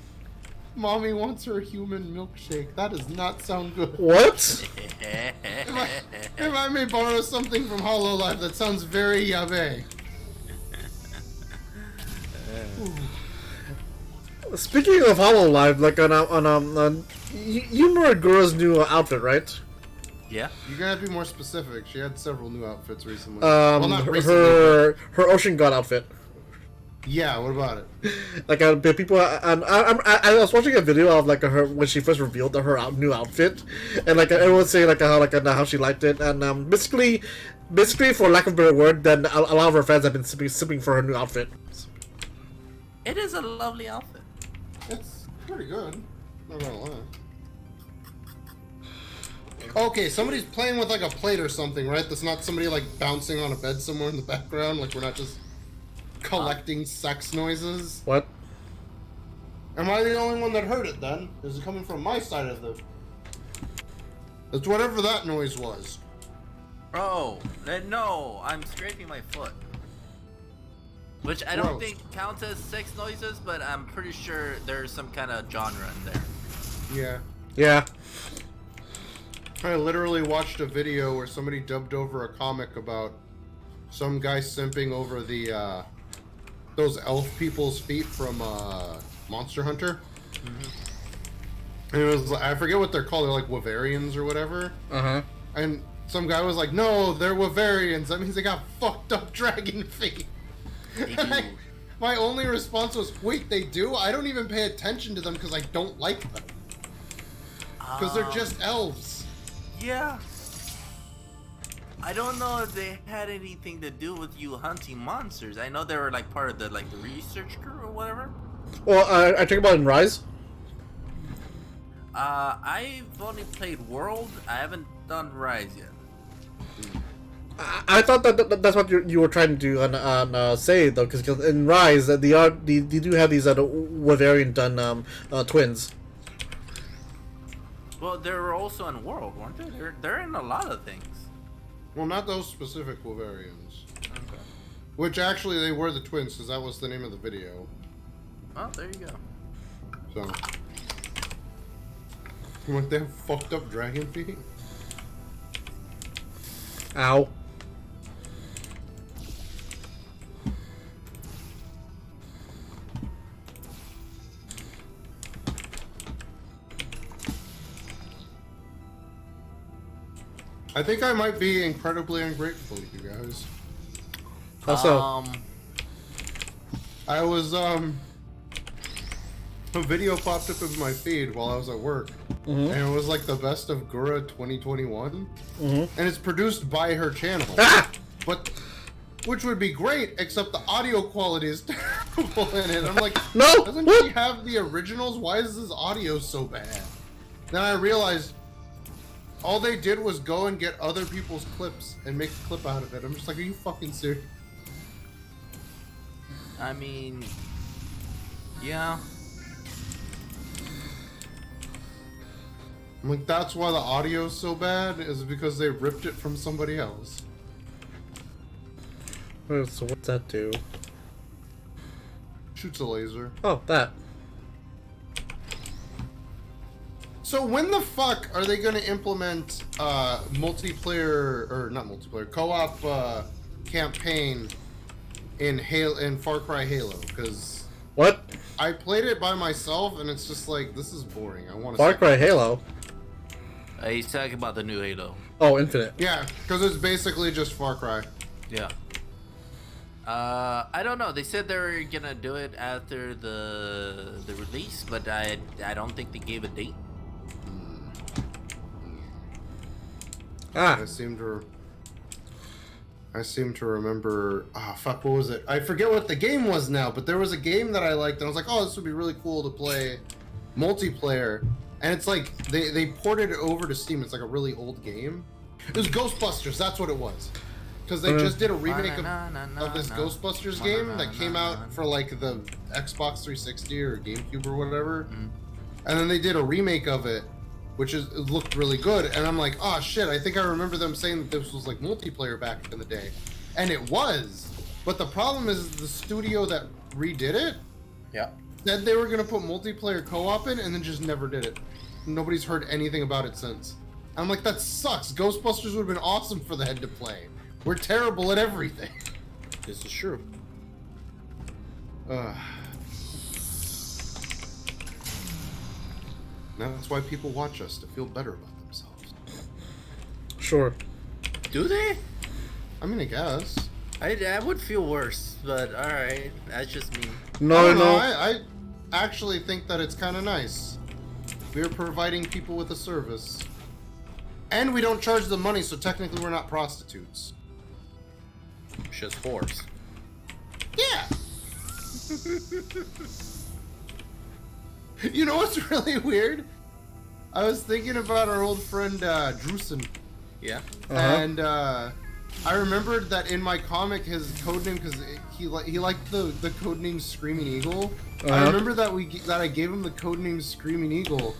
Mommy wants her human milkshake. That does not sound good.
What?
If I may borrow something from HoloLive, that sounds very yabe.
Speaking of HoloLive, like you know Gura's new outfit, right?
Yeah.
You gotta be more specific. She had several new outfits recently. Well, not recently.
her Ocean God outfit.
Yeah, what about it?
Like people, I was watching a video of like her when she first revealed her new outfit, and like everyone saying how she liked it, and basically for lack of a better word, then a lot of her fans have been sipping for her new outfit.
It is a lovely outfit.
It's pretty good. Not gonna lie. Okay, somebody's playing with like a plate or something, right? That's not somebody like bouncing on a bed somewhere in the background. Like we're not just collecting sex noises.
What?
Am I the only one that heard it then? Is it coming from my side of the... It's whatever that noise was.
Oh, no, I'm scraping my foot. Which I don't
Gross.
think counts as sex noises, but I'm pretty sure there's some kind of genre in there.
Yeah.
Yeah.
I literally watched a video where somebody dubbed over a comic about some guy simping over the, those elf people's feet from, Monster Hunter. And it was, I forget what they're called, they're like Wavarians or whatever.
Uh-huh.
And some guy was like, no, they're Wavarians. That means they got fucked up dragon feet.
They do.
My only response was, wait, they do? I don't even pay attention to them because I don't like them. Because they're just elves.
Yeah. I don't know if they had anything to do with you hunting monsters. I know they were like part of the the research crew or whatever.
Well, I think about it in Rise.
I've only played World. I haven't done Rise yet.
I thought that's what you were trying to do on say though, because in Rise they do have these Wavarian done twins.
Well, they were also in World, weren't they? They're in a lot of things.
Well, not those specific Wavarians.
Okay.
Which actually they were the twins, because that was the name of the video.
Oh, there you go.
So. What, they have fucked up dragon feet?
Ow.
I think I might be incredibly ungrateful, you guys.
How so?
I was, a video popped up in my feed while I was at work. And it was like the best of Gura 2021. And it's produced by her channel.
Ah!
But, which would be great, except the audio quality is terrible in it. I'm like,
No!
doesn't
What?
she have the originals? Why is this audio so bad? Then I realized all they did was go and get other people's clips and make a clip out of it. I'm just like, are you fucking serious?
I mean, yeah.
I'm like, that's why the audio's so bad, is because they ripped it from somebody else.
So what's that do?
Shoots a laser.
Oh, that.
So when the fuck are they gonna implement multiplayer or not multiplayer co-op campaign in Far Cry Halo? Because
What?
I played it by myself and it's just like this is boring. I want to.
Far Cry Halo.
He's talking about the new Halo.
Oh, Infinite.
Yeah, because it's basically just Far Cry.
Yeah. I don't know. They said they were gonna do it after the release, but I don't think they gave a date.
Ah,
I seem to remember. Ah, fuck, what was it? I forget what the game was now, but there was a game that I liked, and I was like, oh, this would be really cool to play multiplayer. And it's like they ported it over to Steam. It's like a really old game. It was Ghostbusters. That's what it was. Because they just did a remake of this Ghostbusters game that came out for like the Xbox 360 or GameCube or whatever. And then they did a remake of it, it looked really good. And I'm like, oh shit, I think I remember them saying that this was like multiplayer back in the day. And it was. But the problem is the studio that redid it said they were going to put multiplayer co-op in and then just never did it. Nobody's heard anything about it since. I'm like, that sucks. Ghostbusters would have been awesome for the head to play. We're terrible at everything.
This is true.
That's why people watch us, to feel better about themselves.
sure.
Do they?
I mean, I guess.
I would feel worse, but all right, that's just me.
No, no.
I actually think that it's kind of nice. We're providing people with a service. And we don't charge them money, so technically we're not prostitutes.
Just whores.
Yeah! You know what's really weird? I was thinking about our old friend, Drusen.
Yeah.
And, I remembered that in my comic, his codename, because he liked the codename Screaming Eagle. I remember that I gave him the codename Screaming Eagle.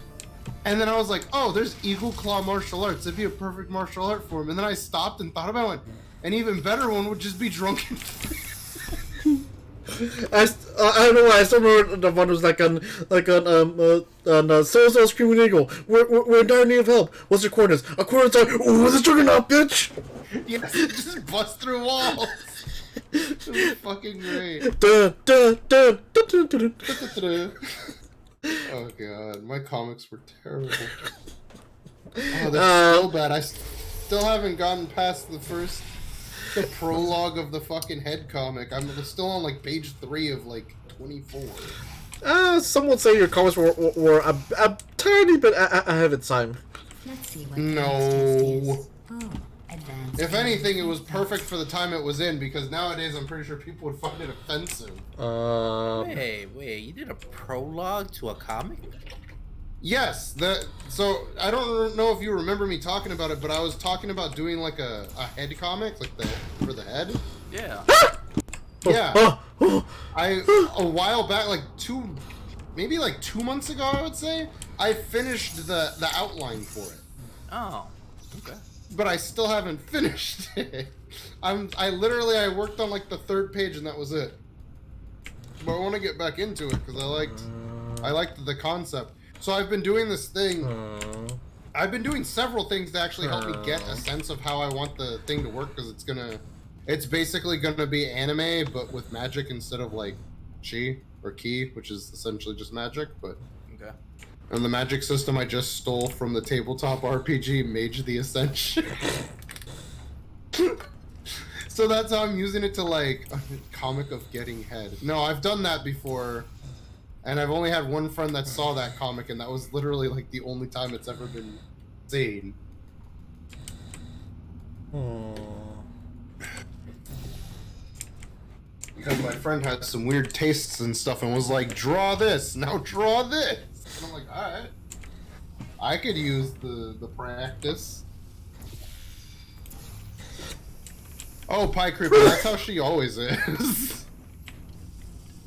And then I was like, oh, there's Eagle Claw martial arts. It'd be a perfect martial art for him. And then I stopped and thought about it. An even better one would just be Drunken.
I don't know why, I still remember the one was like on So Screaming Eagle. We're in dire need of help. What's your coordinates? Our coordinates are, ooh, the juggernaut, bitch!
Yes, just bust through walls. It was fucking great.
Dun, dun, dun, dun, dun, dun, dun.
Oh god, my comics were terrible. Oh, that's so bad. I still haven't gotten past the prologue of the fucking head comic. I'm still on like page 3 of like 24.
Some would say your comics were a tiny bit ahead of time.
Let's see what
No.
Oh, advanced.
If anything, it was perfect for the time it was in, because nowadays I'm pretty sure people would find it offensive.
Wait, you did a prologue to a comic?
Yes, so I don't know if you remember me talking about it, but I was talking about doing like a head comic, like for the head.
Yeah.
Yeah. A while back, maybe 2 months ago, I would say, I finished the outline for it.
Oh, okay.
But I still haven't finished it. I worked on like the 3rd page and that was it. But I want to get back into it because I liked the concept. So I've been doing this thing. I've been doing several things to actually help me get a sense of how I want the thing to work, because it's basically gonna be anime but with magic instead of like chi or ki, which is essentially just magic. But
Okay.
and the magic system I just stole from the tabletop RPG Mage the Ascension. So that's how I'm using it to like a comic of getting head. No, I've done that before. And I've only had one friend that saw that comic, and that was literally like the only time it's ever been seen. Because my friend had some weird tastes and stuff and was like, draw this, now draw this. And I'm like, alright. I could use the practice. Oh, Pie Creeper, that's how she always is.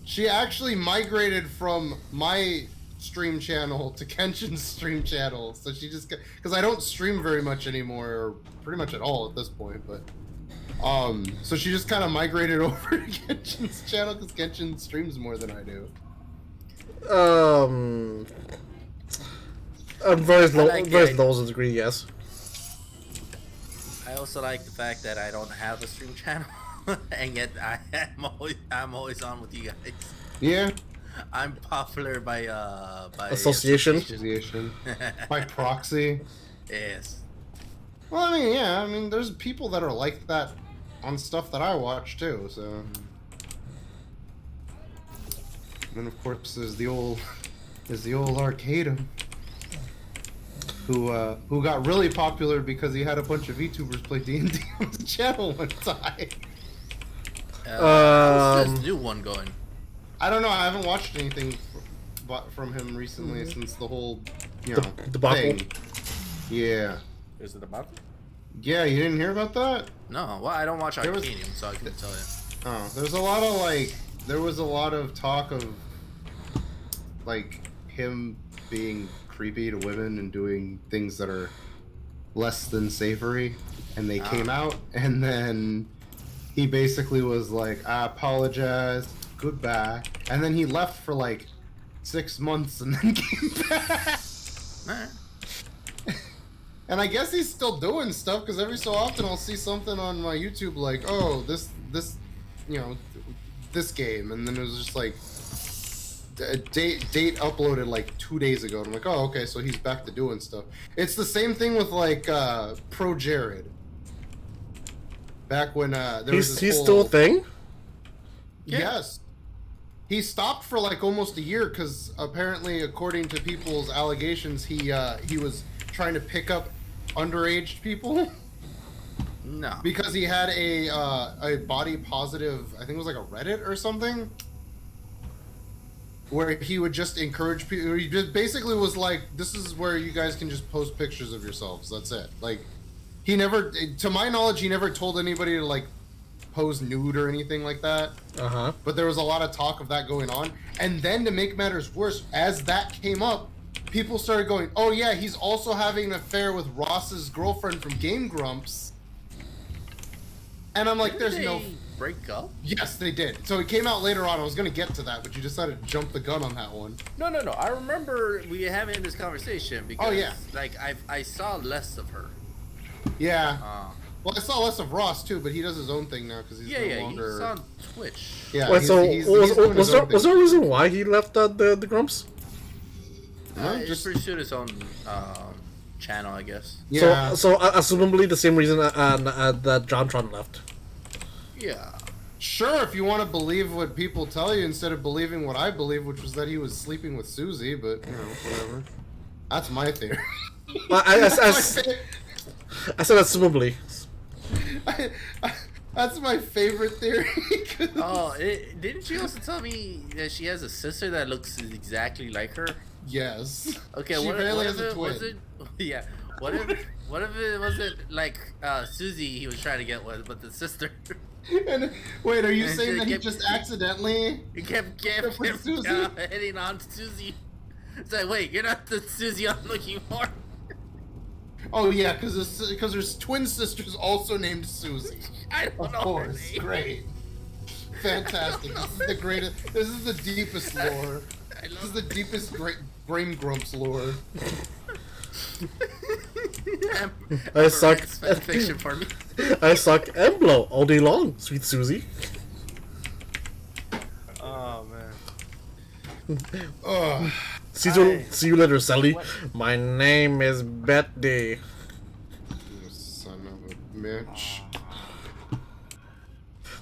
She actually migrated from my stream channel to Kenshin's stream channel, so she just because I don't stream very much anymore, or pretty much at all at this point, but so she just kind of migrated over to Kenshin's channel because Kenshin streams more than I do.
very low degree, yes.
I also like the fact that I don't have a stream channel, and yet I'm always on with you guys.
Yeah.
I'm popular by
Association.
By proxy.
Yes.
Well, I mean, yeah. I mean, there's people that are like that on stuff that I watch too. So. And then of course there's the old Arcadum, who got really popular because he had a bunch of VTubers play D&D on his channel one time.
How's this new one going?
I don't know. I haven't watched anything from him recently since the whole,
debacle.
thing. Yeah.
Is it about?
Yeah, you didn't hear about that?
No. Well, I don't watch
There was-
Arcanium, so I couldn't tell you.
Oh, there was a lot of talk of like him being creepy to women and doing things that are less than savory, and they came out, and then he basically was like, I apologize, goodbye, and then he left for like 6 months and then came back.
Alright.
And I guess he's still doing stuff, because every so often I'll see something on my YouTube like, oh, this game, and then it was just like a date uploaded like 2 days ago, and I'm like, oh, okay, so he's back to doing stuff. It's the same thing with like Pro Jared. Back when there was
He's
this
still a
whole...
thing?
Yes. He stopped for like almost a year because apparently, according to people's allegations, he was trying to pick up underage people.
No.
Because he had a body positive, I think it was like a Reddit or something, where he would just encourage people. He just basically was like, "This is where you guys can just post pictures of yourselves. That's it." Like, he never, to my knowledge, he never told anybody to like pose nude or anything like that. But there was a lot of talk of that going on. And then to make matters worse, as that came up, people started going, "Oh yeah, he's also having an affair with Ross's girlfriend from Game Grumps." And I'm like, "There's no."
Break up?
Yes, they did. So it came out later on. I was gonna get to that, but you decided to jump the gun on that one.
No. I remember we having this conversation because,
Oh, yeah.
like, I saw less of her.
Yeah. Well, I saw less of Ross too, but he does his own thing now because he's no longer.
He's on Twitch.
Yeah.
Wait, so
he's doing his
was
own
there a
thing.
reason why he left the Grumps?
Just pursued his own channel, I guess.
Yeah.
So assumably the same reason that JonTron left.
Yeah.
Sure, if you want to believe what people tell you instead of believing what I believe, which was that he was sleeping with Susie, but whatever. That's my theory.
I said assumably.
That's my favorite theory.
Oh, didn't you also tell me that she has a sister that looks exactly like her?
Yes.
Okay,
She
what
apparently
if
has a
it
twin.
wasn't? Yeah. What if it wasn't like Susie he was trying to get with, but the sister?
And wait, are you
And
saying
she
that he
kept-
just accidentally?
He kept
with Susie?
heading on to Susie. It's like, wait, you're not the Susie I'm looking for.
Oh yeah, because there's twin sisters also named Susie.
I don't
Of
know. her
course,
name.
great, fantastic. This is the greatest. This is the deepest lore. This is the deepest Brain Grumps lore.
I suck.
It's fan fiction for me.
I suck and blow all day long, sweet Susie.
Oh man.
Ugh.
See you later, Sally. My name is Betty.
You son of a bitch.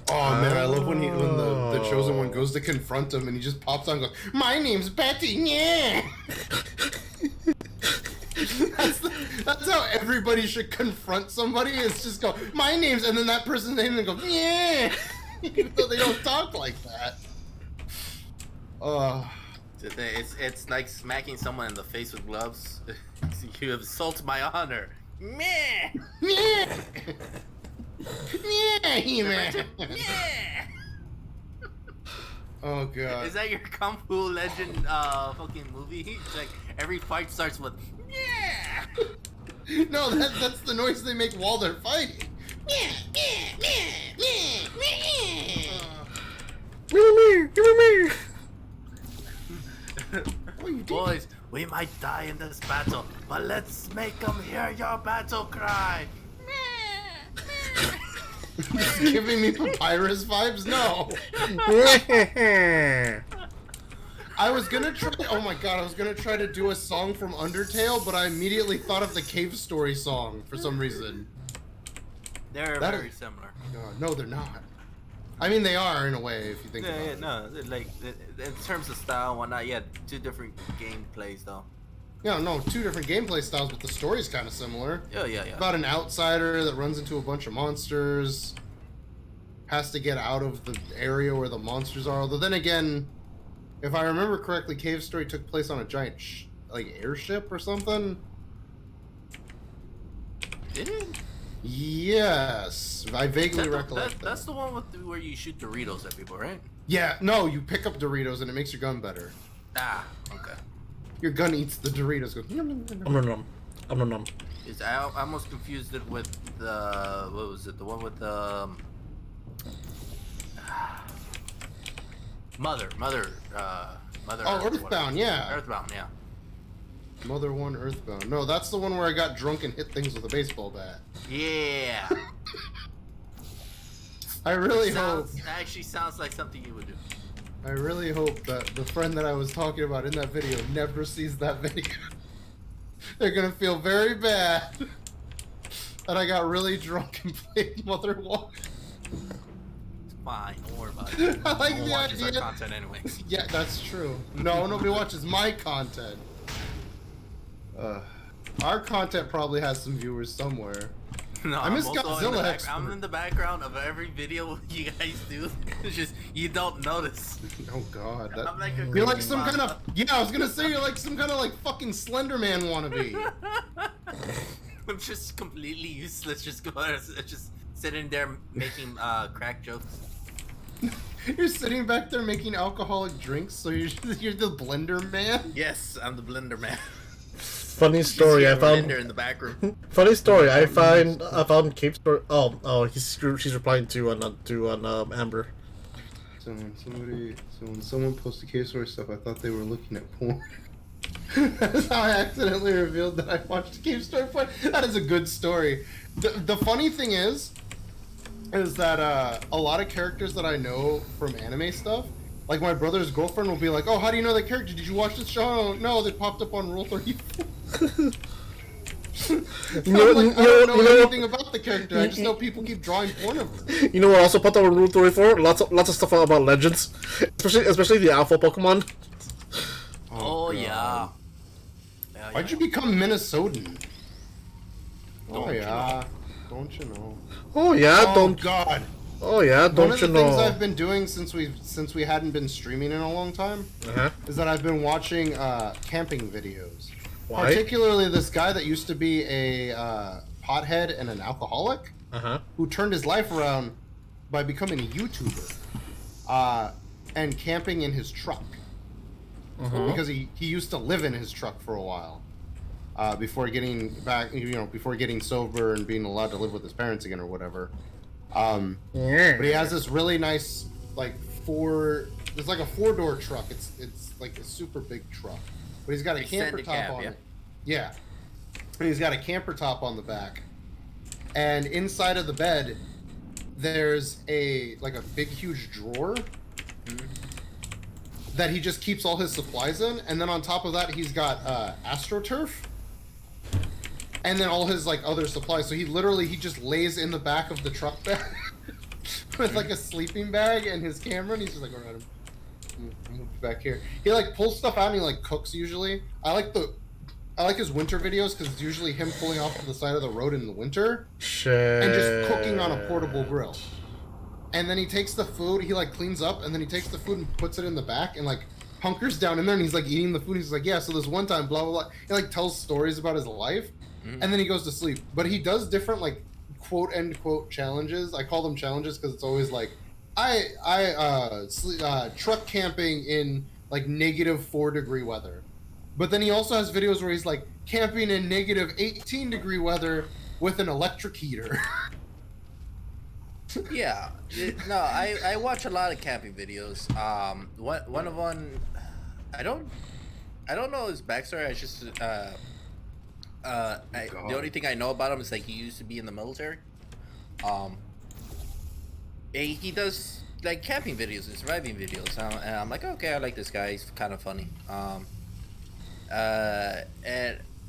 Oh man, I love when the chosen one goes to confront him and he just pops on and goes, "My name's Betty." Yeah. That's how everybody should confront somebody. Is just go, "My name's," and then that person's name and go, "Yeah." Even though they don't talk like that.
It's like smacking someone in the face with gloves. You insult my honor. Meh.
Yeah. Yeah, He-Man.
Yeah.
Oh god.
Is that your Kung Fu Legend fucking movie? It's like every fight starts with yeah.
No, that's the noise they make while they're fighting.
Give me.
Oh, you did.
Boys, We might die in this battle, but let's make them hear your battle cry.
It's giving me Papyrus vibes? No. I was gonna try. Oh my god! I was gonna try to do a song from Undertale, but I immediately thought of the Cave Story song for some reason.
They're very similar.
No, they're not. I mean, they are in a way if you think about it.
No, like in terms of style and whatnot, yeah, two different gameplays though.
Yeah, no, two different gameplay styles, but the story's kind of similar.
Yeah.
About an outsider that runs into a bunch of monsters, has to get out of the area where the monsters are. Although then again, if I remember correctly, Cave Story took place on a giant like airship or something.
Did it?
Yes, I vaguely recollect that.
That's the one where you shoot Doritos at people, right?
Yeah, no, you pick up Doritos and it makes your gun better.
Ah, okay.
Your gun eats the Doritos. Goes. Nom, nom, nom.
I almost confused it with the what was it? The one with the Mother.
Oh, Earthbound, yeah.
Earthbound, yeah.
Mother 1 Earthbound. No, that's the one where I got drunk and hit things with a baseball bat.
Yeah.
I really hope.
That actually sounds like something you would do.
I really hope that the friend that I was talking about in that video never sees that video. They're gonna feel very bad that I got really drunk and played Mother 1.
It's fine, don't worry about it.
I like
No one
the
watches
idea.
our content anyways.
Yeah, that's true. No, nobody watches my content. Our content probably has some viewers somewhere.
No,
I miss
I'm also
Godzilla
I'm
expert.
in the background of every video you guys do. It's just you don't notice.
Oh god,
I'm like a
you're like
creepy
some kind of
mama.
I was gonna say you're like some kind of like fucking Slender Man wannabe.
I'm just completely useless. Just sitting there making crack jokes.
You're sitting back there making alcoholic drinks, so you're the Blender Man.
Yes, I'm the blender man.
Funny story. I found.
Blender in the back room.
Funny story. I found Cave Story. Oh, she's replying to Amber.
So when someone posted Cave Story stuff, I thought they were looking at porn. That's how I accidentally revealed that I watched Cave Story porn. That is a good story. The funny thing is that a lot of characters that I know from anime stuff, like my brother's girlfriend will be like, "Oh, how do you know that character? Did you watch this show?" "Oh, no, they popped up on Rule 34." I don't know anything about the character. I just know people keep drawing porn of her.
You know what also popped up on Rule 34? Lots of stuff about legends, especially the alpha Pokemon.
Oh yeah.
Why'd you become Minnesotan?
Don't you
Don't you know?
Oh yeah,
Oh god.
Oh yeah, don't
One of
you
the
know?
things I've been doing since we hadn't been streaming in a long time is that I've been watching camping videos.
Why?
Particularly this guy that used to be a pothead and an alcoholic, who turned his life around by becoming a YouTuber and camping in his truck. Because he used to live in his truck for a while before getting back, before getting sober and being allowed to live with his parents again or whatever. But he has this really nice it's like a 4-door truck. It's like a super big truck, but he's got a camper top on it. Yeah, and he's got a camper top on the back, and inside of the bed there's a big huge drawer that he just keeps all his supplies in, and then on top of that he's got AstroTurf, and then all his other supplies. So he just lays in the back of the truck bed with a sleeping bag and his camera, and he's just like, all right, I'm move back here. He pulls stuff out and he cooks usually. I like his winter videos because it's usually him pulling off to the side of the road in the winter and just cooking on a portable grill. And then he takes the food, he cleans up, and then he takes the food and puts it in the back and hunkers down in there, and he's eating the food. He's like, yeah, so this one time, blah blah blah. He tells stories about his life, and then he goes to sleep. But he does different quote end quote challenges. I call them challenges because it's always truck camping in -4 degree weather. But then he also has videos where he's camping in -18 degree weather with an electric heater.
Yeah, no, I watch a lot of camping videos. One of them, I don't I don't know his backstory. I just the only thing I know about him is like he used to be in the military. He does like camping videos and surviving videos, and I'm like, okay, I like this guy. He's kind of funny.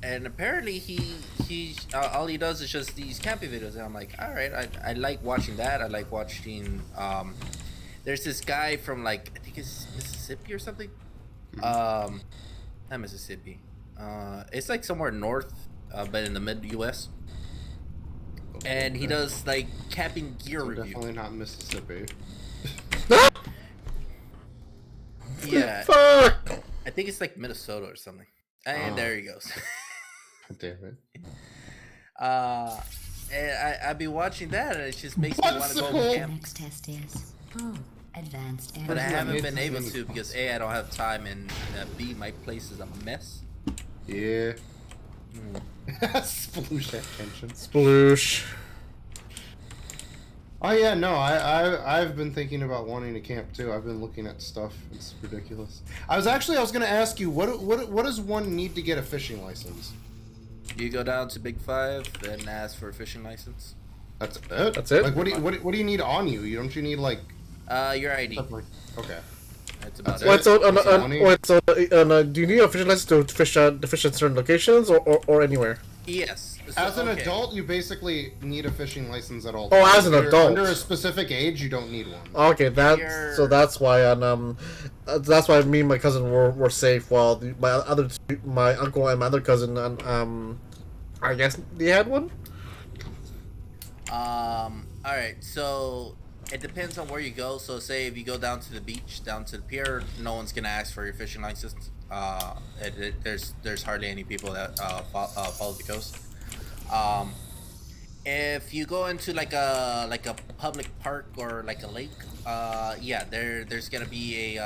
And apparently he's all he does is just these camping videos, and I'm like, all right, I like watching that. I like watching. There's this guy from like I think it's Mississippi or something. Not Mississippi. It's like somewhere north, but in the mid U.S. And he does like camping gear review.
Definitely not Mississippi.
Yeah.
Fuck!
I think it's like Minnesota or something. And there he goes.
Damn it.
And I've been watching that, and it just makes me want to go
Popsicle!
camp.
Next test is advanced air.
But I haven't been
It's-
able to because A, I don't have time, and B, my place is a mess.
Yeah. Sploosh that tension.
Sploosh.
Oh yeah, no, I've been thinking about wanting to camp too. I've been looking at stuff. It's ridiculous. I was gonna ask you what does one need to get a fishing license?
You go down to Big Five and ask for a fishing license.
That's it.
That's it?
Like what do you need on you? Don't you need like?
Your ID.
Okay.
That's about
That's
it.
Wait, so do you need a fishing license to fish at certain locations or anywhere?
Yes. So,
As an
okay.
adult, you basically need a fishing license at all.
Oh,
times.
as an
If you're
adult.
under a specific age, you don't need one.
Okay,
You're-
that's why that's why me and my cousin were safe while my uncle and my other cousin I guess they had one.
All right. So it depends on where you go. So say if you go down to the beach, down to the pier, no one's gonna ask for your fishing license. There's hardly any people that follow the coast. If you go into like a public park or like a lake, yeah, there's gonna be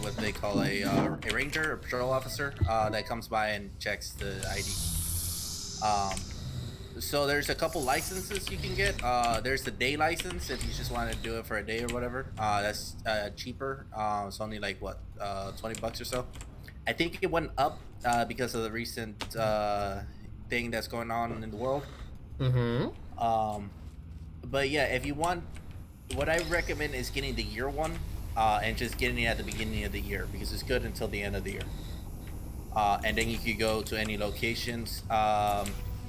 what they call a ranger or patrol officer that comes by and checks the ID. So there's a couple licenses you can get. There's the day license if you just want to do it for a day or whatever. That's cheaper. It's only like what, $20 or so. I think it went up because of the recent thing that's going on in the world.
Mm-hmm.
But yeah, if you want, what I recommend is getting the year one, and just getting it at the beginning of the year because it's good until the end of the year. And then you could go to any locations.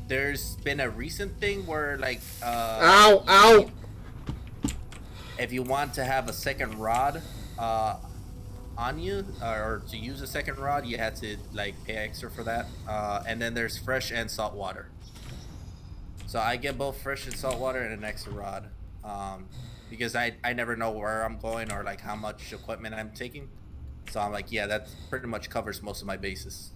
There's been a recent thing where like
Ow!
if you want to have a second rod on you or to use a second rod, you had to like pay extra for that. And then there's fresh and salt water. So I get both fresh and salt water and an extra rod, because I never know where I'm going or like how much equipment I'm taking. So I'm like, yeah, that pretty much covers most of my bases.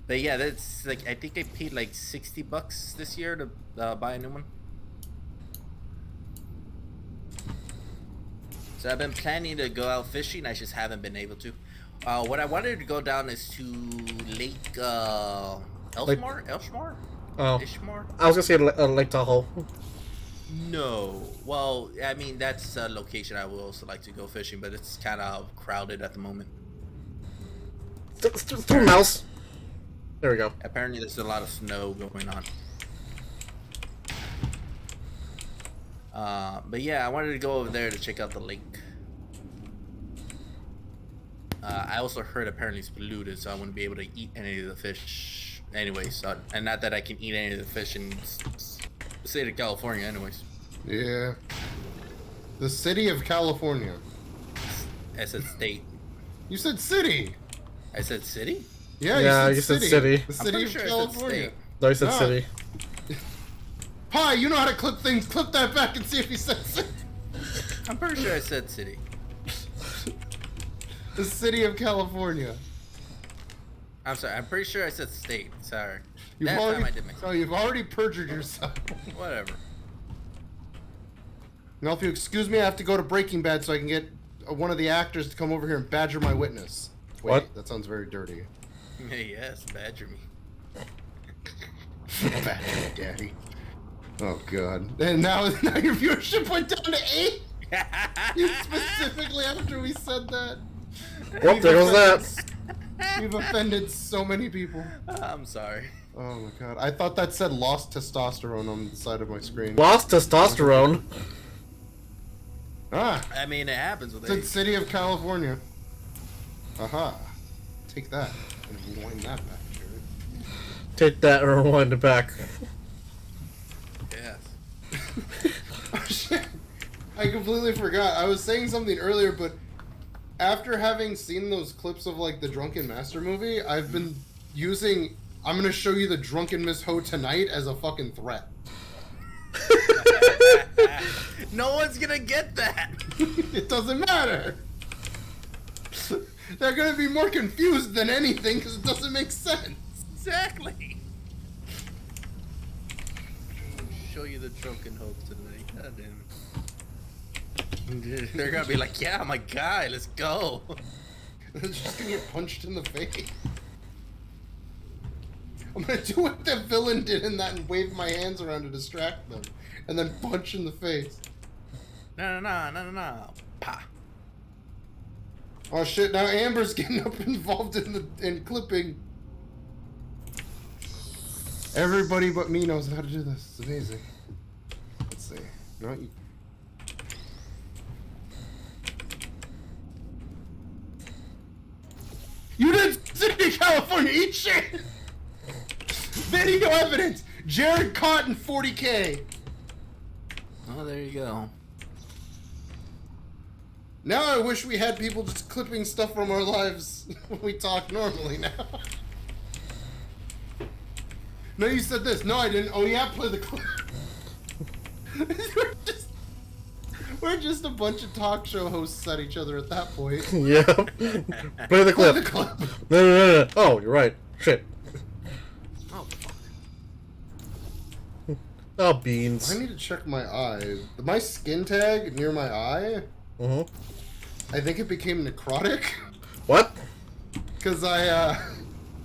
But yeah, that's like, I think I paid like $60 this year to buy a new one. So I've been planning to go out fishing. I just haven't been able to. What I wanted to go down is to Lake Elshmar?
Oh,
Ishmar?
I was gonna say Lake Tahoe.
No. Well, I mean, that's a location I would also like to go fishing, but it's kind of crowded at the moment.
Through mouse. There we go.
Apparently, there's a lot of snow going on. But yeah, I wanted to go over there to check out the lake. I also heard apparently it's polluted, so I wouldn't be able to eat any of the fish anyways. And not that I can eat any of the fish in the state of California anyways.
Yeah. The city of California.
I said state.
You said city.
I said city?
Yeah, you said city.
The
I'm
city
pretty
of
sure I said
California.
state.
No, you said
No.
city.
Hi, you know how to clip things. Clip that back and see if he said city.
I'm pretty sure I said city.
The city of California.
I'm sorry. I'm pretty sure I said state. Sorry.
You've
That
already,
time I did mix
no, you've already perjured yourself.
Whatever.
Now, if you excuse me, I have to go to Breaking Bad so I can get one of the actors to come over here and badger my witness. Wait,
What?
that sounds very dirty.
Yes, badger me.
Badger me, daddy. Oh god. And now your viewership went down to 8? Specifically after we said that.
Well, there goes that.
We've offended so many people.
I'm sorry.
Oh my god. I thought that said lost testosterone on the side of my screen.
Lost testosterone.
Ah!
I mean, it happens with
It's in
age.
City of California. Aha. Take that. And rewind that back, Jared.
Take that and rewind it back.
Yes.
Oh shit. I completely forgot. I was saying something earlier, but after having seen those clips of like the Drunken Master movie, I've been using I'm gonna show you the Drunken Miss Ho tonight as a fucking threat.
No one's gonna get that.
It doesn't matter. They're gonna be more confused than anything because it doesn't make sense.
Exactly. Show you the drunken hopes tonight. God damn it. They're gonna be like, yeah, my guy, let's go.
They're just gonna get punched in the face. I'm gonna do what the villain did in that and wave my hands around to distract them, and then punch in the face.
No. Pa.
Oh shit! Now Amber's getting up involved in clipping. Everybody but me knows how to do this. It's amazing. Let's see. No, you. You did City, California. Eat shit. Video evidence. Jared caught in 40K.
Oh, there you go.
Now I wish we had people just clipping stuff from our lives when we talk normally now. No, you said this. No, I didn't. Oh yeah, play the clip. we're just a bunch of talk show hosts at each other at that point.
Yeah. Play the
Play
clip.
the clip.
No. Oh, you're right. Shit.
Oh, fuck.
Oh, beans.
I need to check my eye. My skin tag near my eye, I think it became necrotic.
What?
Because I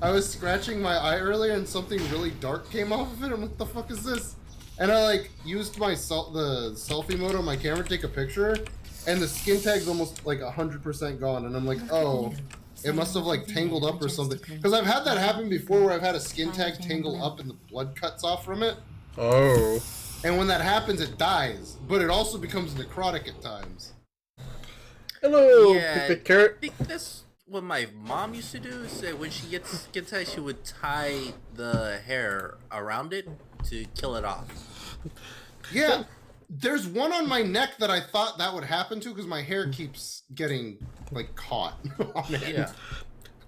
was scratching my eye earlier and something really dark came off of it. I'm like, what the fuck is this? And I like used my the selfie mode on my camera to take a picture, and the skin tag's almost like 100% gone. And I'm like, oh, it must have like tangled up or something. Because I've had that happen before, where I've had a skin tag tangle up and the blood cuts off from it.
Oh.
And when that happens, it dies, but it also becomes necrotic at times.
Hello,
Yeah,
big carrot.
I think that's what my mom used to do. Is that when she gets tight, she would tie the hair around it to kill it off.
Yeah, there's one on my neck that I thought that would happen to because my hair keeps getting like caught on it.
Yeah.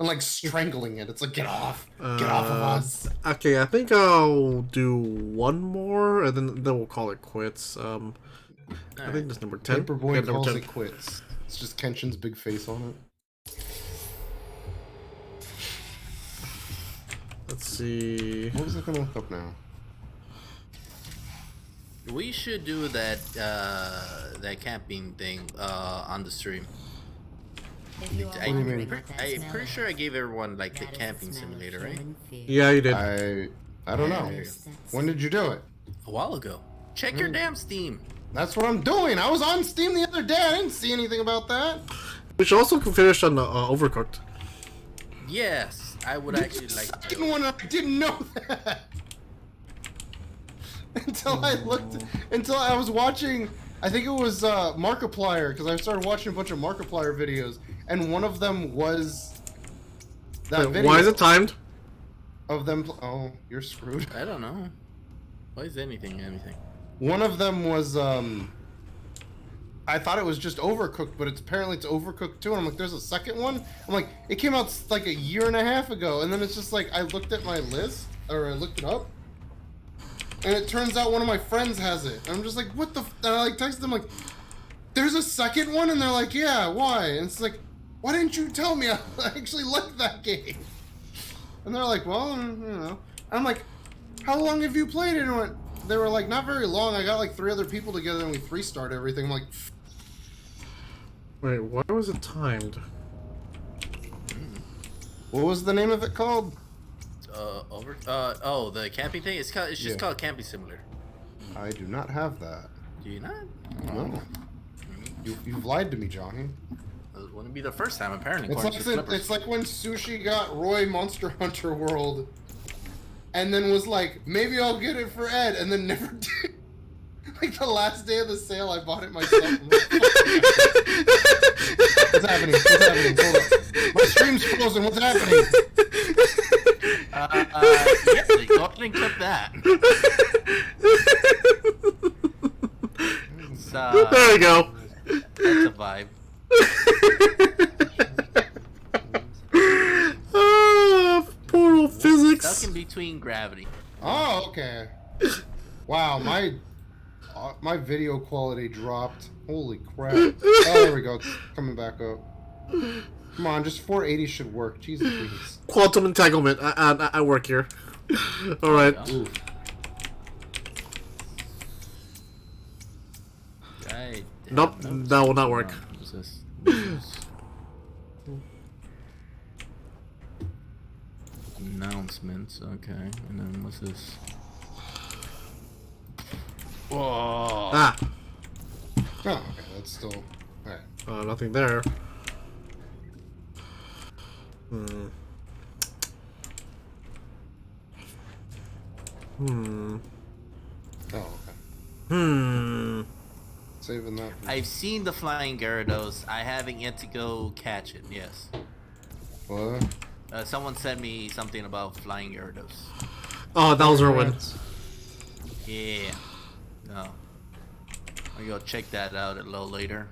And like strangling it. It's like, get off of us.
Okay, I think I'll do one more, and then we'll call it quits. I think that's number 10.
Paperboy
Yeah, number
calls
10.
it quits. It's just Kenshin's big face on it.
Let's see.
What was I gonna look up now?
We should do that that camping thing on the stream.
If you are
I-
wondering
mean?
what that
I'm
smell
pretty
is,
sure I gave everyone like the
that is
camping
smell of
simulator, right?
human fear.
Yeah, you did.
I don't know. When did you do it?
A while ago. Check your damn Steam.
That's what I'm doing. I was on Steam the other day. I didn't see anything about that.
We should also finish on Overcooked.
Yes, I would actually like.
Second one, I didn't know that. Until I was watching, I think it was Markiplier, because I started watching a bunch of Markiplier videos, and one of them was that
Wait,
video
why is it timed?
of them. Oh, you're screwed.
I don't know. Why is anything?
One of them was I thought it was just Overcooked, but apparently it's Overcooked too. And I'm like, there's a second one. I'm like, it came out like a year and a half ago, and then it's just like I looked at my list, or I looked it up, and it turns out one of my friends has it. And I'm just like, what the? And I like texted them like, there's a second one, and they're like, yeah, why? And it's like, why didn't you tell me? I actually like that game. And they're like, well, you know. And I'm like, how long have you played it? And they were like, not very long. I got like 3 other people together and we 3-starred everything. I'm like,
Wait, why was it timed?
what was the name of it called?
The camping thing. It's just called Camping Simulator.
I do not have that.
Do you not?
No. You've lied to me, Johnny.
It wouldn't be the first time, apparently.
It's like when Sushi got Roy Monster Hunter World, and then was like, maybe I'll get it for Ed, and then never did. Like the last day of the sale, I bought it myself. What's happening? What's happening? Hold up. My stream's frozen. What's happening?
Yeah, go ahead and clip that.
There we go.
That's a vibe.
Portal physics.
Stuck in between gravity.
Oh, okay. Wow, my video quality dropped. Holy crap. Oh, there we go. It's coming back up. Come on, just 480 should work. Jesus, please.
Quantum entanglement. I work here. All right.
Ooh.
Right.
Nope, that will not work.
What's this? Announcements. Okay, and then what's this? Whoa.
Ah.
Oh, okay, that's still... Alright.
Nothing there. Hmm.
Oh, okay. Saving that.
I've seen the flying Gyarados. I haven't yet to go catch it. Yes.
What?
Someone sent me something about flying Gyarados.
Oh, that was Erwin.
Yeah. No. I'll go check that out a little later.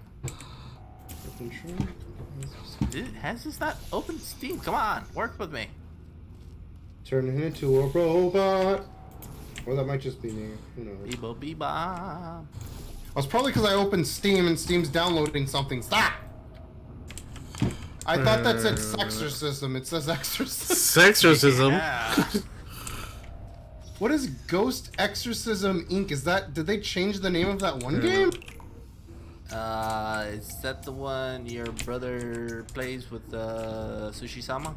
Has this not opened Steam? Come on, work with me.
Turning into a robot. Or that might just be me. Who knows?
Bebo bebop.
It's probably because I opened Steam and Steam's downloading something. Stop! I thought that said Sexorcism. It says Exorcism.
Sexorcism.
Yeah.
What is Ghost Exorcism Inc? Is that... Did they change the name of that one game?
Is that the one your brother plays with Sushi-sama?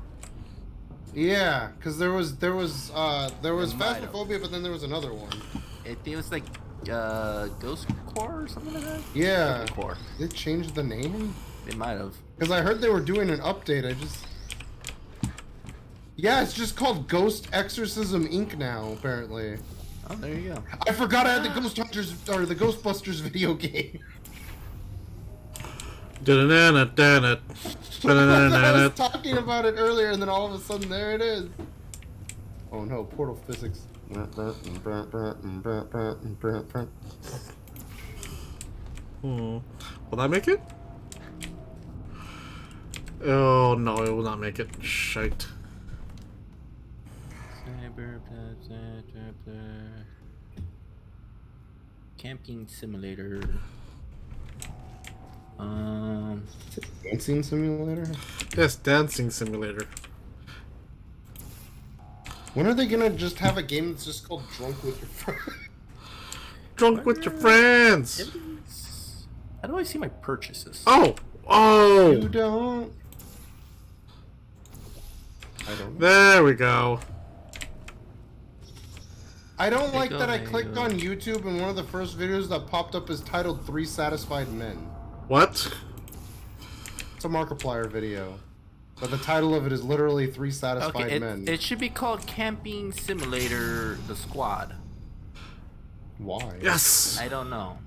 Yeah, because there was Phasmophobia, but then there was another one.
I think it was like Ghost Core or something like that.
Yeah.
Core.
They changed the name?
They might have.
Because I heard they were doing an update. Yeah, it's just called Ghost Exorcism Inc. now, apparently.
Oh, there you go.
I forgot I had the Ghost Hunters or the Ghostbusters video game.
Da-da-da-da-da.
I was talking about it earlier, and then all of a sudden, there it is. Oh no, portal physics.
Will that make it? Oh no, it will not make it. Shite.
Camping simulator.
Dancing simulator?
Yes, dancing simulator.
When are they gonna just have a game that's just called Drunk with Your Friends?
Drunk with your friends.
How do I see my purchases?
Oh, oh.
You don't. I don't know.
There we go.
I don't like that I clicked on YouTube and one of the first videos that popped up is titled 3 Satisfied Men.
What?
It's a Markiplier video. But the title of it is literally 3 Satisfied Men.
It should be called Camping Simulator The Squad.
Why?
Yes.
I don't know.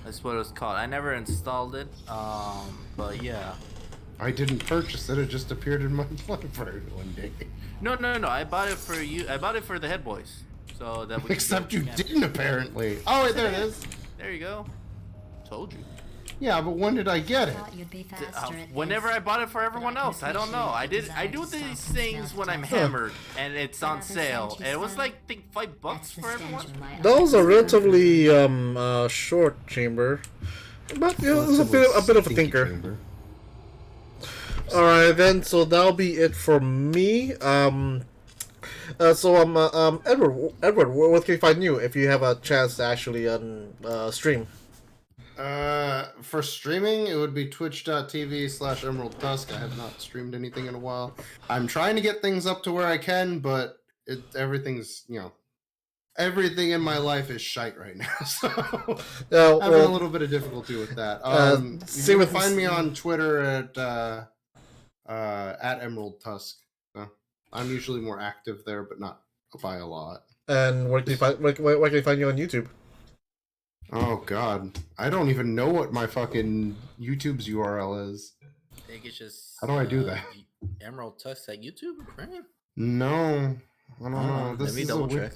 That's what it was called. I never installed it. But yeah.
I didn't purchase it. It just appeared in my library one day.
No. I bought it for you. I bought it for the head boys. So that we
Except you didn't apparently. Oh wait, there it is.
There you go. Told you.
Yeah, but when did I get it?
Whenever I bought it for everyone else. I don't know. I do these things when I'm hammered and it's on sale. And it was like I think $5 for everyone.
That was a relatively short chamber, but it was a bit of a thinker. All right then, so that'll be it for me. Edward, where can you find you if you have a chance to actually stream?
For streaming, it would be twitch.tv/Emerald Tusk. I have not streamed anything in a while. I'm trying to get things up to where I can, but everything's, everything in my life is shite right now, so having a little bit of difficulty with that. You can find me on Twitter at Emerald Tusk. I'm usually more active there, but not by a lot.
And where can you find you on YouTube?
Oh God, I don't even know what my fucking YouTube's URL is.
I think it's just.
How do I do that?
Emerald Tusk at YouTube, right?
No, I don't know.
Let me double check.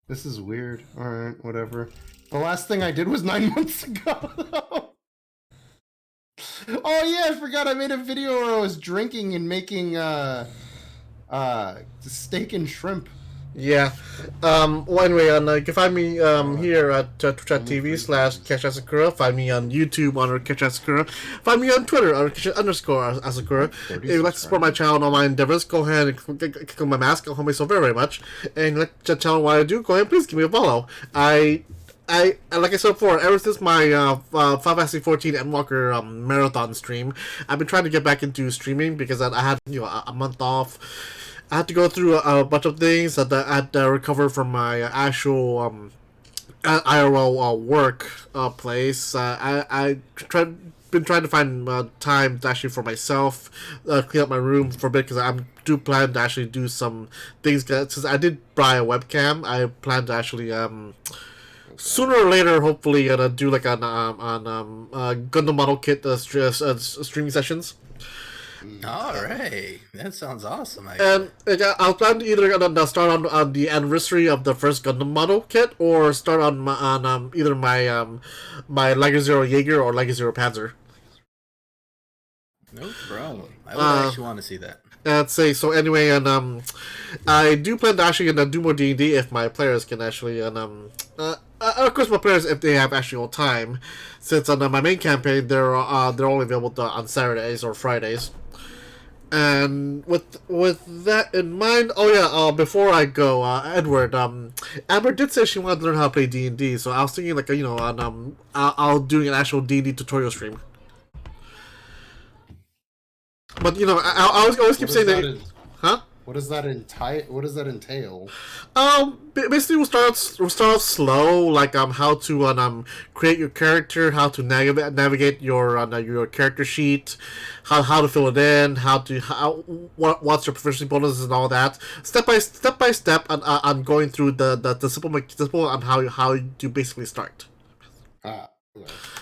This is weird. All right, whatever. The last thing I did was 9 months ago. Oh yeah, I forgot. I made a video where I was drinking and making steak and shrimp.
Yeah. Well, anyway, you can find me here at twitch.tv/KetchAsakura. Find me on YouTube under KetchAsakura. Find me on Twitter under _Asakura. If you'd like to support my channel and all my endeavors, go ahead and click on my mask. I'll help me so very, very much. And let the channel what I do, go ahead and please give me a follow. I like I said before, ever since my Final Fantasy 14 Endwalker marathon stream, I've been trying to get back into streaming because I had a month off. I had to go through a bunch of things that I had to recover from my actual IRL work place. I been trying to find time to actually for myself, clean up my room for a bit because I do plan to actually do some things. Since I did buy a webcam, I plan to actually sooner or later, hopefully, do like on Gundam Model Kit streaming sessions.
All right, that sounds awesome.
And I'll plan to either start on the anniversary of the first Gundam Model Kit, or start on either my my Liger Zero Jaeger or Liger Zero Panzer.
No problem. I would actually want to see that.
I'd say so. Anyway, and I do plan to actually do more D&D if my players can actually of course my players if they have actual time, since on my main campaign they're only available on Saturdays or Fridays. And with that in mind, before I go, Edward, Amber did say she wanted to learn how to play D&D, so I was thinking like I'll doing an actual D&D tutorial stream. But I always keep saying that. Huh?
What does that entail?
Basically we'll start off slow, like how to create your character, how to navigate your character sheet, how to fill it in, what's your proficiency bonuses and all that, step by step on going through the simple on how you basically start.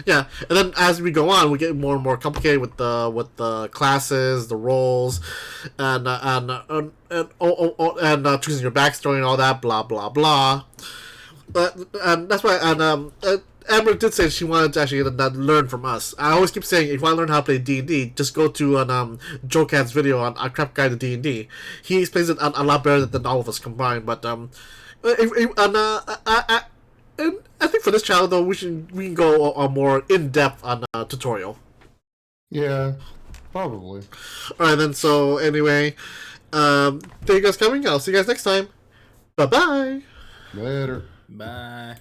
Yeah, and then as we go on, we get more and more complicated with the classes, the roles, and choosing your backstory and all that, blah blah blah. And that's why. Amber did say she wanted to actually learn from us. I always keep saying, if you want to learn how to play D&D, just go to Joe Cat's video on A Crap Guide to D&D. He explains it a lot better than all of us combined. But and I think for this channel though, we can go more in depth on tutorial.
Yeah, probably.
All right then. So anyway, thank you guys for coming. I'll see you guys next time. Bye bye.
Later.
Bye.